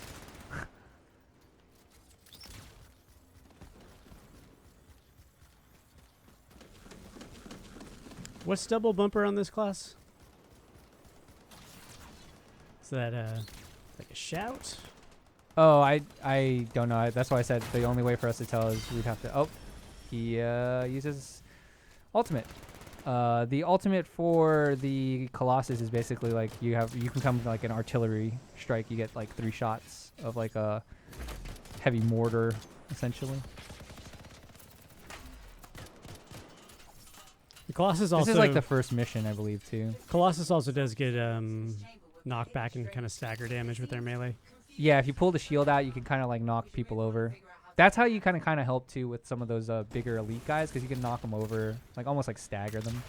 What's double bumper on this class? Is that like a shout? Oh, I don't know. That's why I said the only way for us to tell is we'd have to. Oh, he uses ultimate. The ultimate for the Colossus is basically like you can come like an artillery strike. You get like 3 shots of like a heavy mortar, essentially. The Colossus also. This is like the first mission, I believe, too. Colossus also does get knockback and kind of stagger damage with their melee. Yeah, if you pull the shield out, you can kind of like knock people over. That's how you kind of help too with some of those bigger elite guys, because you can knock them over, like almost like stagger them.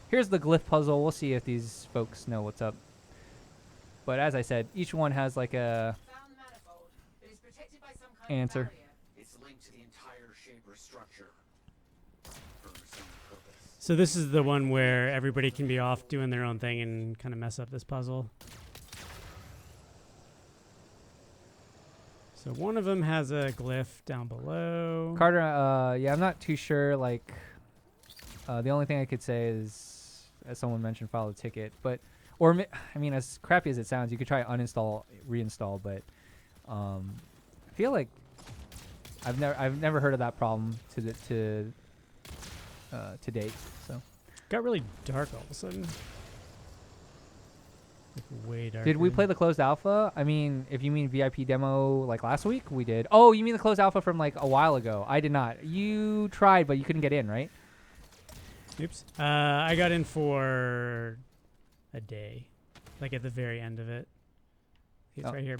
Here's the glyph puzzle. We'll see if these folks know what's up. But as I said, each one has like a answer. It's linked to the entire shaper structure for some purpose. So this is the one where everybody can be off doing their own thing and kind of mess up this puzzle. So one of them has a glyph down below. Carter, yeah, I'm not too sure. Like, the only thing I could say is, as someone mentioned, file a ticket. But, I mean, as crappy as it sounds, you could try uninstall, reinstall. But, I feel like I've never heard of that problem to date. So Got really dark all of a sudden. Like way darker. did we play the closed alpha? I mean, if you mean VIP demo like last week, we did. Oh, you mean the closed alpha from like a while ago? I did not. You tried, but you couldn't get in, right? Oops. I got in for a day, like at the very end of it. It's Oh. right here.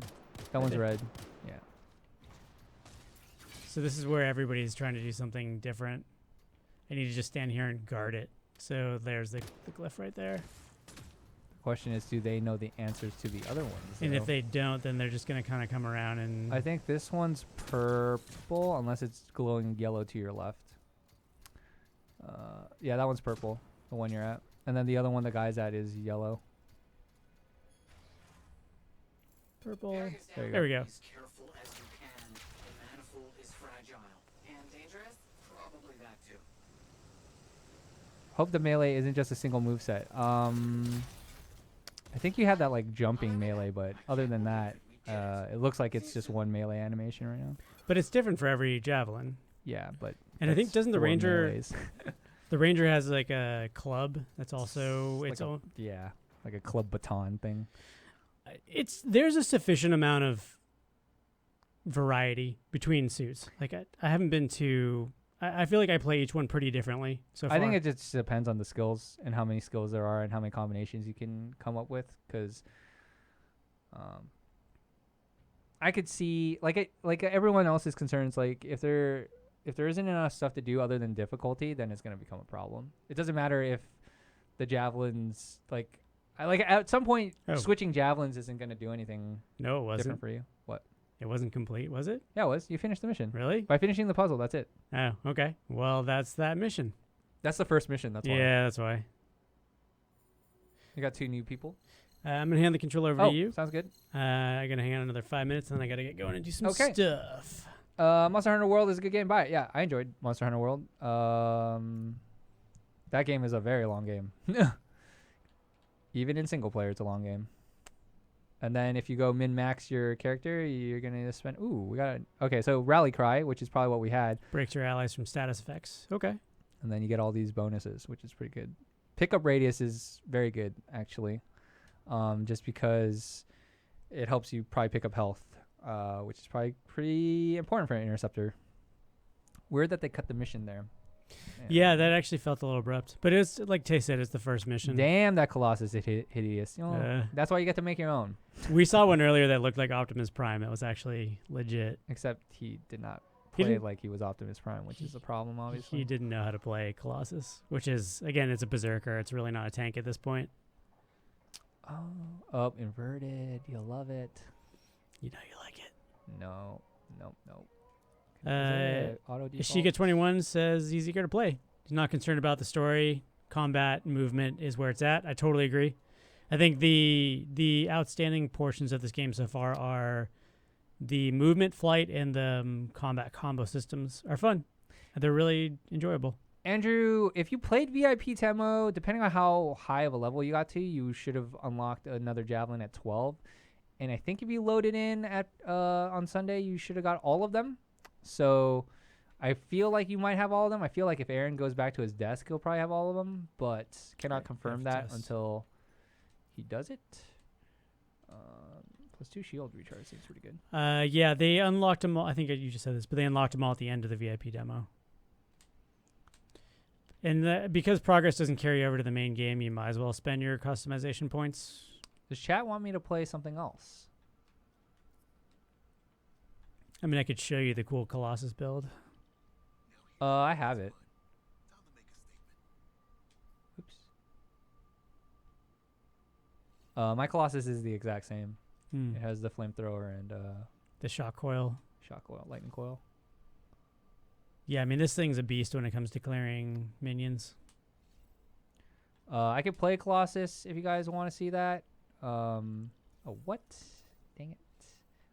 That one's did. red. Yeah. So this is where everybody's trying to do something different. I need to just stand here and guard it. So there's the glyph right there. The question is, do they know the answers to the other ones? And though? if they don't, then they're just going to kind of come around and... I think this one's purple, unless it's glowing yellow to your left. Yeah, that one's purple, the one you're at. And then the other one the guy's at is yellow. Purple. There you There go. we go. As careful as you can. The manifold is fragile. And dangerous? Probably that too. Hope the melee isn't just a single moveset. I think you have that like jumping melee, but other than that, it looks like it's just one melee animation right now. But it's different for every javelin. Yeah, but And I think that's doesn't the four ranger... melees. The ranger has like a club that's also Like its a- own... Yeah, like a club baton thing. There's a sufficient amount of variety between suits. Like I haven't been to... I feel like I play each one pretty differently so far. I think it just depends on the skills and how many skills there are and how many combinations you can come up with. Because I could see like everyone else's concerns. Like if there isn't enough stuff to do other than difficulty, then it's gonna become a problem. It doesn't matter if the javelins like at some point switching javelins isn't gonna do anything No, it wasn't. different for you. What? It wasn't complete, was it? Yeah, it was. You finished the mission. Really? By finishing the puzzle, that's it. Oh, okay. Well, that's that mission. That's the first mission. That's why. Yeah, that's why. You got 2 new people. I'm going to hand the controller over Oh, to you. sounds good. I'm going to hang out another 5 minutes, and then I got to get going and do some Okay. stuff. Monster Hunter World is a good game. Buy it. Yeah, I enjoyed Monster Hunter World. That game is a very long game. Even in single player, it's a long game. And then if you go min-max your character, you're going to spend... Ooh, we got... Okay, so Rally Cry, which is probably what we had. Breaks your allies from status effects. Okay. And then you get all these bonuses, which is pretty good. Pickup radius is very good, actually. Just because it helps you probably pick up health, which is probably pretty important for an Interceptor. Weird that they cut the mission there. Yeah, that actually felt a little abrupt. But it's like Tay said, it's the first mission. Damn, that Colossus is hideous. You know, that's why you get to make your own. We saw one earlier that looked like Optimus Prime. It was actually legit. Except he did not He play didn't- like he was Optimus Prime, which is a problem, obviously. He didn't know how to play Colossus, which is, again, it's a berserker. It's really not a tank at this point. Oh, inverted. You'll love it. You know you like it. No. Auto Ishiga 21 says he's eager to play. He's not concerned about the story. Combat, movement is where it's at. I totally agree. I think the outstanding portions of this game so far are the movement, flight, and the combat combo systems are fun. They're really enjoyable. Andrew, if you played VIP demo, depending on how high of a level you got to, you should have unlocked another javelin at 12. And I think if you loaded in at on Sunday, you should have got all of them. So I feel like you might have all of them. I feel like if Aaron goes back to his desk, he'll probably have all of them, but cannot confirm that until he does it. Plus 2 shield recharge seems pretty good. Yeah, they unlocked them all. I think you just said this, but they unlocked them all at the end of the VIP demo. And because progress doesn't carry over to the main game, you might as well spend your customization points. Does chat want me to play something else? I mean, I could show you the cool Colossus build. I have it. Oops. My Colossus is the exact same. It has the flamethrower and the shock coil. Shock coil, lightning coil. Yeah, I mean, this thing's a beast when it comes to clearing minions. I could play Colossus if you guys want to see that. Oh, what? Dang it.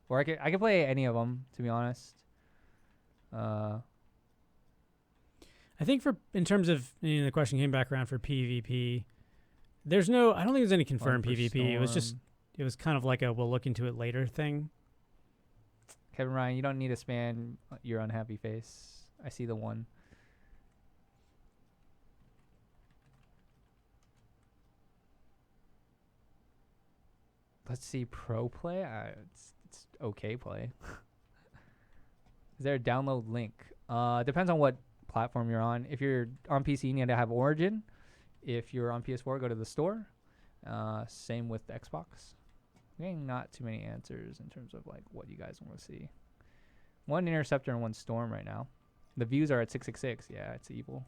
Or I could play any of them, to be honest. I think in terms of the question came back around for PvP. I don't think there's any confirmed PvP. It was kind of like a we'll look into it later thing. Kevin Ryan, you don't need to spam your unhappy face. I see the one. Let's see pro play. It's okay play. Is there a download link? Depends on what platform you're on. If you're on PC, you need to have Origin. If you're on PS4, go to the store. Same with Xbox. I'm getting not too many answers in terms of like what you guys want to see. One Interceptor and one Storm right now. The views are at 666. Yeah, it's evil.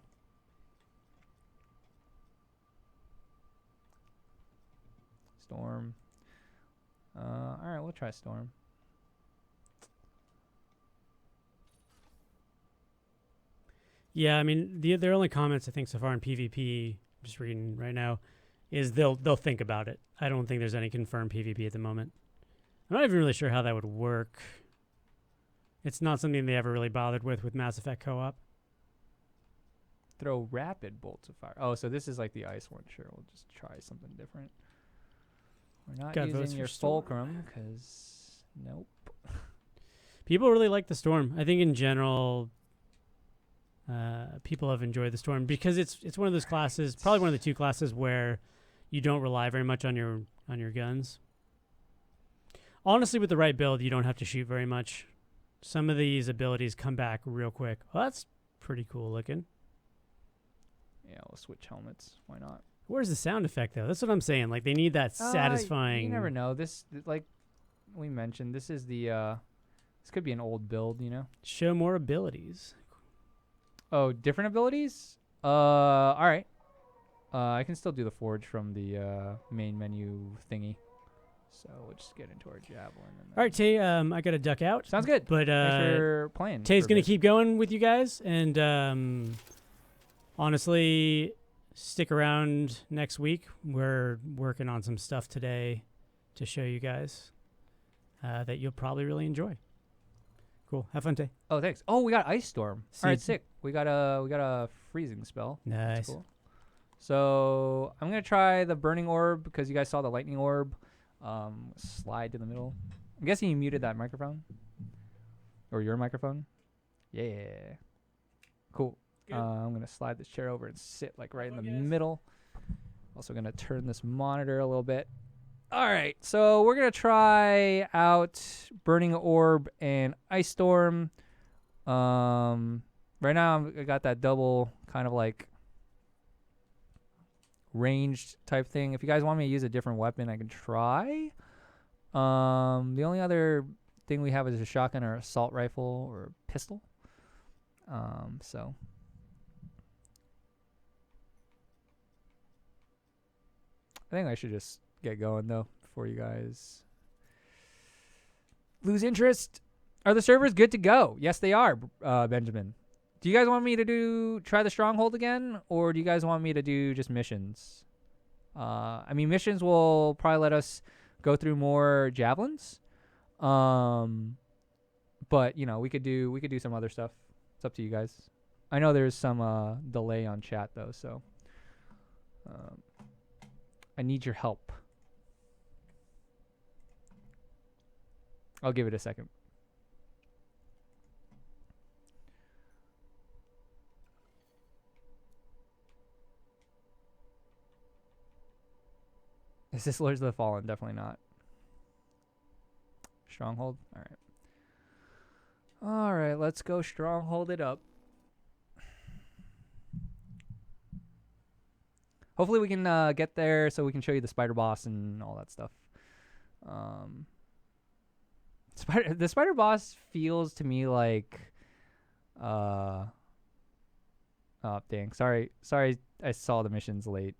Storm. All right, we'll try Storm. Yeah, I mean their only comments I think so far in PvP, just reading right now, is they'll think about it. I don't think there's any confirmed PvP at the moment. I'm not even really sure how that would work. It's not something they ever really bothered with Mass Effect co-op. Throw rapid bolts of fire. Oh, so this is like the ice one. Sure, we'll just try something different. We're not using your fulcrum because nope. People really like the Storm. I think in general, people have enjoyed the Storm because it's one of those classes, probably one of the two classes where you don't rely very much on your guns. Honestly, with the right build, you don't have to shoot very much. Some of these abilities come back real quick. Well, that's pretty cool looking. Yeah, we'll switch helmets. Why not? Where's the sound effect though? That's what I'm saying. Like they need that satisfying. You never know. This, like we mentioned, this is the this could be an old build, you know. Show more abilities. Oh, different abilities? All right. I can still do the forge from the main menu thingy. So we'll just get into our javelin. And all right, Tay. I got to duck out. Sounds good. But thanks for playing. Tay's gonna keep going with you guys, and honestly, stick around next week. We're working on some stuff today to show you guys that you'll probably really enjoy. Cool. Have fun, Tay. Oh, thanks. Oh, we got ice storm. All right, sick. We got a freezing spell. Nice. That's cool. So I'm gonna try the burning orb because you guys saw the lightning orb. Slide to the middle. I'm guessing you muted that microphone or your microphone. Yeah. Cool. I'm gonna slide this chair over and sit like right in the middle. Also gonna turn this monitor a little bit. All right, so we're gonna try out burning orb and ice storm. Right now I got that double kind of like ranged type thing. If you guys want me to use a different weapon, I can try. The only other thing we have is a shotgun or assault rifle or a pistol. So I think I should just get going though before you guys lose interest. Are the servers good to go? Yes, they are, Benjamin. Do you guys want me to try the stronghold again, or do you guys want me to do just missions? I mean, missions will probably let us go through more javelins. But you know, we could do some other stuff. It's up to you guys. I know there's some delay on chat though, so I need your help. I'll give it a second. Is this Lords of the Fallen? Definitely not. Stronghold? Alright. Alright, let's go stronghold it up. Hopefully we can get there so we can show you the spider boss and all that stuff. The spider boss feels to me like oh dang. Sorry I saw the missions late.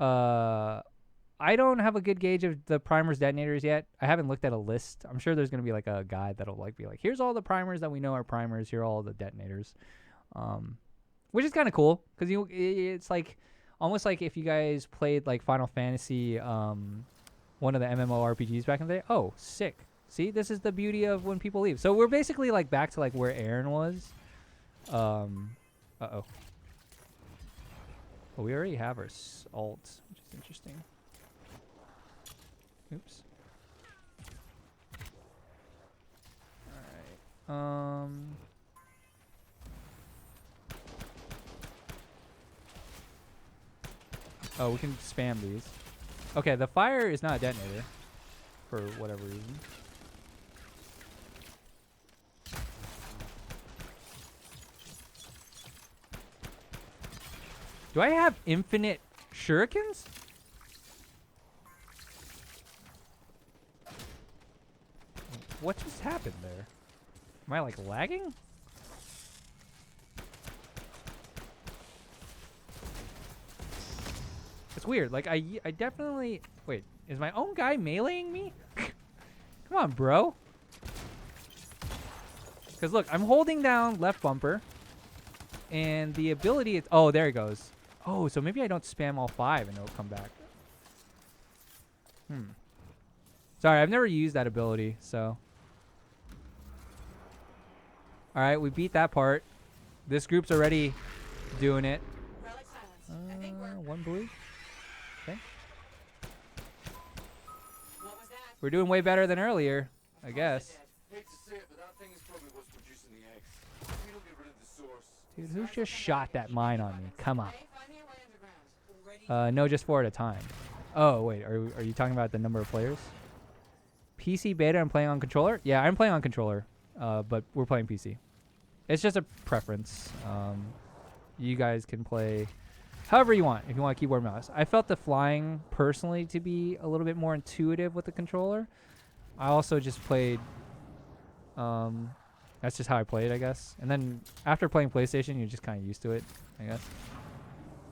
I don't have a good gauge of the primers detonators yet. I haven't looked at a list. I'm sure there's going to be like a guide that'll like be like, here's all the primers that we know are primers. Here are all the detonators. which is kind of cool because it's like almost like if you guys played like Final Fantasy, one of the MMORPGs back in the day. Oh, sick. See, this is the beauty of when people leave. So we're basically like back to like where Aaron was. Uh-oh. Well, we already have our alt, which is interesting. Oops. All right. Oh, we can spam these. Okay, the fire is not a detonator for whatever reason. Do I have infinite shurikens? What just happened there? Am I like lagging? It's weird. Like I definitely wait. Is my own guy meleeing me? Come on, bro. Because look, I'm holding down left bumper, and the ability. Oh, there it goes. Oh, so maybe I don't spam all 5 and it'll come back. Sorry, I've never used that ability, so. All right, we beat that part. This group's already doing it. Relic silence. I think we're. One blue. Okay. What was that? We're doing way better than earlier, I guess. Hate to say it, but that thing is probably what's producing the eggs. We don't get rid of the source. Dude, who just shot that mine on me? Come on. Okay, find your way underground. Ready? No, just 4 at a time. Oh, wait. Are you talking about the number of players? PC beta, I'm playing on controller? Yeah, I'm playing on controller, but we're playing PC. It's just a preference. You guys can play however you want if you want a keyboard mouse. I felt the flying personally to be a little bit more intuitive with the controller. I also just played... that's just how I played, I guess. And then after playing PlayStation, you're just kind of used to it, I guess.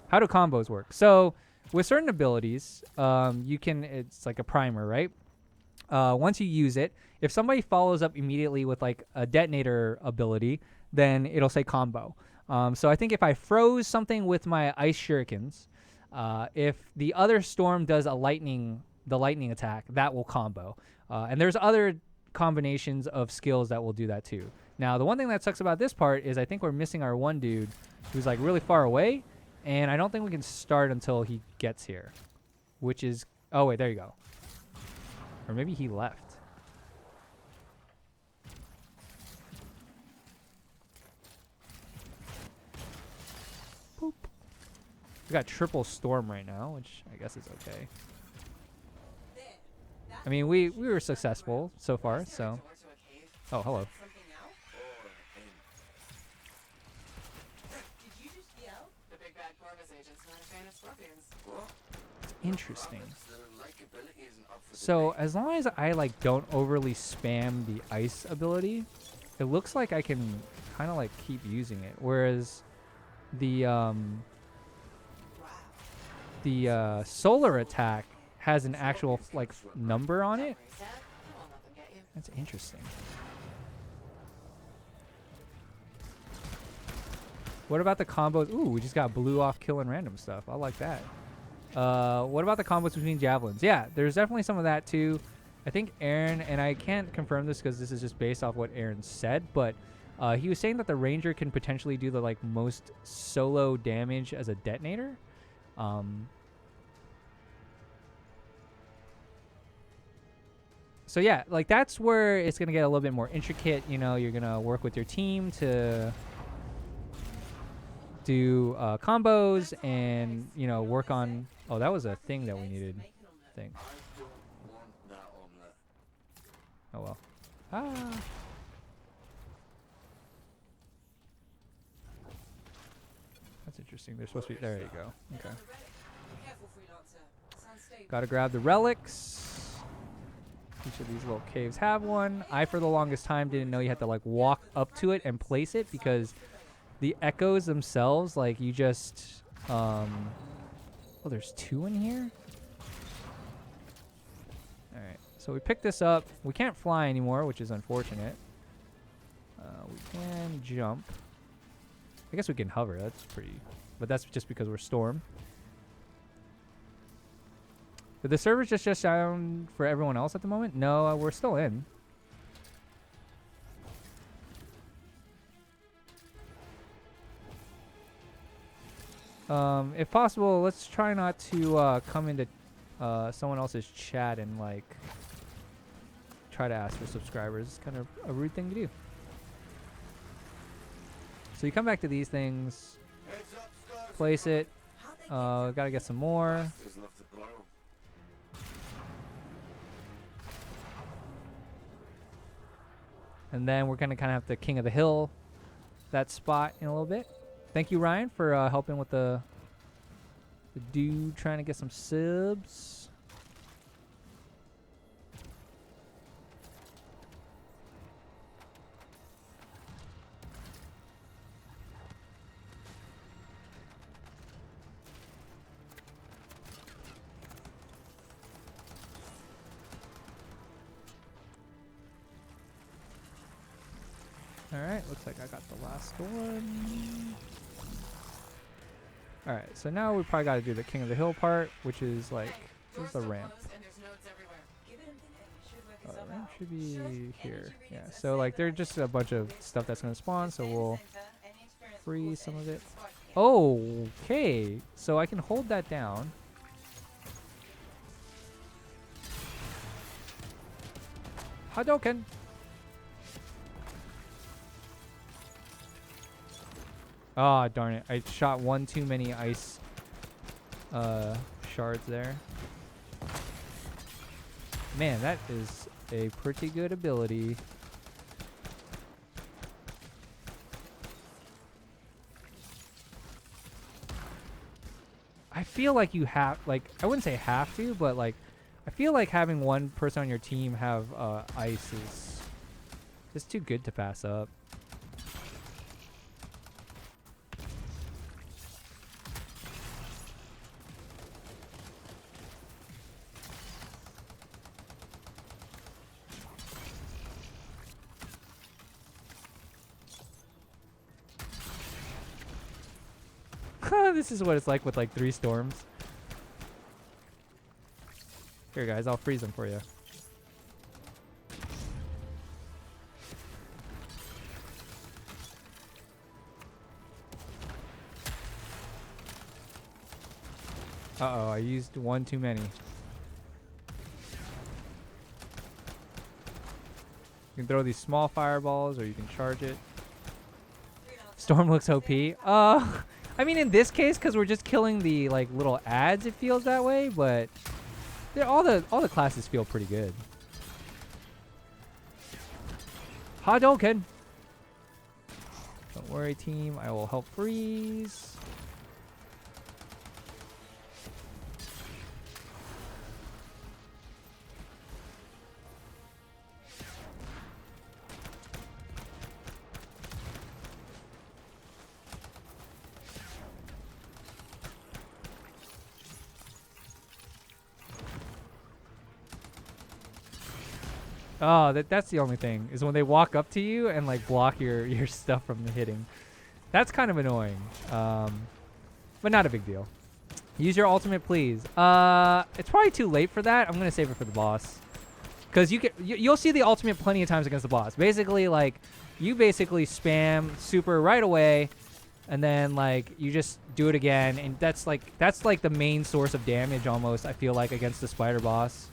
How do combos work? So with certain abilities, you can... It's like a primer, right? Once you use it, if somebody follows up immediately with like a detonator ability, then it'll say combo. So I think if I froze something with my ice shurikens, if the other storm does the lightning attack, that will combo. And there's other combinations of skills that will do that too. Now, the one thing that sucks about this part is I think we're missing our one dude who's like really far away, and I don't think we can start until he gets here, which is... Oh, wait, there you go. Or maybe he left. Boop. We got triple storm right now, which I guess is okay. I mean, we were successful so far, so... Oh, hello. Something else? Did you just yell? The big bad Corvus agent's not a fan of scorpions. Interesting. The likability isn't up for So as long as I like don't overly spam the ice ability, it looks like I can kind of like keep using it. Whereas the solar attack has an actual like number on it. Reset, won't let them get you. That's interesting. What about the combos? Ooh, we just got blue off killing random stuff. I like that. What about the combos between javelins? Yeah, there's definitely some of that too. I think Aaron, and I can't confirm this because this is just based off what Aaron said, but he was saying that the ranger can potentially do the like most solo damage as a detonator. So yeah, like that's where it's gonna get a little bit more intricate. You know, you're gonna work with your team to do combos and, you know, work on... Oh, that was a thing that we needed, I think. I don't want that omelette. Oh, well. Ah. That's interesting. They're supposed to be... There you go. Okay. Careful, freelancer. Sounds stable. Gotta grab the relics. Each of these little caves have one. I, for the longest time, didn't know you had to, like, walk up to it and place it because... The echoes themselves, like you just, oh, there's 2 in here? All right, so we picked this up. We can't fly anymore, which is unfortunate. We can jump. I guess we can hover. That's pretty... But that's just because we're Storm. Did the servers just shut down for everyone else at the moment? No, we're still in. If possible, let's try not to come into someone else's chat and like try to ask for subscribers. It's kind of a rude thing to do. So you come back to these things, Heads up, Scars. place it. How'd they Gotta get some more. There's enough to blow. And then we're gonna kind of have the King of the Hill that spot in a little bit. Thank you, Ryan, for helping with the dude trying to get some subs. Alright, looks like I got the last one. Alright, so now we probably got to do the King of the Hill part, which is like, this is the ramp. And there's nodes everywhere. Give it a minute. It should work The itself ramp out. should be Just here. energy Yeah, readings so are like safe there's there. just a bunch of stuff that's going to spawn, so Stay in the we'll center. Any experience free will some save of it. the squad here. Okay, so I can hold that down. Hadouken! Ah, darn it. I shot one too many ice shards there. Man, that is a pretty good ability. I feel like you have, like, I wouldn't say have to, but like, I feel like having one person on your team have ice is just too good to pass up. This is what it's like with like 3 storms. Here guys, I'll freeze them for you. Uh-oh, I used one too many. You can throw these small fireballs or you can charge it. Storm looks OP. I mean, in this case, because we're just killing the like little ads, it feels that way. But all the classes feel pretty good. Hadouken! Don't worry, team. I will help freeze. Oh, that's the only thing, is when they walk up to you and like block your stuff from hitting. That's kind of annoying. But not a big deal. Use your ultimate, please. It's probably too late for that. I'm gonna save it for the boss. Cause you'll see the ultimate plenty of times against the boss. Basically, like you basically spam super right away, and then like you just do it again, and that's like the main source of damage almost, I feel like, against the spider boss.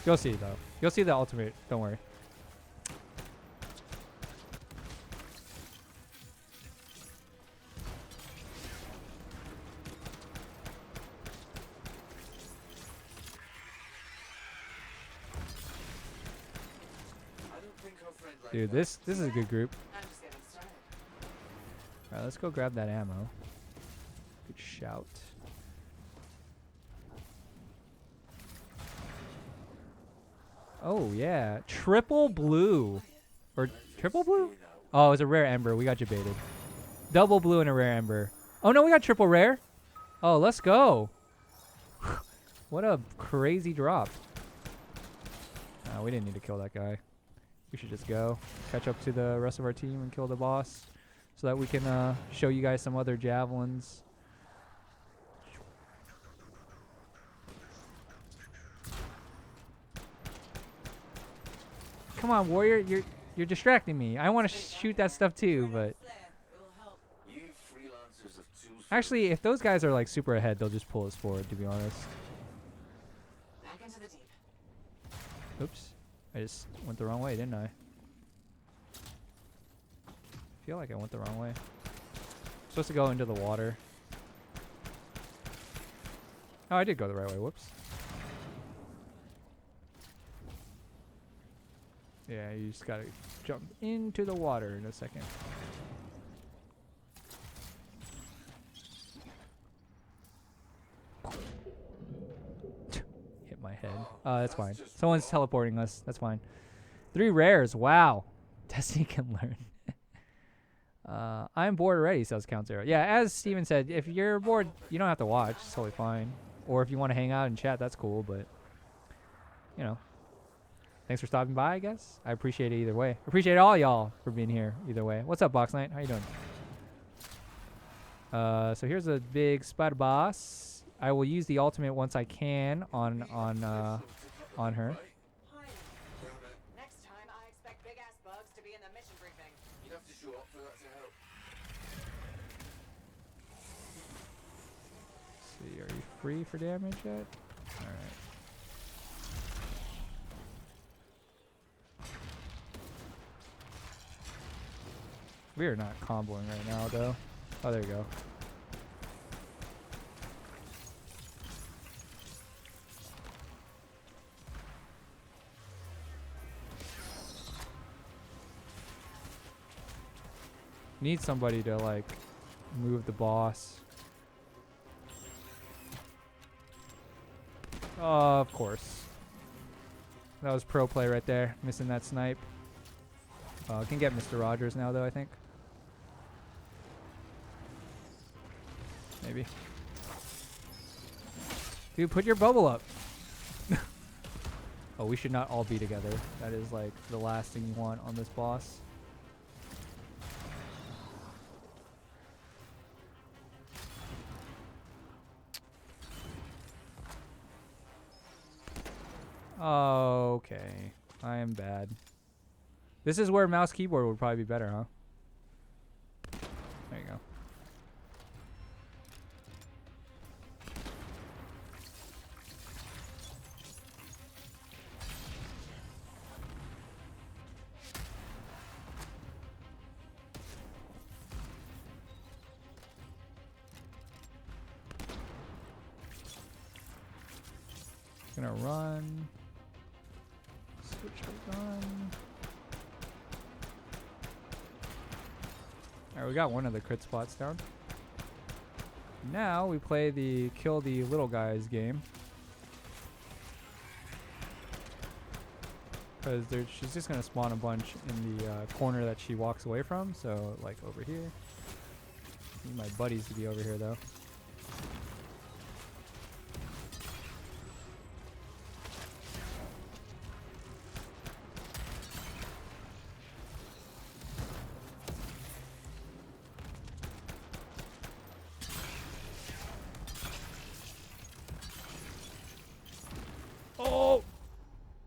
You'll see, though. You'll see the ultimate. Don't worry. I don't think our friend like Dude, that. this is a good group. I'm just getting started. Alright, let's go grab that ammo. Good shout. Oh, yeah. Triple blue. Or triple blue? Oh, it was a rare ember. We got debated. Double blue and a rare ember. Oh, no, we got triple rare. Oh, let's go. What a crazy drop. We didn't need to kill that guy. We should just go catch up to the rest of our team and kill the boss so that we can show you guys some other javelins. Come on, warrior, you're distracting me. I want to shoot that stuff too, but You freelancers have tools. actually, if those guys are like super ahead, they'll just pull us forward. To be honest. Back into the deep. Oops, I just went the wrong way, didn't I? Feel like I went the wrong way. I'm supposed to go into the water. Oh, I did go the right way. Whoops. Yeah, you just gotta jump into the water in a second. Hit my head. That's fine. Someone's teleporting us. That's fine. 3 rares. Wow. Destiny can learn. I'm bored already, says Count Zero. Yeah, as Steven said, if you're bored, you don't have to watch. It's totally fine. Or if you want to hang out and chat, that's cool. But, you know. Thanks for stopping by, I guess. I appreciate it either way. Appreciate all y'all for being here either way. What's up, Box Knight? How you doing? So here's a big spider boss. I will use the ultimate once I can on her. Next time, I expect big ass bugs to be in the mission briefing. You'd have to show up for that to help. Let's see, are you free for damage yet? All right. We are not comboing right now, though. Oh, there you go. Need somebody to, like, move the boss. Of course. That was pro play right there. Missing that snipe. Can get Mr. Rogers now, though, I think. Maybe. Dude, put your bubble up. Oh, we should not all be together. That is like the last thing you want on this boss. Okay. I am bad. This is where mouse keyboard would probably be better, huh? There you go. Gonna run. Switch to run. Alright, we got one of the crit spots down. Now we play the kill the little guys game. Because she's just gonna spawn a bunch in the corner that she walks away from. So, like over here. Need my buddies to be over here though.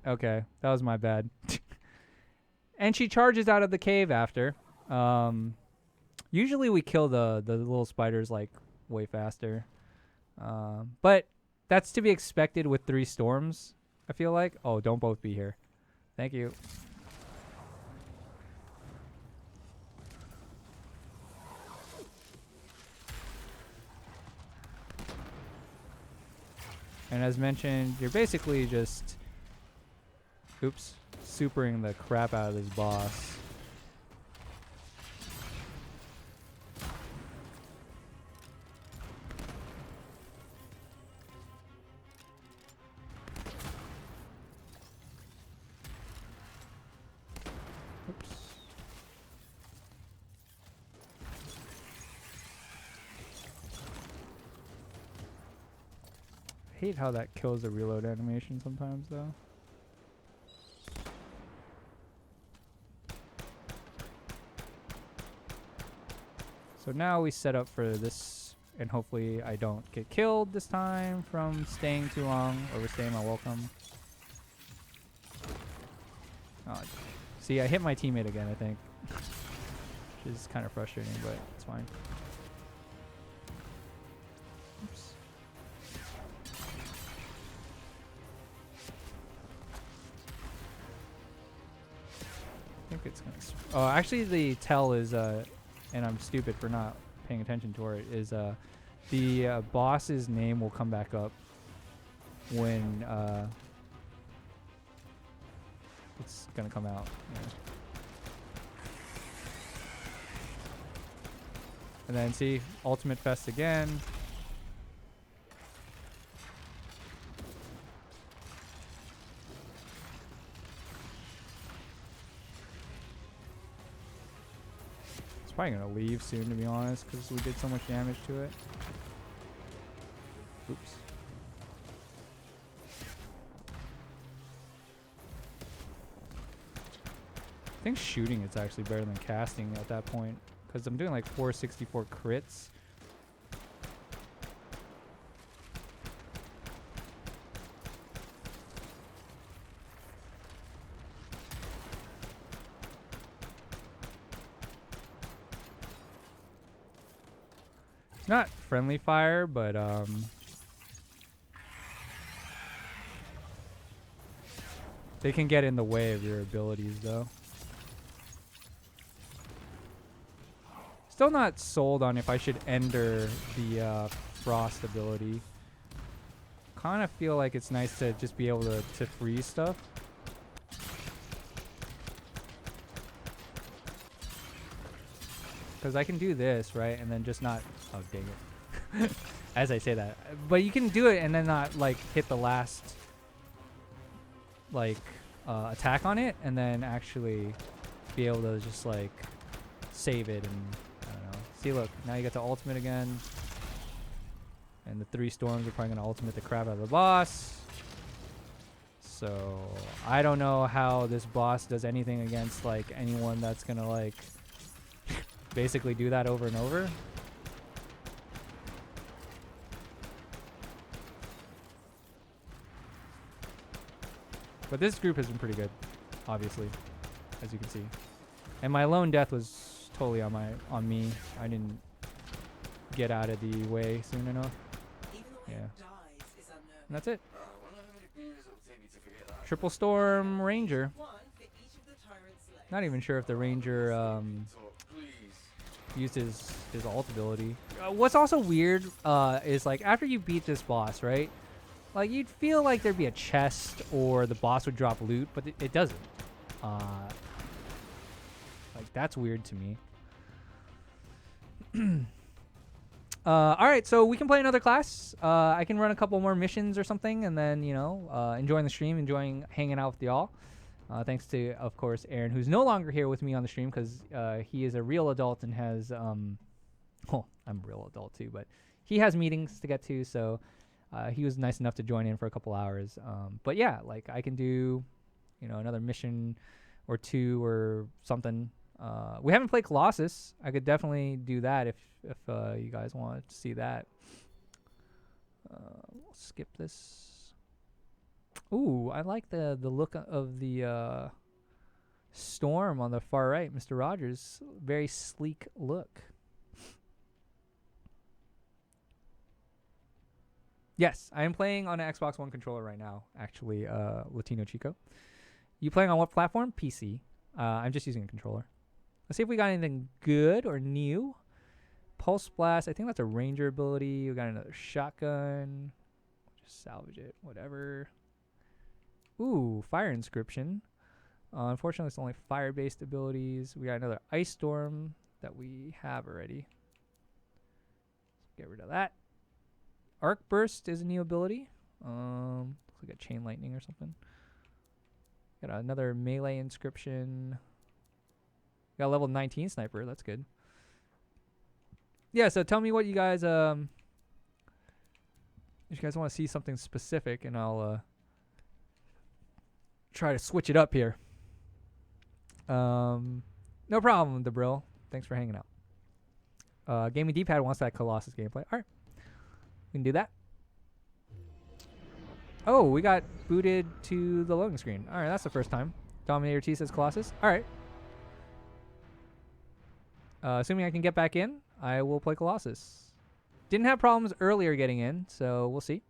Okay, that was my bad. And she charges out of the cave after. Usually we kill the little spiders like way faster. But that's to be expected with 3 storms, I feel like. Oh, don't both be here. Thank you. And as mentioned, you're basically just... Oops. Supering the crap out of this boss. hate how that kills the reload animation sometimes, though. So now we set up for this, and hopefully I don't get killed this time from staying too long, overstaying my welcome. Oh, see, I hit my teammate again, I think. Which is kind of frustrating, but it's fine. Oops. I think it's gonna. Oh, actually, the tell is, and I'm stupid for not paying attention to it, is the boss's name will come back up when it's gonna come out. Yeah. And then see, Ultimate Fest again. It's probably gonna leave soon, to be honest, because we did so much damage to it. Oops. I think shooting is actually better than casting at that point, because I'm doing like 464 crits. It's not friendly fire, but they can get in the way of your abilities, though. Still not sold on if I should ender the frost ability. Kind of feel like it's nice to just be able to freeze stuff. Because I can do this, right? And then just not... Oh, dang it. As I say that. But you can do it and then not, like, hit the last, like, attack on it. And then actually be able to just, like, save it and... See, look, now you get the ultimate again. And the 3 storms are probably going to ultimate the crap out of the boss. So, I don't know how this boss does anything against, like, anyone that's going to, like, basically do that over and over. But this group has been pretty good, obviously, as you can see. And my lone death was totally on me. I didn't get out of the way soon enough. Even the way Yeah. it dies is unnerving. And that's it. I wonder how many beers it'll take me to forget that. Triple Storm Ranger. One for each of the tyrant's legs. Not even sure if the Ranger Talk, please. used his ult ability. What's also weird is, like, after you beat this boss, right? Like, you'd feel like there'd be a chest or the boss would drop loot, but it doesn't. Like, that's weird to me. Alright, so we can play another class. I can run a couple more missions or something, and then, you know, enjoying the stream, enjoying hanging out with y'all. Thanks to, of course, Aaron, who's no longer here with me on the stream because he is a real adult and has... well, I'm a real adult too, but he has meetings to get to, so he was nice enough to join in for a couple hours. But yeah, like, I can do, you know, another mission or 2 or something. We haven't played Colossus. I could definitely do that if you guys want to see that. We'll skip this. Ooh, I like the look of the storm on the far right, Mr. Rogers. Very sleek look. Yes, I am playing on an Xbox One controller right now, actually, Latino Chico. You playing on what platform? PC. I'm just using a controller. Let's see if we got anything good or new. Pulse Blast. I think that's a Ranger ability. We got another shotgun. Just salvage it. Whatever. Ooh, Fire Inscription. Unfortunately, it's only fire-based abilities. We got another Ice Storm that we have already. Get rid of that. Arc Burst is a new ability. Looks like a Chain Lightning or something. Got another Melee Inscription. Got a level 19 sniper. That's good. Yeah, so tell me what you guys If you guys want to see something specific, and I'll try to switch it up here. No problem, DeBrill. Thanks for hanging out. Gaming D-pad wants that Colossus gameplay. All right, we can do that. Oh, we got booted to the loading screen. All right, that's the first time. Dominator T says Colossus. All right. Assuming I can get back in, I will play Colossus. Didn't have problems earlier getting in, so we'll see.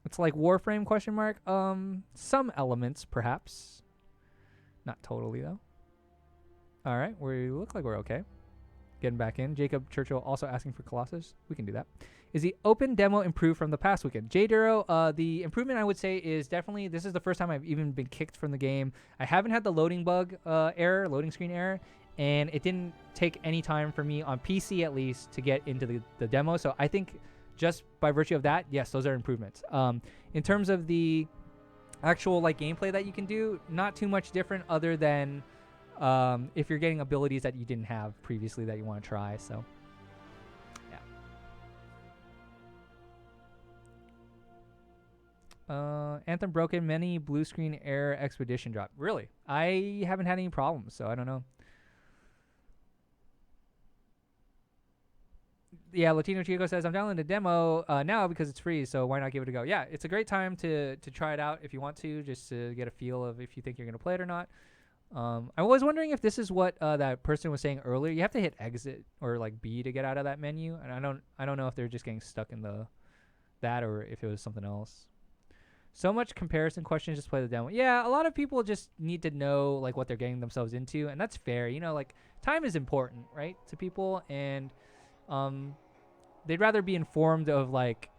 It's like Warframe question mark. Some elements perhaps. Not totally though. All right, we look like we're okay. Getting back in. Jacob Churchill also asking for Colossus. We can do that. Is the open demo improved from the past weekend? J Duro, the improvement I would say is definitely, this is the first time I've even been kicked from the game. I haven't had the loading bug error, loading screen error, and it didn't take any time for me on PC at least to get into the demo. So I think just by virtue of that, yes, those are improvements. In terms of the actual like gameplay that you can do, not too much different other than if you're getting abilities that you didn't have previously that you want to try. So yeah. Anthem broken, many blue screen error expedition drop. Really? I haven't had any problems, so I don't know. Yeah, Latino Chico says, I'm downloading the demo now because it's free, so why not give it a go? Yeah, it's a great time to try it out if you want to, just to get a feel of if you think you're going to play it or not. I was wondering if this is what that person was saying earlier. You have to hit exit or like B to get out of that menu, and I don't know if they're just getting stuck in that or if it was something else. So much comparison questions, just play the demo. Yeah, a lot of people just need to know like what they're getting themselves into, and that's fair. You know, like time is important, right, to people, and they'd rather be informed of like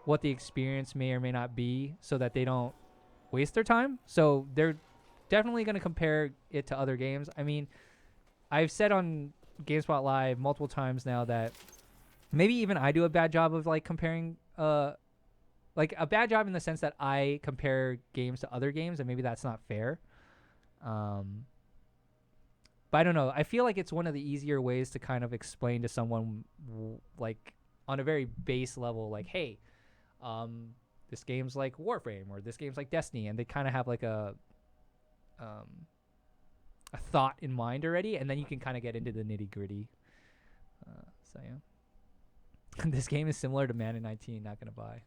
what the experience may or may not be so that they don't waste their time. So they're definitely going to compare it to other games. I mean, I've said on GameSpot Live multiple times now that maybe even I do a bad job of like comparing, like a bad job in the sense that I compare games to other games, and maybe that's not fair. But I don't know. I feel like it's one of the easier ways to kind of explain to someone like on a very base level, like, hey, this game's like Warframe or this game's like Destiny, and they kind of have like a thought in mind already, and then you can kind of get into the nitty gritty. So yeah, this game is similar to Madden 19. Not gonna buy.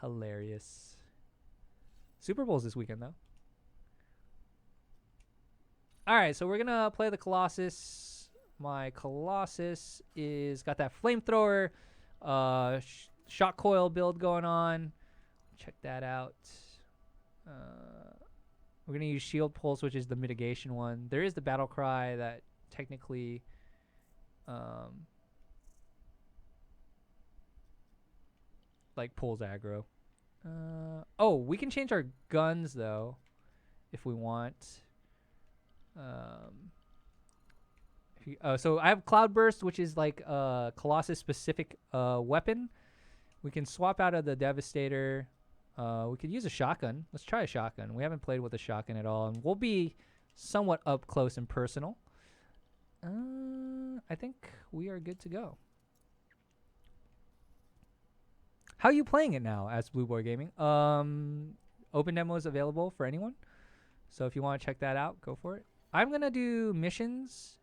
Hilarious. Super Bowl's this weekend though. All right, so we're gonna play the Colossus. My Colossus is got that flamethrower, shot coil build going on. Check that out. We're gonna use shield pulse, which is the mitigation one. There is the battle cry that technically, like pulls aggro. Oh, we can change our guns though, if we want. So I have Cloudburst, which is like a Colossus specific weapon. We can swap out of the Devastator. We could use a shotgun. Let's try a shotgun. We haven't played with a shotgun at all, and we'll be somewhat up close and personal. I think we are good to go. How are you playing it now? As Blue Boy Gaming. Open demo is available for anyone, so if you want to check that out, go for it. I'm gonna do missions,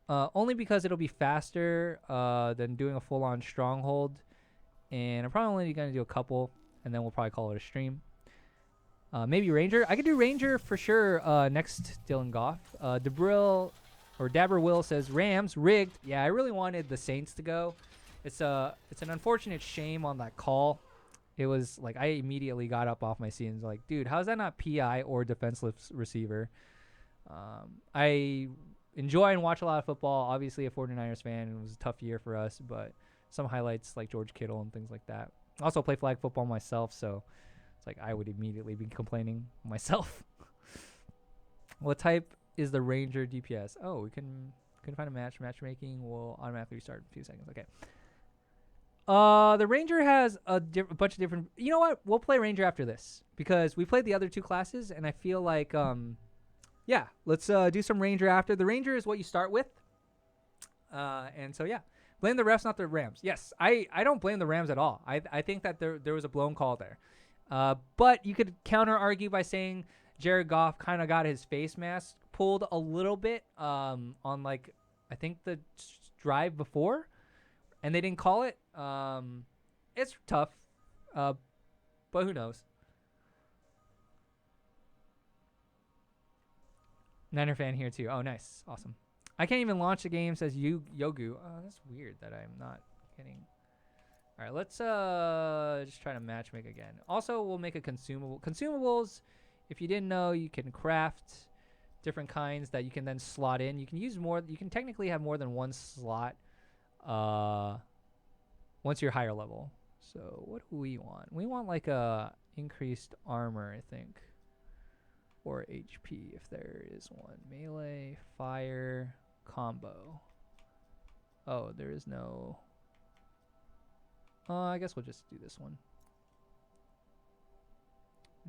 only because it'll be faster than doing a full-on stronghold, and I'm probably only gonna do a couple, and then we'll probably call it a stream. Maybe Ranger. I could do Ranger for sure. Next, Dylan Goff. DeBrill or Dabber Will says Rams rigged. Yeah, I really wanted the Saints to go. It's an unfortunate shame on that call. It was like I immediately got up off my seat and was like, dude, how is that not PI or defenseless receiver? I enjoy and watch a lot of football. Obviously a 49ers fan. It was a tough year for us, but some highlights like George Kittle and things like that. Also play flag football myself, so it's like I would immediately be complaining myself. What type is the Ranger DPS? Oh, we can find a match. Matchmaking will automatically restart in a few seconds. Okay. The Ranger has a bunch of different... You know what? We'll play Ranger after this because we played the other two classes, and I feel like... yeah, let's do some Ranger after. The Ranger is what you start with. And so, yeah, Blame the refs, not the Rams. Yes, I don't blame the Rams at all. I think that there was a blown call there. But you could counter argue by saying Jared Goff kind of got his face mask pulled a little bit on like I think the drive before, and they didn't call it. It's tough, but who knows? Niner fan here too. Oh, nice, awesome. I can't even launch the game. Says Yogu. Oh, that's weird that I'm not getting. All right, let's just try to matchmake again. Also, we'll make a consumable. Consumables, if you didn't know, you can craft different kinds that you can then slot in. You can use more. You can technically have more than one slot once you're higher level. So what do we want? We want like a increased armor, I think, or HP if there is one. Melee, fire, combo. Oh, there is no. I guess we'll just do this one.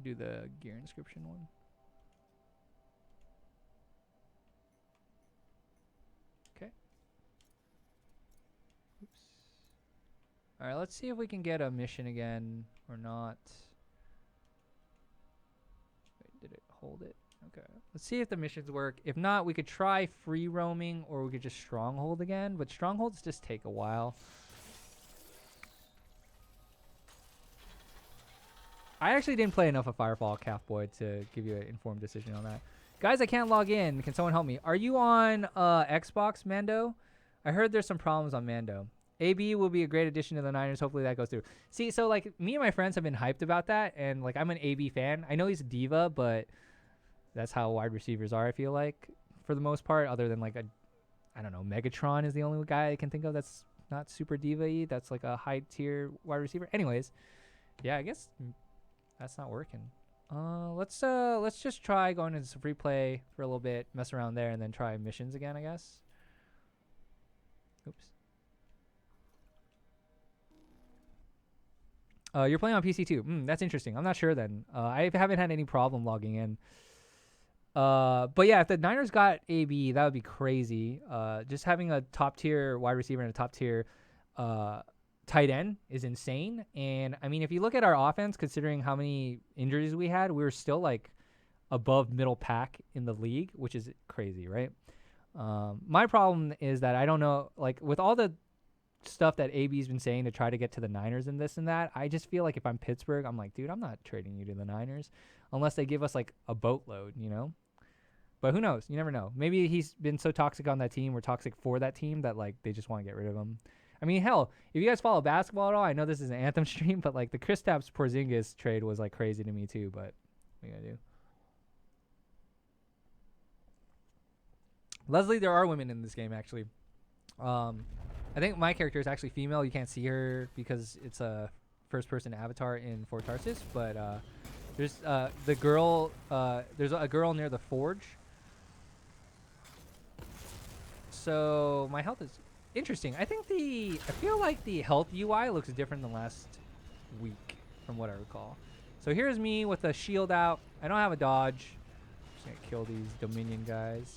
Do the gear inscription one. Okay. Oops. All right, let's see if we can get a mission again or not. Wait, did it hold it? Okay. Let's see if the missions work. If not, we could try free roaming or we could just stronghold again, but strongholds just take a while. I actually didn't play enough of Firefall Calfboy to give you an informed decision on that. Guys, I can't log in. Can someone help me? Are you on Xbox, Mando? I heard there's some problems on Mando. AB will be a great addition to the Niners. Hopefully that goes through. See, so like me and my friends have been hyped about that, and like I'm an AB fan. I know he's a diva, but that's how wide receivers are, I feel like, for the most part, other than like I don't know, Megatron is the only guy I can think of that's not super diva-y. That's like a high-tier wide receiver. Anyways, yeah, I guess that's not working. Let's just try going into some free play for a little bit, mess around there, and then try missions again, I guess. Oops. You're playing on PC too. That's interesting. I'm not sure then. I haven't had any problem logging in. But yeah, if the Niners got AB, that would be crazy. Just having a top tier wide receiver and a top tier tight end is insane. And I mean, if you look at our offense, considering how many injuries we had, we were still like above middle pack in the league, which is crazy, right? My problem is that I don't know, like with all the stuff that AB's been saying to try to get to the Niners and this and that, I just feel like if I'm Pittsburgh, I'm like, dude, I'm not trading you to the Niners unless they give us like a boatload, you know? But who knows? You never know. Maybe he's been so toxic on that team or toxic for that team that like they just want to get rid of him. I mean, hell, if you guys follow basketball at all, I know this is an Anthem stream, but like the Kristaps Porzingis trade was like crazy to me too. But what are you gonna do? Leslie, there are women in this game actually. I think my character is actually female. You can't see her because it's a first-person avatar in Fort Tarsis. But there's the girl. There's a girl near the forge. So my health is interesting. I feel like the health UI looks different than last week from what I recall. So here's me with a shield out. I don't have a dodge. Just gonna kill these Dominion guys.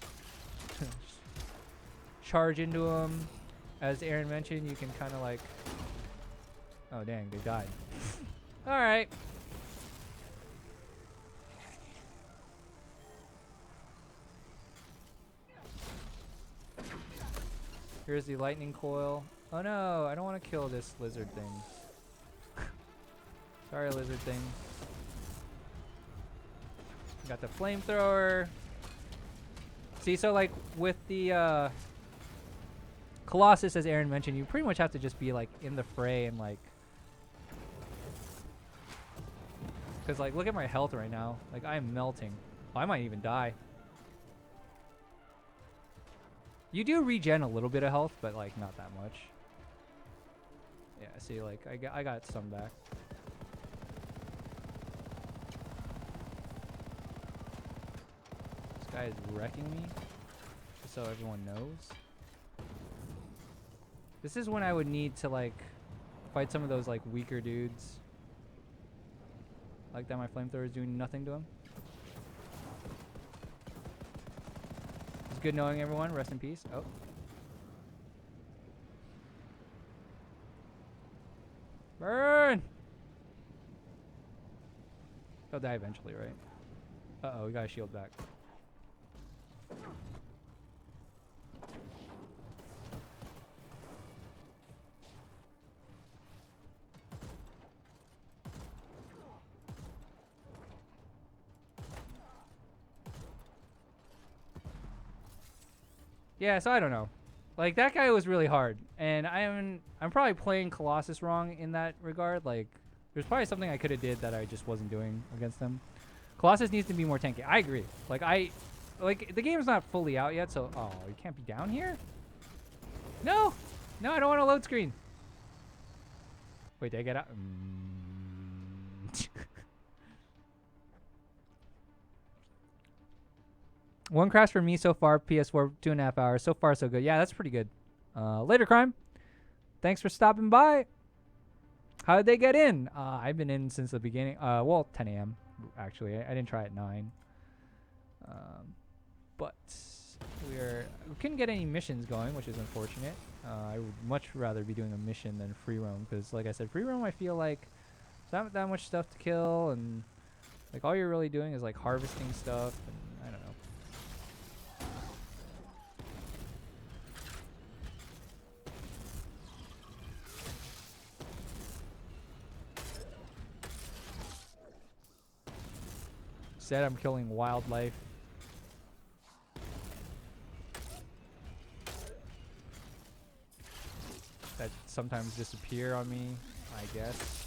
Charge into them. As Aaron mentioned, you can kind of like... Oh, dang, they died. All right. Here's the lightning coil. Oh no, I don't want to kill this lizard thing. Sorry, lizard thing. Got the flamethrower. See, so like with the Colossus, as Aaron mentioned, you pretty much have to just be like in the fray and like, because like look at my health right now. Like I am melting. Oh, I might even die. You do regen a little bit of health, but like not that much. Yeah, see, like I got some back. This guy is wrecking me, just so everyone knows. This is when I would need to like fight some of those like weaker dudes. Like that my flamethrower is doing nothing to him. It's good knowing everyone. Rest in peace. Oh. Burn! He'll die eventually, right? Uh-oh, we got a shield back. Yeah, so I don't know. Like, that guy was really hard. And I'm probably playing Colossus wrong in that regard. Like, there's probably something I could have did that I just wasn't doing against him. Colossus needs to be more tanky. I agree. Like, the game's not fully out yet, so... Oh, you can't be down here? No! No, I don't want a load screen. Wait, did I get out? One crash for me so far. PS4, 2.5 hours. So far, so good. Yeah, that's pretty good. Later, Crime. Thanks for stopping by. How did they get in? I've been in since the beginning. Well, 10 a.m. actually. I didn't try at 9. But we couldn't get any missions going, which is unfortunate. I would much rather be doing a mission than free roam because, like I said, free roam I feel like there's not that much stuff to kill, and like all you're really doing is like harvesting stuff, and I don't know. Said I'm killing wildlife. That sometimes disappear on me, I guess.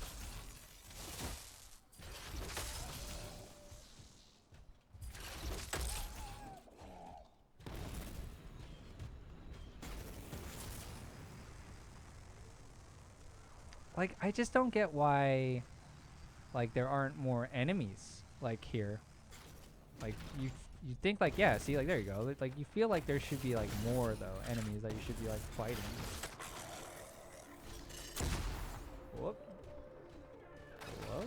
Like, I just don't get why, like, there aren't more enemies, like, here. Like, you think, like, yeah, see, like, there you go. Like, you feel like there should be, like, more, though, enemies that you should be, like, fighting. Whoop. Hello?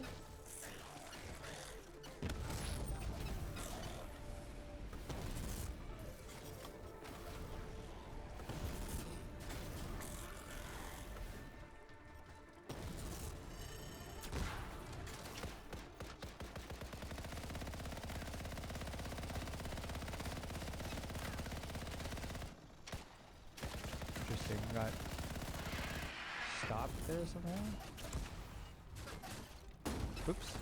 Interesting. Got stopped there somehow. Oops.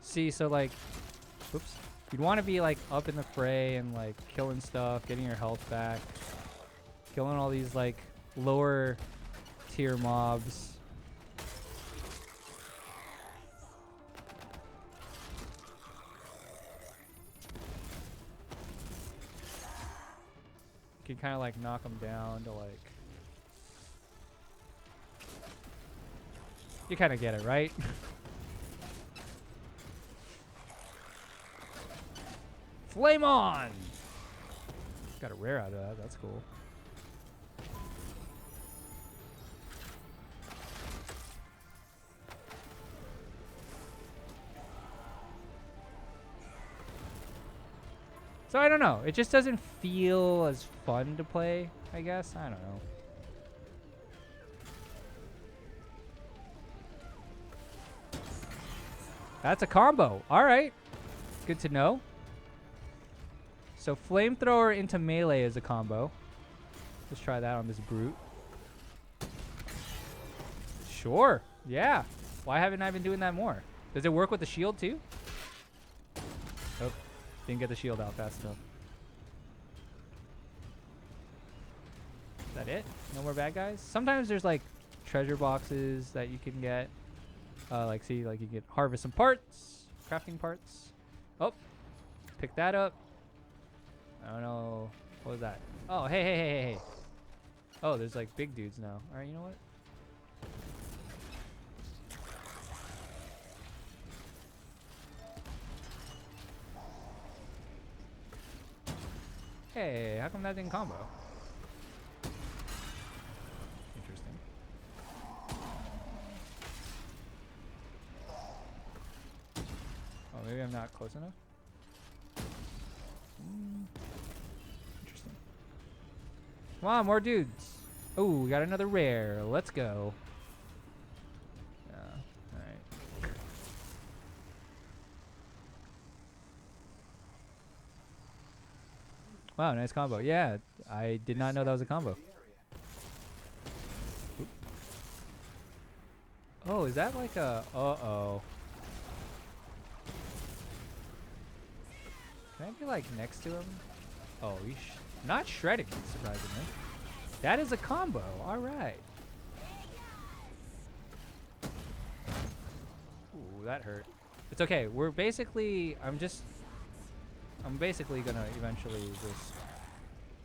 See, so like, oops. You'd want to be like up in the fray and like killing stuff, getting your health back, killing all these like lower tier mobs. You can kind of like knock them down to like. You kind of get it, right? Flame on! Got a rare out of that. That's cool. So I don't know. It just doesn't feel as fun to play, I guess. I don't know. That's a combo. All right. Good to know. So flamethrower into melee is a combo. Let's try that on this brute. Sure. Yeah. Why haven't I been doing that more? Does it work with the shield too? Nope. Didn't get the shield out fast enough. Is that it? No more bad guys? Sometimes there's like treasure boxes that you can get. Like, see, like you get harvest some parts, crafting parts. Oh, pick that up. I don't know. What was that? Oh, hey. Oh, there's like big dudes now. All right, you know what? Hey, how come that didn't combo? Interesting. Oh, maybe I'm not close enough? Interesting. Come on, more dudes. Oh, we got another rare. Let's go. Yeah. All right. Wow, nice combo. Yeah, I did not know that was a combo. Oop. Oh, is that like a... Uh-oh. Can I be like next to him? Oh, he's not shredding, surprisingly. That is a combo. All right. Ooh, that hurt. It's okay. We're basically... I'm basically gonna eventually just...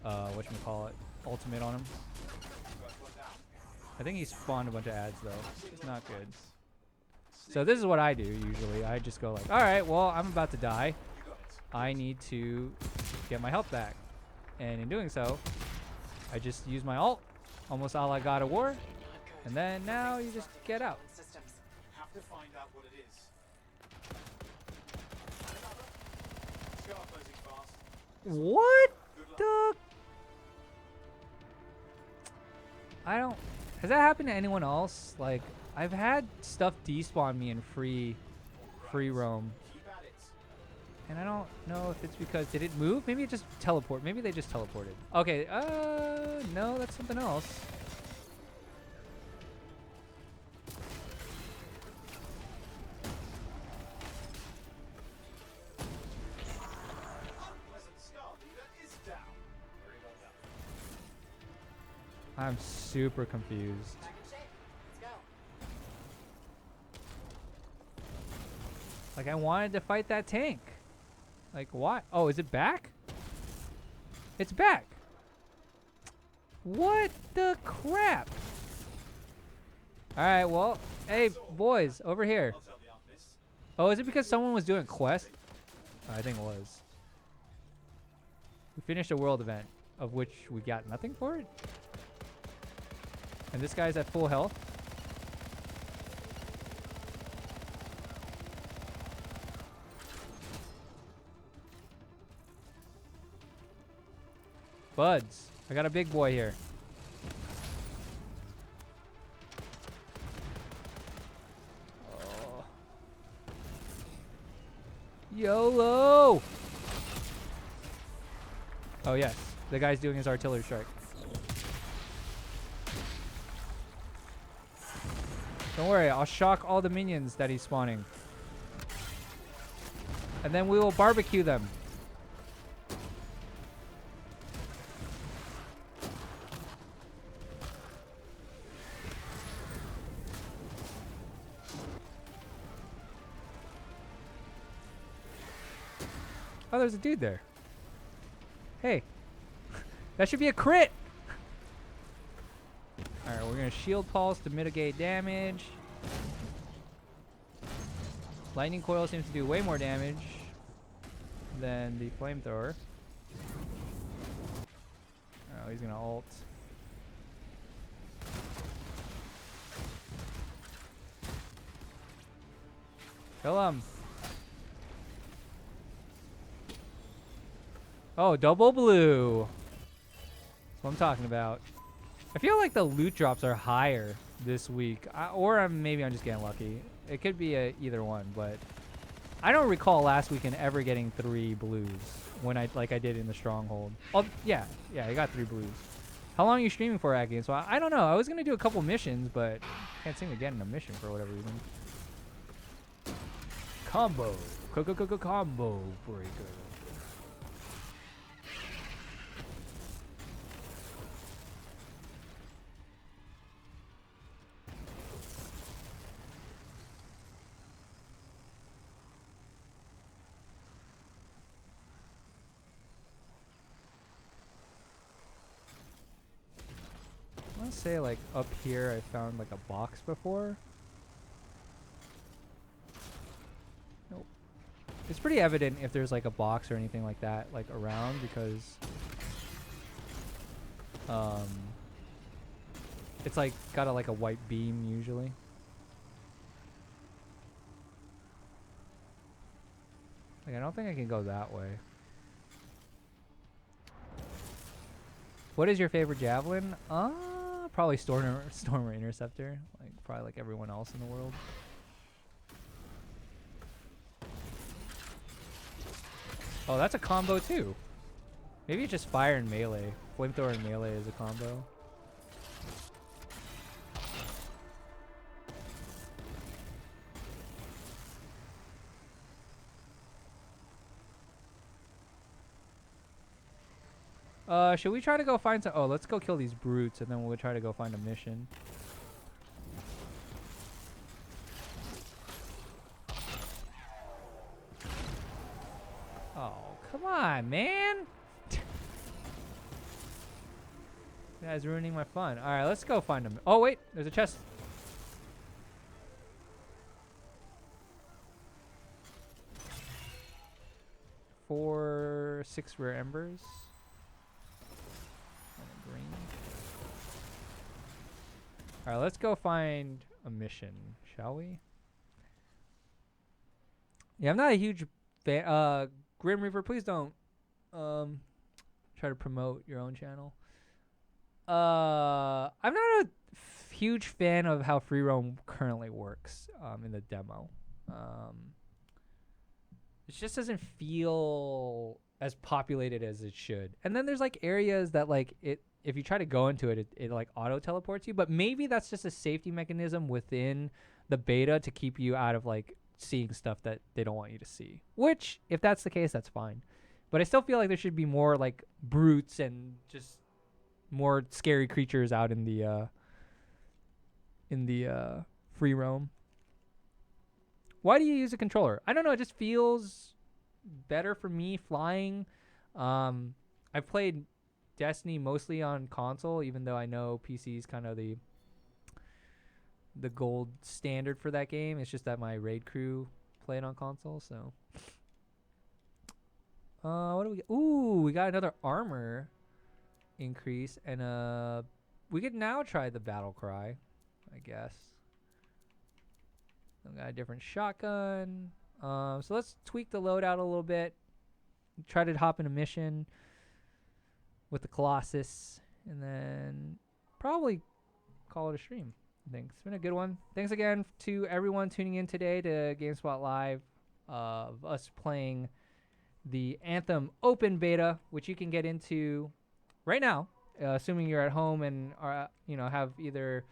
whatchamacallit? Ultimate on him. I think he spawned a bunch of ads, though. It's not good. So this is what I do, usually. I just go like, alright, well, I'm about to die. I need to get my health back. And in doing so, I just use my ult, almost a la God of War, and then now you just get out. Systems. Have to find out what it is. Scar closing fast. What Good luck. the? I don't... Has that happened to anyone else? Like, I've had stuff despawn me in free roam. Keep at it. And I don't know if it's because... Did it move? Maybe it just teleport. Maybe they just teleported. Okay, no, that's something else. Unpleasant Scar leader is down. Very well done. I'm super confused. Back in shape. Let's go. Like, I wanted to fight that tank. Like, why? Oh, is it back? It's back. What the crap? Alright, well, hey, boys, over here. I'll tell the office. Oh, is it because someone was doing a quest? I think it was. We finished a world event, of which we got nothing for it. And this guy's at full health. Buds, I got a big boy here. Oh. YOLO! Oh yes, the guy's doing his artillery strike. Don't worry, I'll shock all the minions that he's spawning. And then we will barbecue them. Oh, there's a dude there. Hey. That should be a crit! Alright, we're gonna shield pulse to mitigate damage. Lightning coil seems to do way more damage than the flamethrower. Oh, he's gonna ult. Kill him. Oh, double blue. That's what I'm talking about. I feel like the loot drops are higher this week. Maybe I'm just getting lucky. It could be either one, but I don't recall last weekend ever getting 3 blues when I did in the stronghold. Oh, yeah, I got 3 blues. How long are you streaming for that game? So I don't know. I was gonna do a couple missions, but can't seem to get in a mission for whatever reason. Combo, combo breaker. I want to say like up here I found like a box before. Nope. It's pretty evident if there's like a box or anything like that like around because it's like got like a white beam usually. Like I don't think I can go that way. What is your favorite javelin? Probably Storm or Interceptor, like probably like everyone else in the world. Oh, that's a combo too. Maybe it's just fire and melee. Flamethrower and melee is a combo. Should we try to go find some? Oh, let's go kill these brutes, and then we'll try to go find a mission. Oh, come on, man! You guys ruining my fun. All right, let's go find them. Oh wait, there's a chest. Six rare embers. Green. All right, let's go find a mission, shall we? Yeah, I'm not a huge fan. Grim Reaper, please don't try to promote your own channel. I'm not a huge fan of how free roam currently works in the demo. It just doesn't feel as populated as it should. And then there's like areas that like if you try to go into it, it like auto teleports you. But maybe that's just a safety mechanism within the beta to keep you out of like seeing stuff that they don't want you to see. Which, if that's the case, that's fine. But I still feel like there should be more like brutes and just more scary creatures out in the free roam. Why do you use a controller? I don't know. It just feels better for me flying. I've played Destiny mostly on console, even though I know PC is kind of the gold standard for that game. It's just that my raid crew played on console. So, what do we get? Ooh, we got another armor increase, and we could now try the battle cry, I guess. We got a different shotgun. So let's tweak the loadout a little bit. Try to hop in a mission with the Colossus, and then probably call it a stream. I think it's been a good one. Thanks again to everyone tuning in today to GameSpot Live of us playing the Anthem open beta, which you can get into right now, assuming you're at home and are have either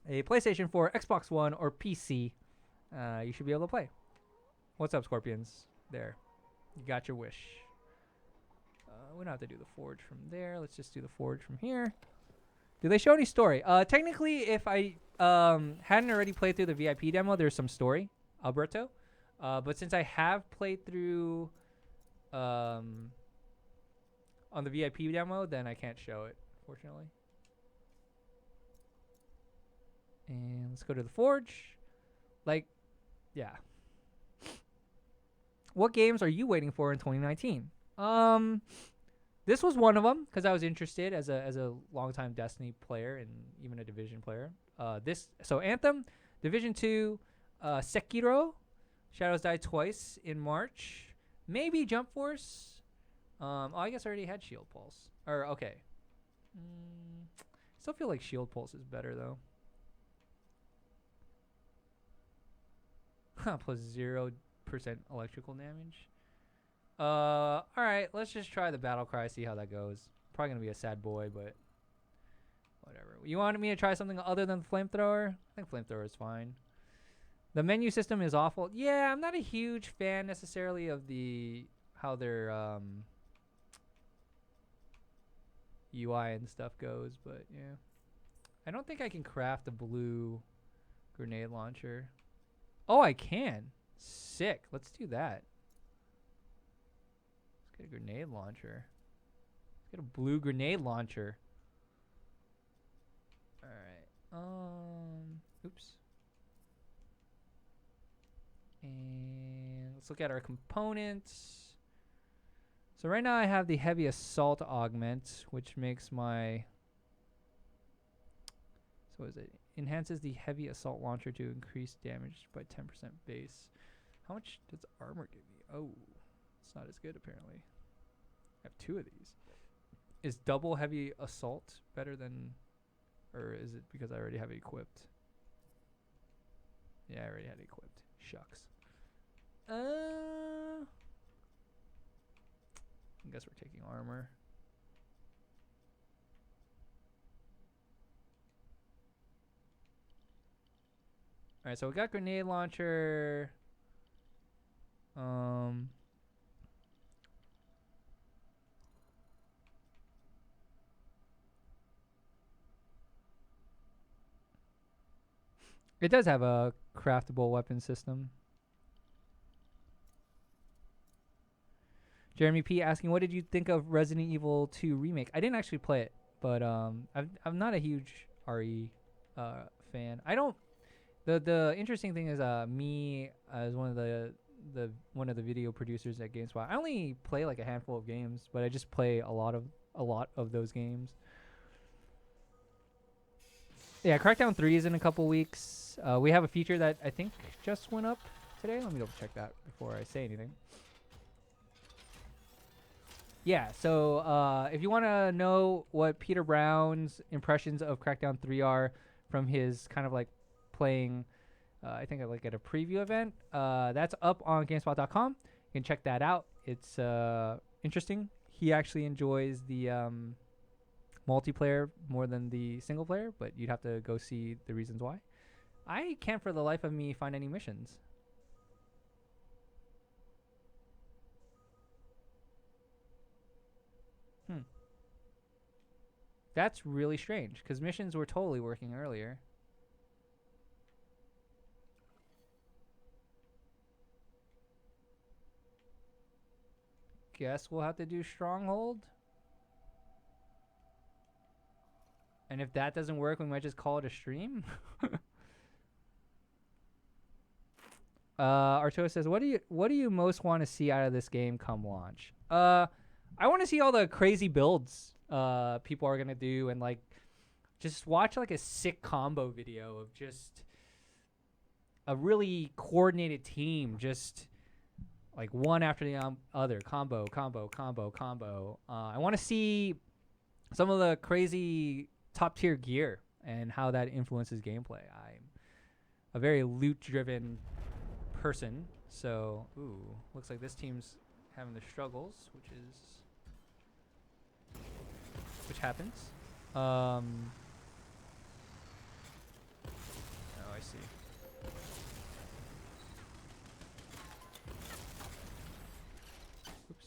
a PlayStation 4, Xbox One, or PC. You should be able to play. What's up, Scorpions? There. You got your wish. We don't have to do the forge from there. Let's just do the forge from here. Do they show any story? Technically, if I hadn't already played through the VIP demo, there's some story, Alberto. But since I have played through on the VIP demo, then I can't show it, fortunately. And let's go to the forge. Like, yeah. What games are you waiting for in 2019? This was one of them because I was interested as a longtime Destiny player and even a Division player. So Anthem, Division 2, Sekiro, Shadows Die Twice in March, maybe Jump Force. I guess I already had Shield Pulse. Or okay. Still feel like Shield Pulse is better though. Plus 0% electrical damage. Alright, let's just try the battle cry, see how that goes. Probably gonna be a sad boy, but whatever. You wanted me to try something other than the flamethrower? I think flamethrower is fine. The menu system is awful. Yeah, I'm not a huge fan necessarily of how their UI and stuff goes, but yeah. I don't think I can craft a blue grenade launcher. Oh, I can. Sick. Let's do that. Let's get a grenade launcher. Let's get a blue grenade launcher. All right. Oops. And let's look at our components. So right now I have the heavy assault augment, which makes my... So what is it? Enhances the heavy assault launcher to increase damage by 10% base. How much does armor give me? Oh, it's not as good apparently. I have 2 of these. Is double heavy assault better than Or is it because I already have it equipped? Yeah, I already had it equipped. Shucks. I guess we're taking armor. Alright, so we got grenade launcher. It does have a craftable weapon system. Jeremy P asking, what did you think of Resident Evil 2 remake? I didn't actually play it, but I'm not a huge RE fan. I don't. The interesting thing is me as one of the video producers at GameSpot. I only play like a handful of games, but I just play a lot of those games. Yeah, Crackdown 3 is in a couple weeks. We have a feature that I think just went up today. Let me double check that before I say anything. Yeah, so if you want to know what Peter Brown's impressions of Crackdown 3 are from his kind of like playing, I think like at a preview event, that's up on GameSpot.com. You can check that out. It's interesting. He actually enjoys the multiplayer more than the single player, but you'd have to go see the reasons why. I can't for the life of me find any missions. That's really strange, because missions were totally working earlier. Guess we'll have to do Stronghold. And if that doesn't work, we might just call it a stream. Arto says, what do you most want to see out of this game come launch? I want to see all the crazy builds people are gonna do, and like just watch like a sick combo video of just a really coordinated team, just like one after the other, combo. I want to see some of the crazy top tier gear and how that influences gameplay. I'm a very loot driven person, so looks like this team's having their struggles, which happens. Oh, I see. Oops.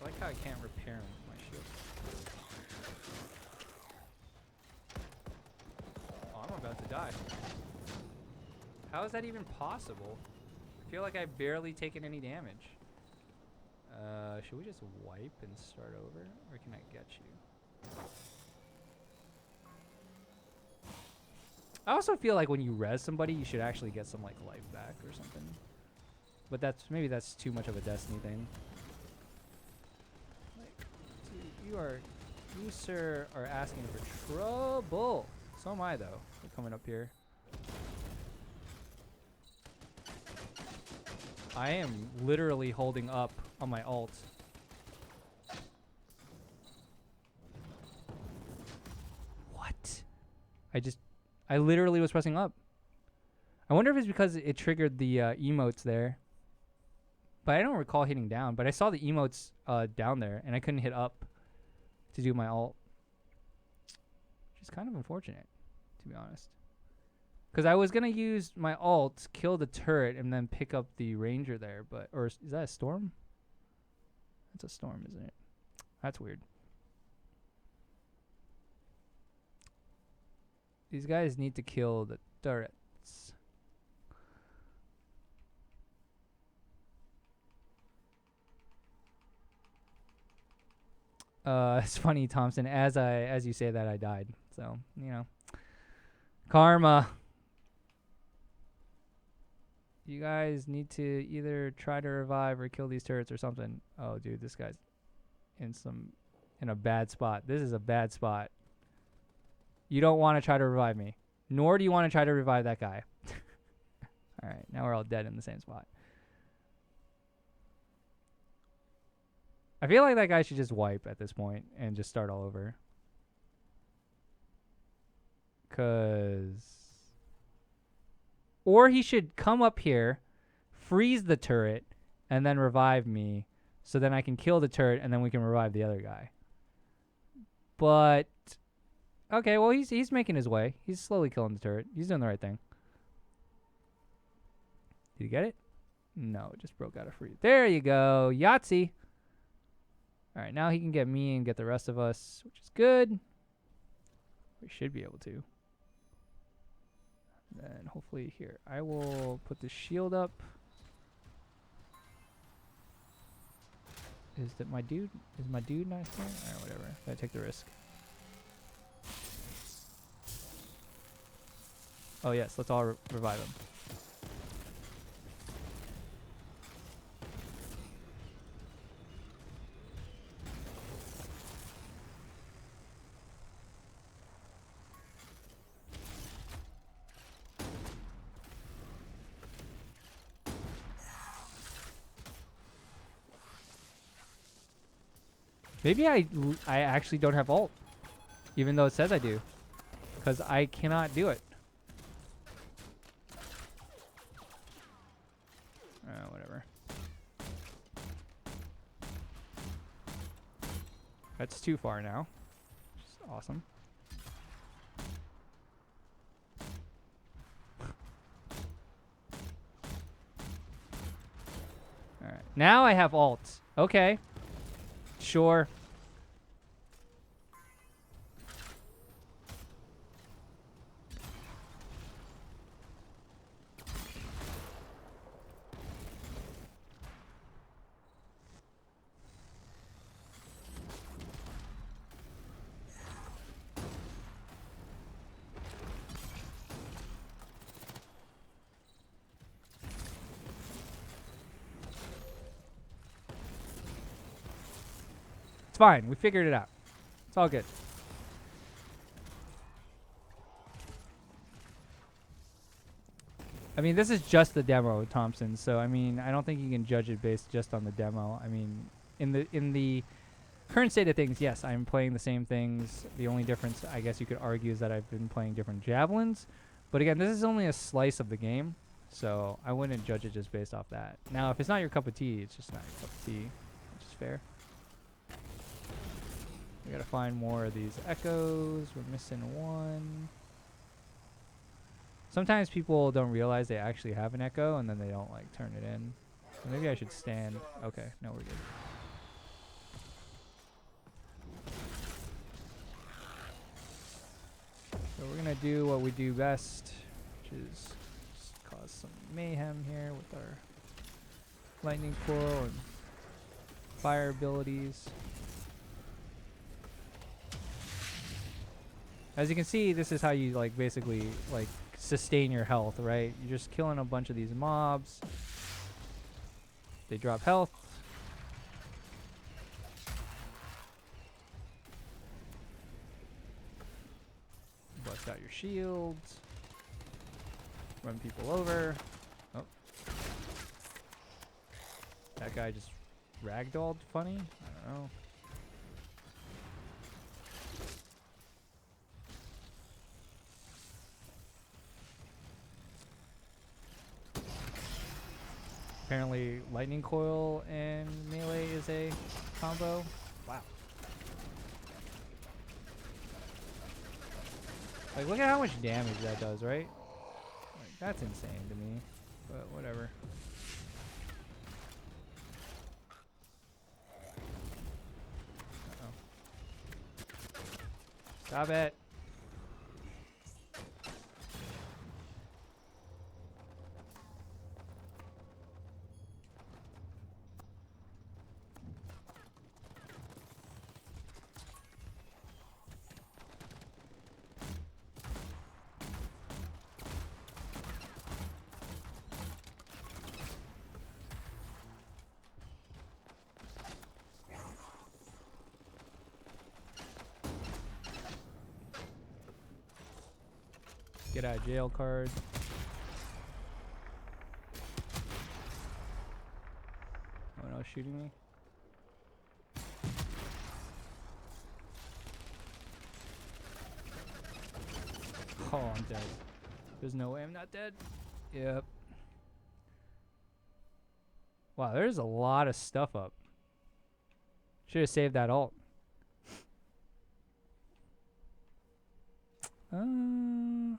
I like how I can't repair him with my shield. Oh, I'm about to die. How is that even possible? I feel like I've barely taken any damage. Should we just wipe and start over? Or can I get you? I also feel like when you res somebody, you should actually get some like life back or something. But maybe that's too much of a Destiny thing. Like, dude, you sir are asking for trouble. So am I though. We're coming up here. I am literally holding up on my ult. What? I literally was pressing up. I wonder if it's because it triggered the emotes there. But I don't recall hitting down. But I saw the emotes down there, and I couldn't hit up to do my ult. Which is kind of unfortunate, to be honest. Because I was going to use my ult, kill the turret, and then pick up the ranger there. Or is that a storm? That's a storm, isn't it? That's weird. These guys need to kill the turrets. It's funny, Thompson. As you say that, I died. So, you know. Karma. You guys need to either try to revive or kill these turrets or something. Oh, dude, this guy's in a bad spot. This is a bad spot. You don't want to try to revive me. Nor do you want to try to revive that guy. All right, now we're all dead in the same spot. I feel like that guy should just wipe at this point and just start all over. Or he should come up here, freeze the turret, and then revive me, so then I can kill the turret, and then we can revive the other guy. But okay, well he's making his way. He's slowly killing the turret. He's doing the right thing. Did you get it? No, it just broke out of free. There you go, Yahtzee. All right, now he can get me and get the rest of us, which is good. We should be able to. Then hopefully here, I will put the shield up. Is that my dude? Is my dude not here? Alright, whatever. Gotta take the risk. Oh yes, let's all revive him. Maybe I actually don't have ult, even though it says I do, because I cannot do it. Whatever. That's too far now. Which is awesome. All right, now I have ult. Okay. Sure. Fine, we figured it out. It's all good. I mean, this is just the demo, Thompson. So I mean, I don't think you can judge it based just on the demo. I mean, in the current state of things, yes, I'm playing the same things. The only difference, I guess you could argue, is that I've been playing different javelins. But again, this is only a slice of the game, so I wouldn't judge it just based off that. Now, if it's not your cup of tea, it's just not your cup of tea, which is fair. We gotta find more of these echoes. We're missing one. Sometimes people don't realize they actually have an echo and then they don't like turn it in. So maybe I should stand. Okay, no, we're good. So we're gonna do what we do best, which is just cause some mayhem here with our lightning coil and fire abilities. As you can see, this is how you like basically like sustain your health, right? You're just killing a bunch of these mobs. They drop health. Bust out your shields. Run people over. Oh. That guy just ragdolled funny? I don't know. Apparently, lightning coil and melee is a combo. Wow. Like, look at how much damage that does, right? Like, that's insane to me. But whatever. Uh-oh. Stop it. Get out of jail card. No one else shooting me? Oh, I'm dead. There's no way I'm not dead. Yep. Wow, there's a lot of stuff up. Should have saved that ult. I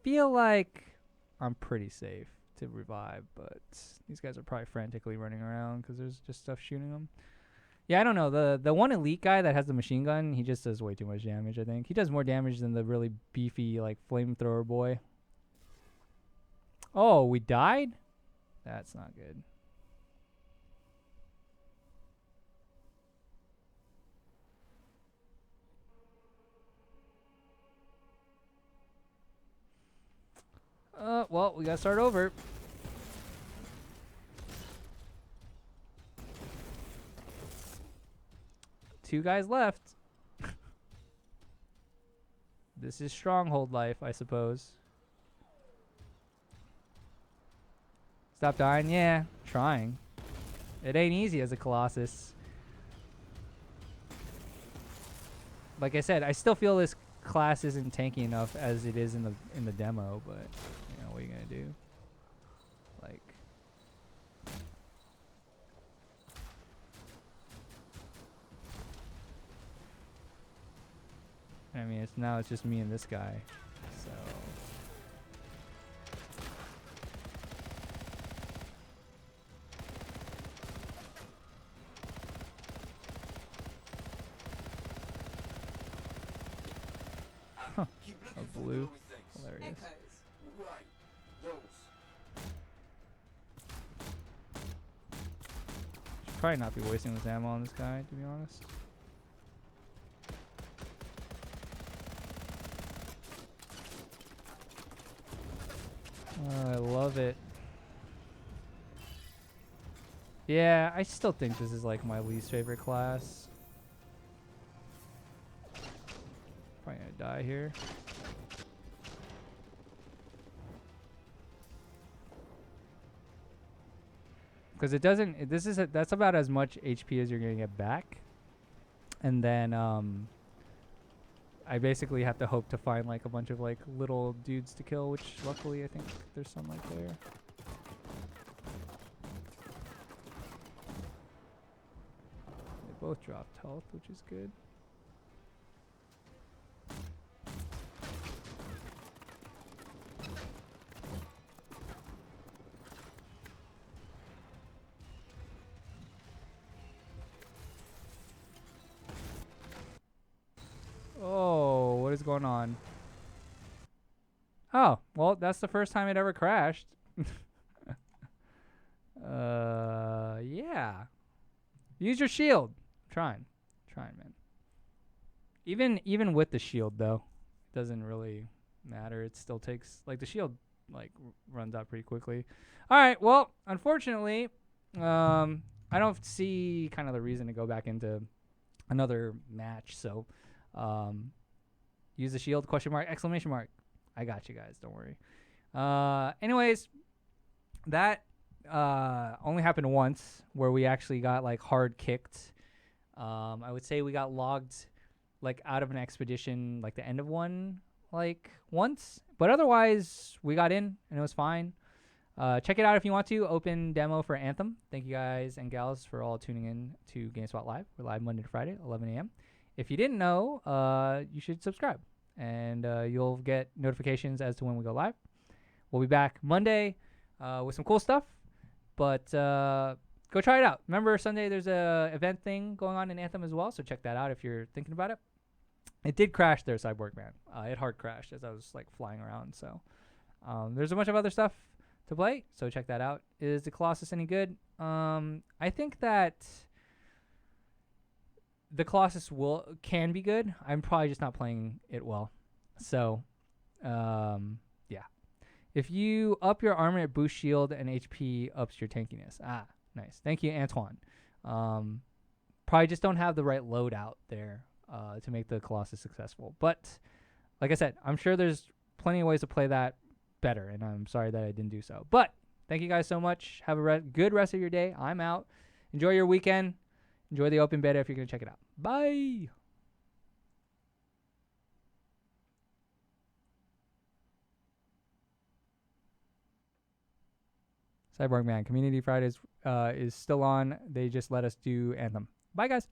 feel like I'm pretty safe to revive, but these guys are probably frantically running around because there's just stuff shooting them. Yeah, I don't know. The one elite guy that has the machine gun, he just does way too much damage, I think. He does more damage than the really beefy, like, flamethrower boy. Oh, we died? That's not good. Well, we gotta start over. Two guys left. This is stronghold life, I suppose. Stop dying? Yeah, trying. It ain't easy as a Colossus. Like I said, I still feel this class isn't tanky enough as it is in the demo, but you know, what are you gonna do? Like, I mean, it's just me and this guy, so. Keep looking A for blue. glowy things. Hilarious. Echoes. Right. Those. Should probably not be wasting this ammo on this guy, to be honest. I love it. Yeah, I still think this is like my least favorite class. Probably gonna die here. Because it doesn't. That's about as much HP as you're gonna get back, and then I basically have to hope to find like a bunch of like little dudes to kill, which luckily I think there's some right there. They both dropped health, which is good. Oh, what is going on? Oh, well, that's the first time it ever crashed. Yeah. Use your shield. Trying, man. Even with the shield though, it doesn't really matter. It still takes like the shield like runs out pretty quickly. All right. Well, unfortunately, I don't see kind of the reason to go back into another match. So, use the shield ? Exclamation mark. I got you guys. Don't worry. Anyways, that only happened once where we actually got like hard kicked. I would say we got logged like out of an expedition like the end of one like once, but otherwise we got in and it was fine. Check it out if you want to. Open demo for Anthem. Thank you guys and gals for all tuning in to GameSpot Live. We're live Monday to Friday, 11 a.m. If you didn't know, you should subscribe, and you'll get notifications as to when we go live. We'll be back Monday with some cool stuff, but go try it out. Remember, Sunday there's a event thing going on in Anthem as well, so check that out if you're thinking about it. It did crash there, Cyborg Man. It hard crashed as I was like flying around. So there's a bunch of other stuff to play, so check that out. Is the Colossus any good? I think that the Colossus can be good. I'm probably just not playing it well. So, yeah. If you up your armor, it boosts shield, and HP ups your tankiness. Ah, nice. Thank you, Antoine. Probably just don't have the right loadout there to make the Colossus successful. But, like I said, I'm sure there's plenty of ways to play that better, and I'm sorry that I didn't do so. But, thank you guys so much. Have a good rest of your day. I'm out. Enjoy your weekend. Enjoy the open beta if you're going to check it out. Bye. Cyborg Man. Community Fridays is still on. They just let us do Anthem. Bye, guys.